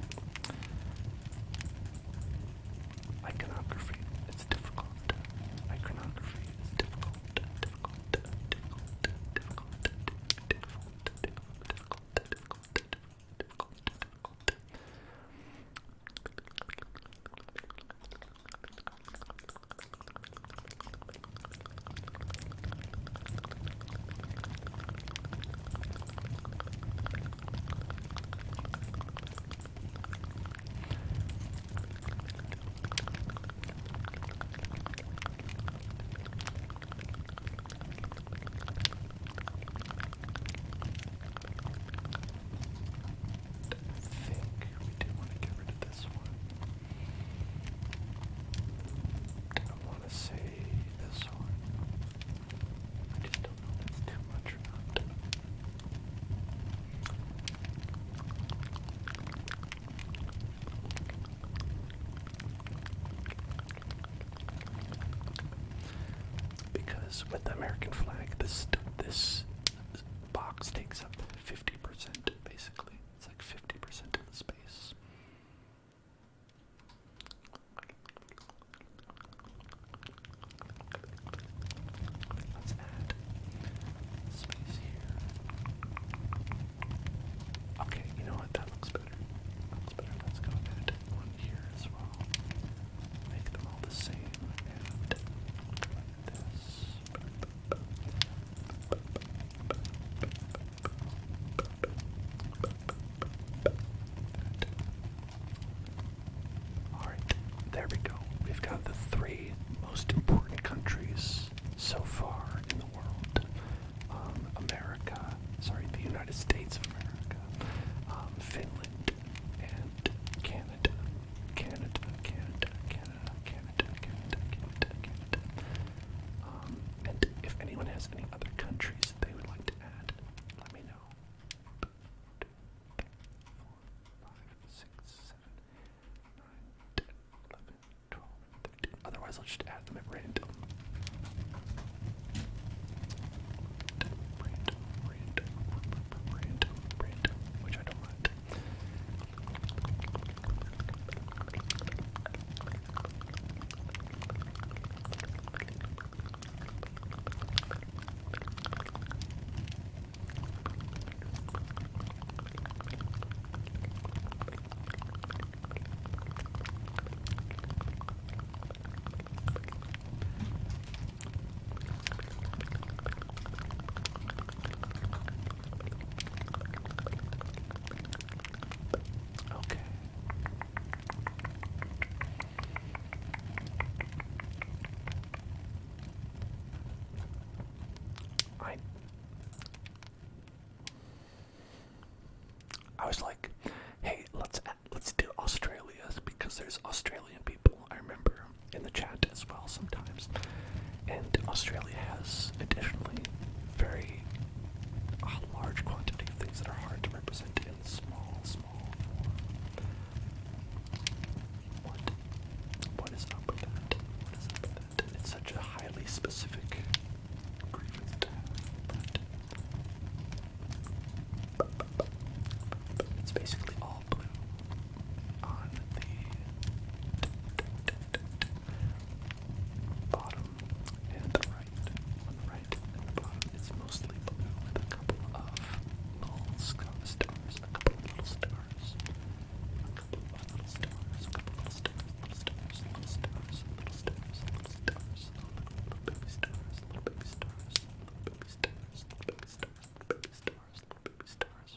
says with the American flag, this box takes up 50%, basically. It's like 50% of the space. Let's add space here. Okay, you know what? That looks better. That looks better. Let's go add one here as well. Make them all the same. And this. Alright, there we go. We've got the three most important countries so far in the world. The United States of America, Finland, and Canada. And if anyone has any other countries that they would like to add, let me know. 2, 3, 4, 5, 6, 7, 9, 10, 11, 12, 13. Otherwise, I'll just add them at random. Random, which I don't mind. Okay. I was like, hey, let's do Australia's because there's Australian people, I remember, in the chat as well sometimes. And Australia has additionally very large quantity of things that are hard to represent in small form. What is up with that? What is up with that? It's such a highly specific grievance to have, but it's basically all blue on the bottom and the right. On the right and the bottom, it's mostly blue with a couple of little stars, a couple of little stars, a couple of little stars, a couple of little stars, little stars, little stars, little stars, little stars, little baby stars, little baby stars, little baby stars, little baby stars, little baby stars, little baby stars.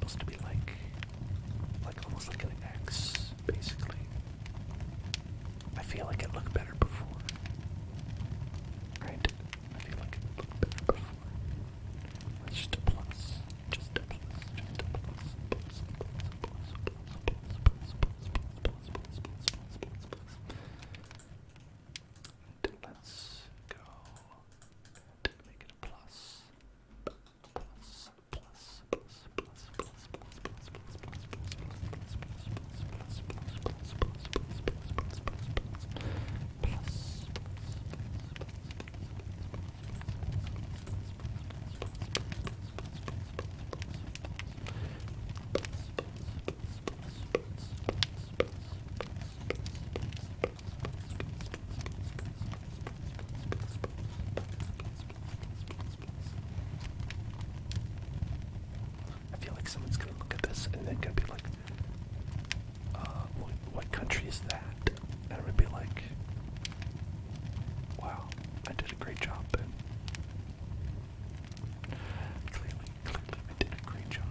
supposed to be like almost like an X, basically. I feel like it looked better before. Right? I feel like it looked better before. It's just a plus. Just a plus. Just a plus. Let's go and make it a plus. I feel like someone's gonna look at this and then gonna be like, what country is that? And it would be like, wow, I did a great job, Ben. Clearly, I did a great job.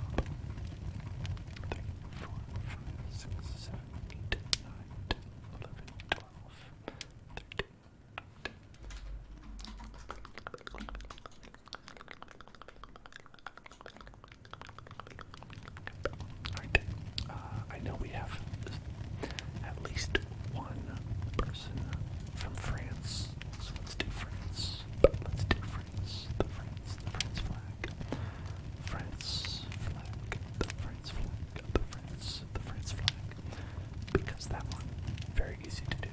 3, 4, 5, 6, 7, 8, 9, 10, 11, 12, 13. Alright, I know we have at least one person from France, so let's do France. Let's do France. The France flag. France flag. The France flag. The France flag. Because that one, very easy to do.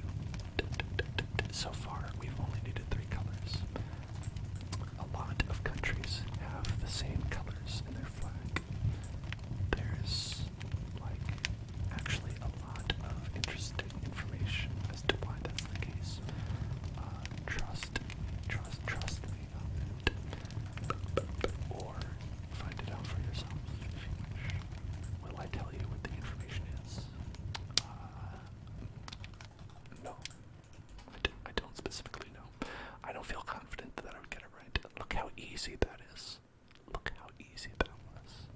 So far, we've only needed 3 colors. A lot of countries have the same colors in their flag. There's, actually a lot of interesting information as to why that's the case. Trust me on it. Or find it out for yourself if you wish. Will I tell you what the information is? No. I don't specifically know. I don't feel confident that I would get it right. Look how easy that is. Look how easy that was.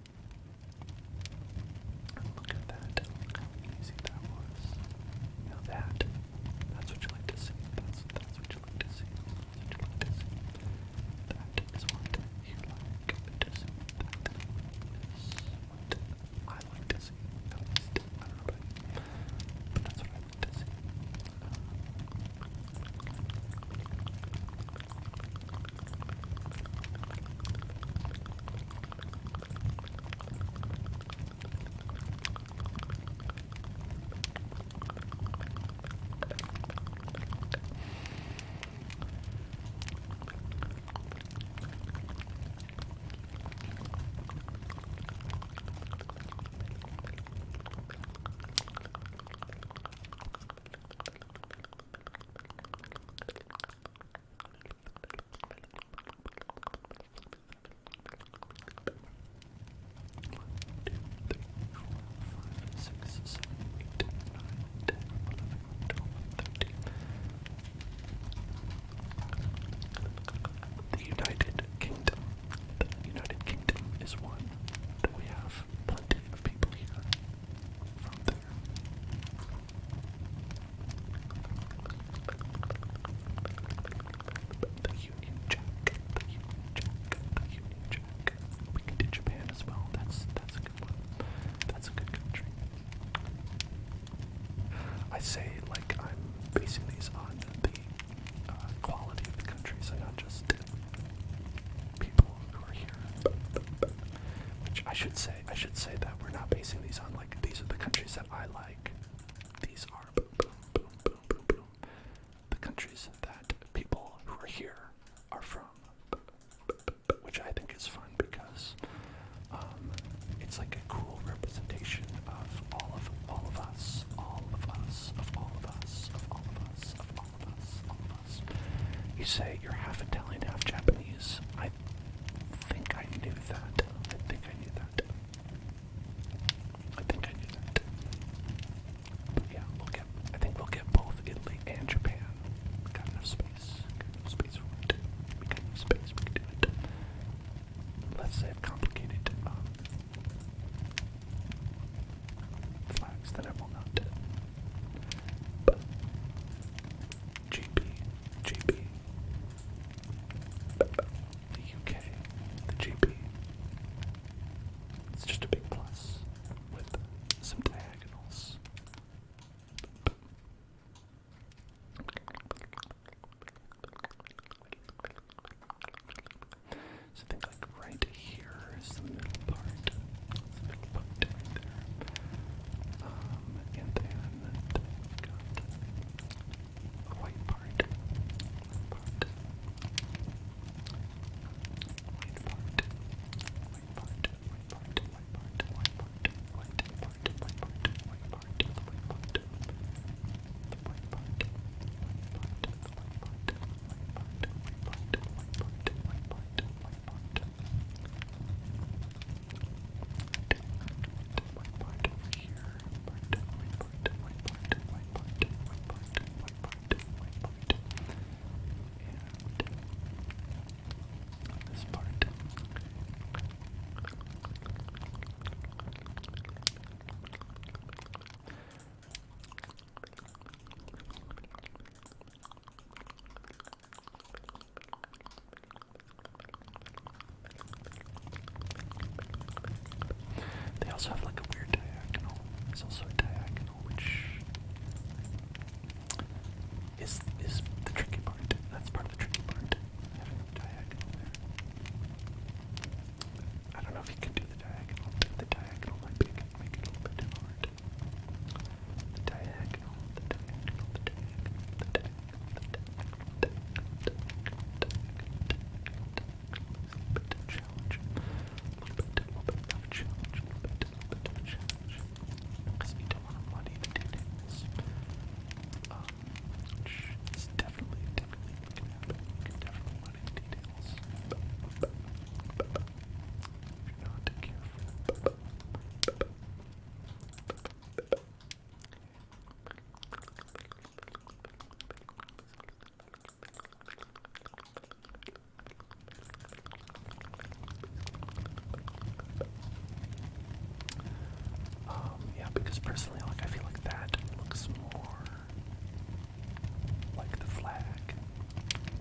Look at that. Look how easy that was. Now that's what you like to see. That's what you like to see. That's what you like to see. That is what you like to see. That is what I like to see. At least, I don't know about you, but that's what I like to see. The United Kingdom is one that we have plenty of people here from there. The Union Jack. We can do Japan as well. That's a good one. That's a good country. I say like I'm basing these on the quality of the countries and not just people who are here. Which I should say that we're not basing these on like these are the countries that I like. These are the countries that people who are here are from. Which I think is fun because it's like a cool representation of all of us. You say you're half Italian, half Japanese. I think I knew that. But yeah, I think we'll get both Italy and Japan. Got enough space. For it. We got enough space. We can do it. Let's say I've complicated flags, then I will not. But GB, GB, the UK, the GB. It's just a big plus with some diagonals. So think like right here is the middle part. The middle part right there. And then we've got a white part. White part. White part. White part. White part. White part. White part. White part. White part. White part. The white part. The white part. White part. The white part. This part. They also have like a weird diagonal. There's also a diagonal, which is the tricky part. That's part of the tricky part. Having a diagonal there. I don't know if you can do the diagonal. The diagonal might make it a little bit hard. The diagonal, the diagonal, the diagonal, the diagonal, the diagonal, the diagonal. A little bit of a challenge. A little bit of a challenge. A little bit of a challenge. Because you don't want to muddy the details. Which is definitely can happen. You can definitely muddy the details. If you're not careful. Yeah, because personally, like I feel like that looks more like the flag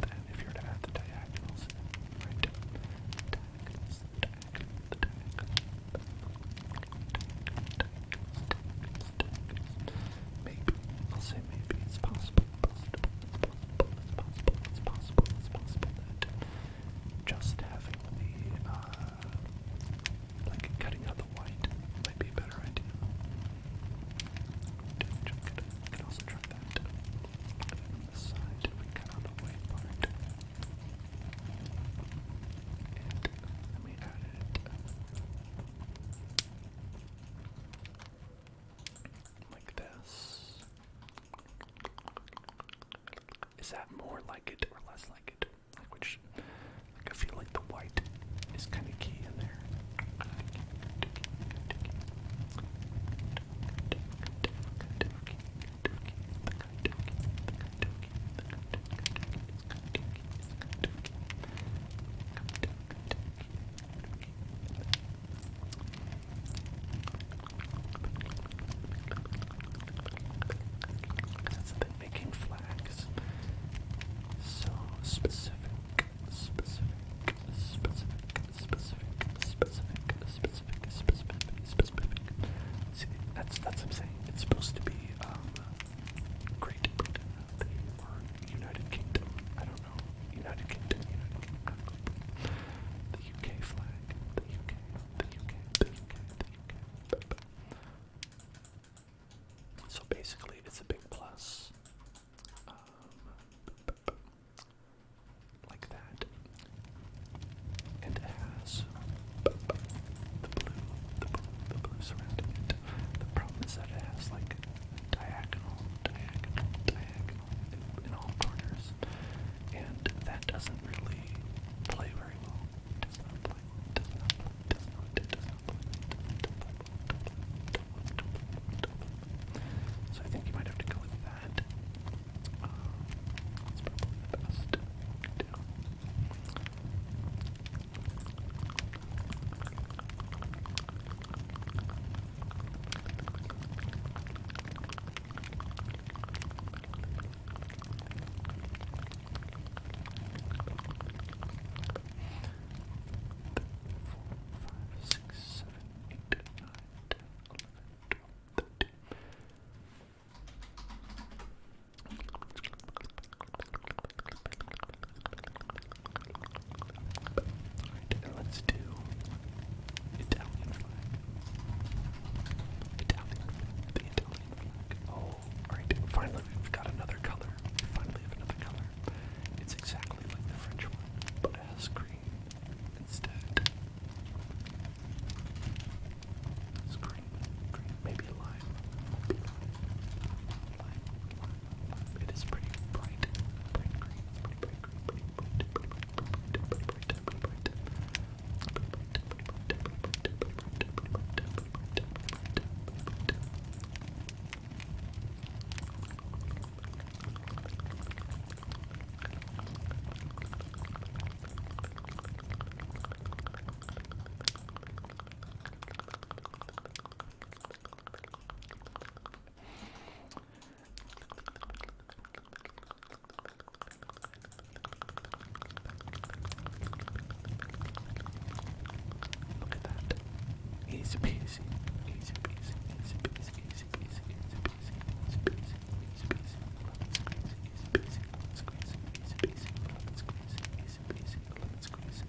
than if you were to add the diagonals in, right? Diagonals, maybe. I'll say maybe. It's possible. It's possible that just having the like cutting out the white might be a better idea. We can also try that. On this side, we cut out the white part. And then we added it like this. Is that more like it or less like it? Like which, like I feel like the white is kind of key in there. That's the thing, making flags so specific, peasy, easy peasy, easy peasy, easy peasy, easy peasy, easy peasy, easy peasy, lemon squeeze, easy peasy, lemon squeeze, easy peasy, lemon squeeze, easy peasy, lemon squeeze.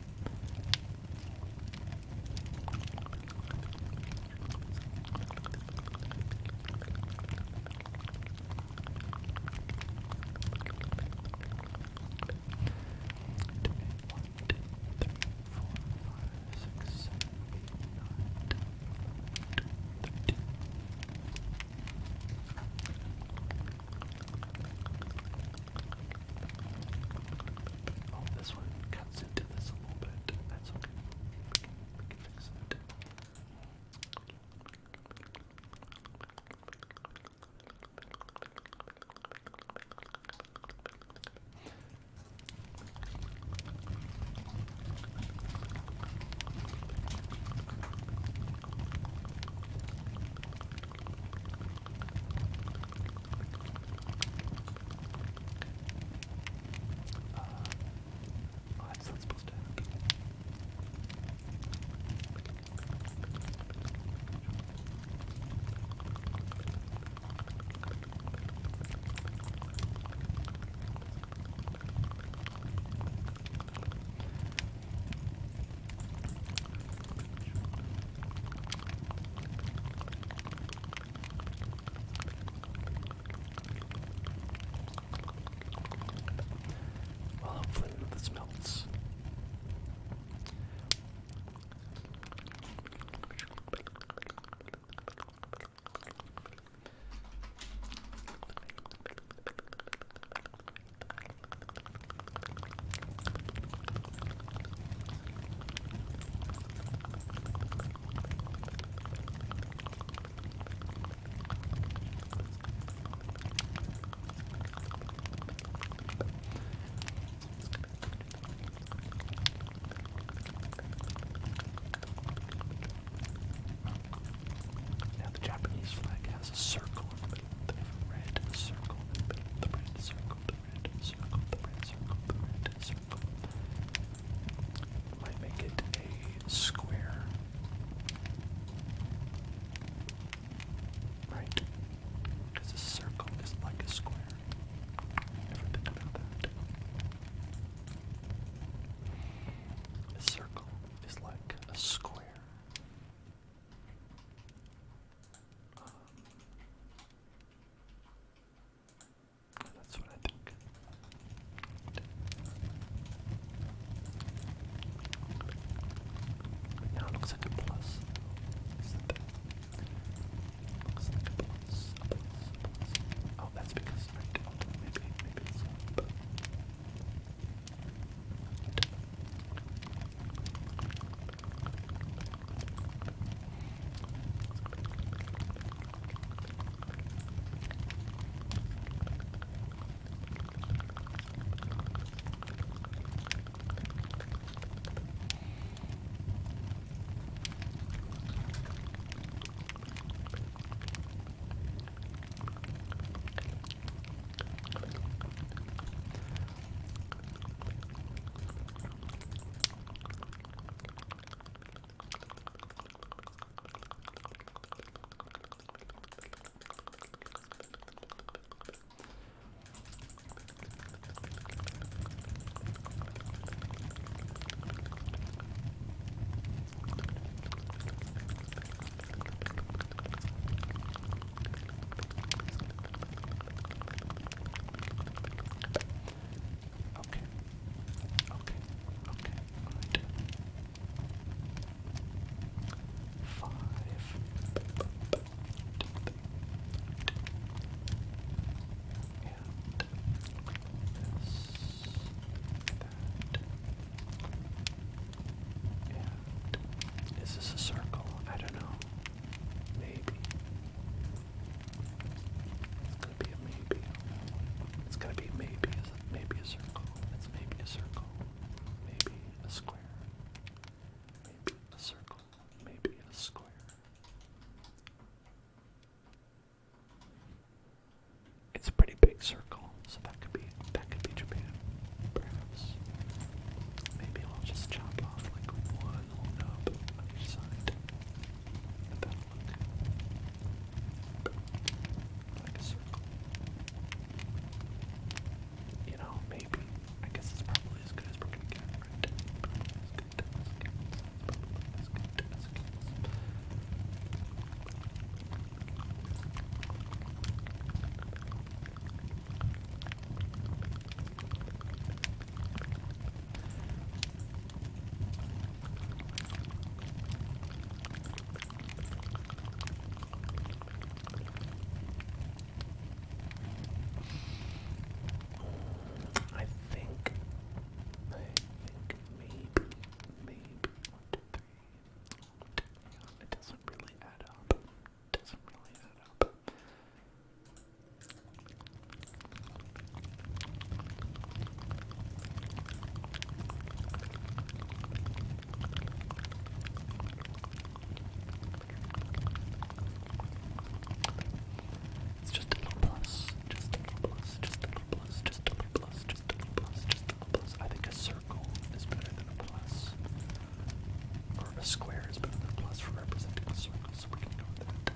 A square is better than plus for representing a circle, so we can go with that.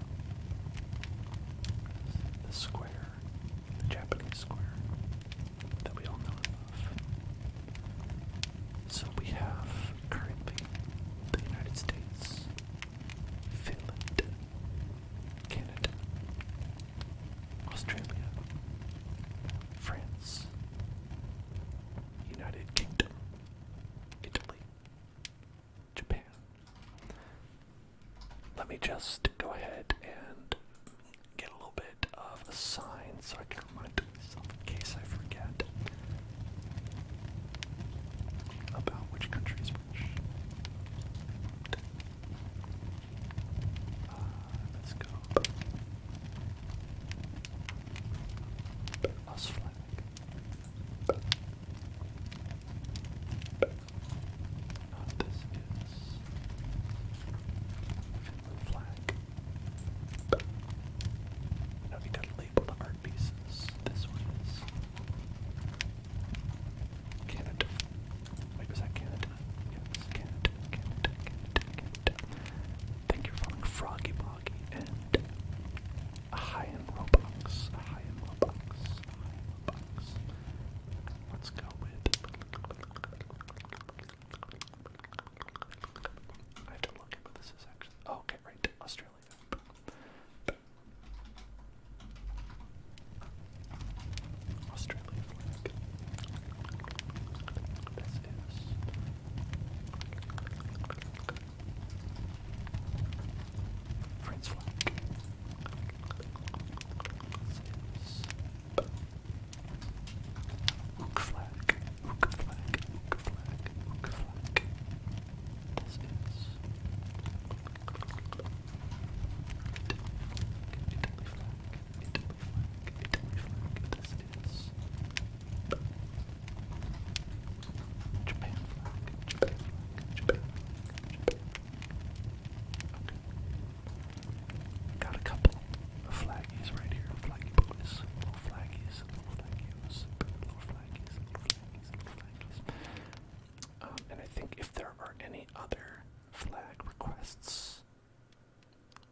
The square, the Japanese square that we all know and love. So we have currently the United States, Finland, Canada, Australia, France, United Kingdom, Italy, Japan. Let me just go ahead and get a little bit of a sign so I can remind myself in case I forget about which country is which. Let's go. Us flag. This is Finland flag. Now we gotta label the art pieces. This one is Canada. Wait, was that Canada? Yes, Canada, Canada, Canada, Canada. Thank you for following Froggy Boggy and a high-end Robux. A high-end Robux. A high-end Robux. Let's go with... I have to look at what this is actually. Oh, okay, right. Australia. Australia flag. This is France flag. This is Ook flag. Ook flag. Ook flag. Ook flag. This is Italy flag. Italy flag. Italy flag. This is Japan flag. Japan flag. Japan flag. Japan. Okay. Got a couple of flaggies right here. Flaggy boys. Little flaggies. Little flaggies. Little flaggies. Little flaggies. Little flaggies. And I think if there are any other flag requests,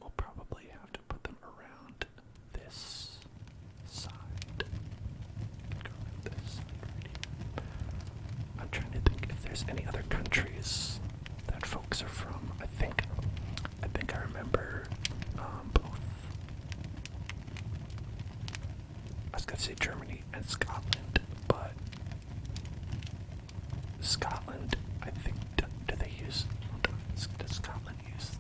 we'll probably have to put them around this side. Go around this side right here. I'm trying to think if there's any other countries that folks are from. I think I remember both. I was gonna say Germany and Scotland, but Scotland, I think, do they use? Does Scotland use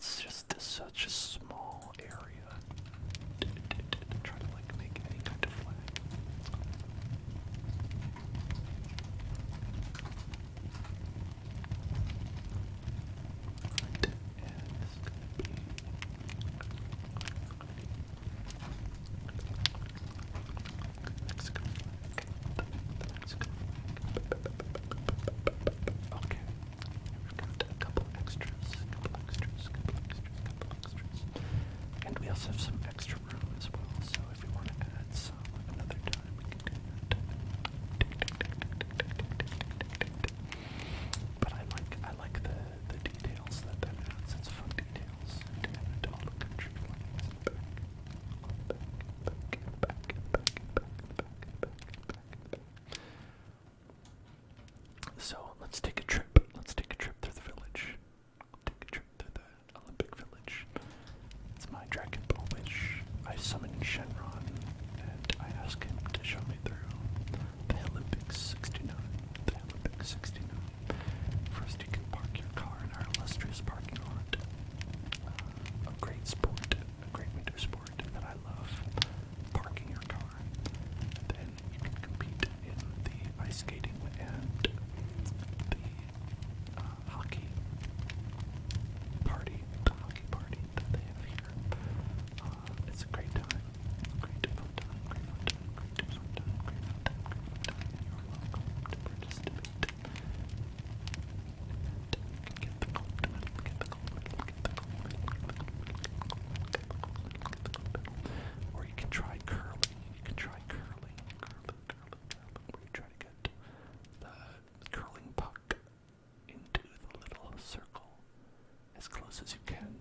it's just such a small area to try to like make any kind of flag. And this is gonna be Mexican flag. The Mexican flag. Okay. We've got a couple extras. And we also have some extra room as well, so if we want to add some another time, we can do that. But I like the details that adds. It's fun details to add all the country flags in the back. So let's take a trip. Let's take a trip through the village. Take a trip through the Olympic Village. It's my Dragon Ball wish. I summon Shenron, and I ask him to show me through the Olympics 69. The Olympics 69. First, you can park your car in our illustrious parking lot. A great sport, a great winter sport that I love. Parking your car. Then you can compete in the ice skating and the hockey party, that they have here. It's a great time, great fun time, great fun time, great fun time, great fun time, great fun time, and you're welcome to participate. And get the gold medal, get the gold medal, get the gold medal, get the gold medal, get the gold medal, get the gold medal. Or you can try curling. You can try curling, where you try to get the curling puck into the little circle as close as you can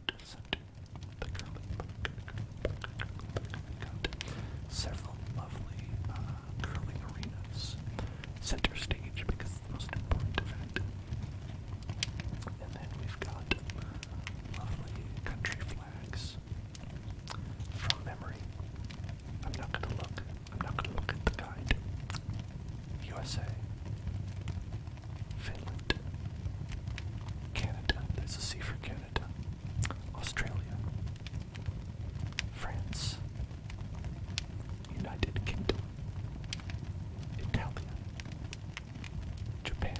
to the center. The curling puck. We've got several lovely curling arenas. Center stage because it's the most important event. And then we've got lovely country flags from memory. I'm not gonna look at the guide. USA, Finland, Canada, there's a C for Canada, Australia, France, United Kingdom, Italia, Japan,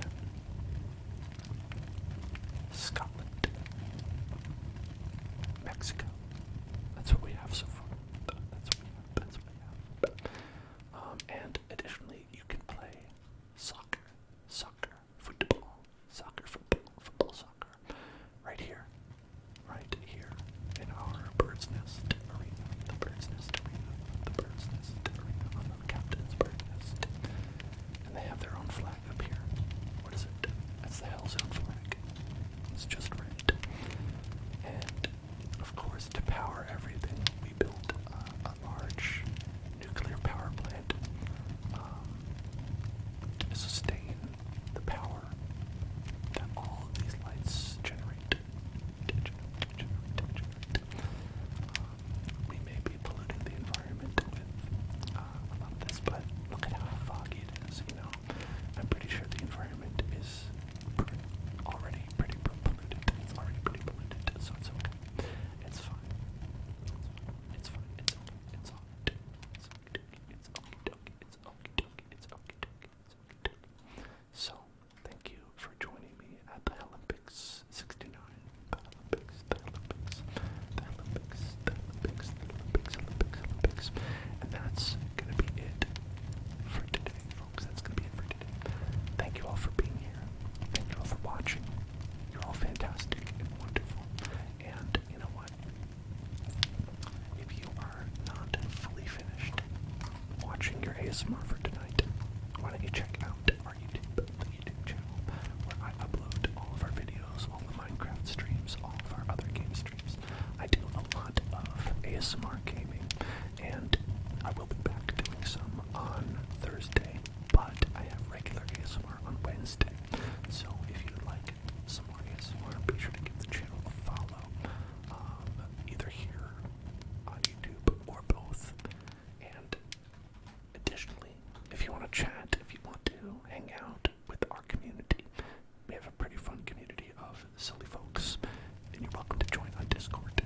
Scotland, Mexico. That's what we have so far. That's what we have. And additionally, you can play soccer, football, soccer, right here in our bird's nest arena, the bird's nest arena on the captain's bird's nest. And they have their own flag up here. What is it? That's the Hellzone flag. It's just red. And of course, to power everything, we built a large nuclear power plant to sustain the power that all of these lights generate. We may be polluting the environment with a lot of this, but look at how foggy it is, you know. I'm pretty sure the environment is already pretty polluted. It's already pretty polluted, so it's okay. It's fine. It's fine. It's okay. It's alright. It's okie dokie. It's okie dokie. It's okie dokie. It's okie dokie. It's okie dokie. So, thank you for joining me at the Olympics 69. The Olympics, the Olympics, the Olympics, the Olympics, the Olympics, Olympics, Olympics. And that's gonna be it for today, folks. That's gonna be it for today. Thank you all for being here. Thank you all for watching. You're all fantastic and wonderful. And you know what? If you are not fully finished watching your ASMR for tonight, why don't you check out our the YouTube channel, where I upload all of our videos, all the Minecraft streams, all of our other game streams. I do a lot of ASMR gaming, and I will be back doing some on Thursday, but I have regular ASMR on Wednesday. So if you'd like some more ASMR, be sure to give the channel a follow, either here on YouTube or both. And additionally, Discord.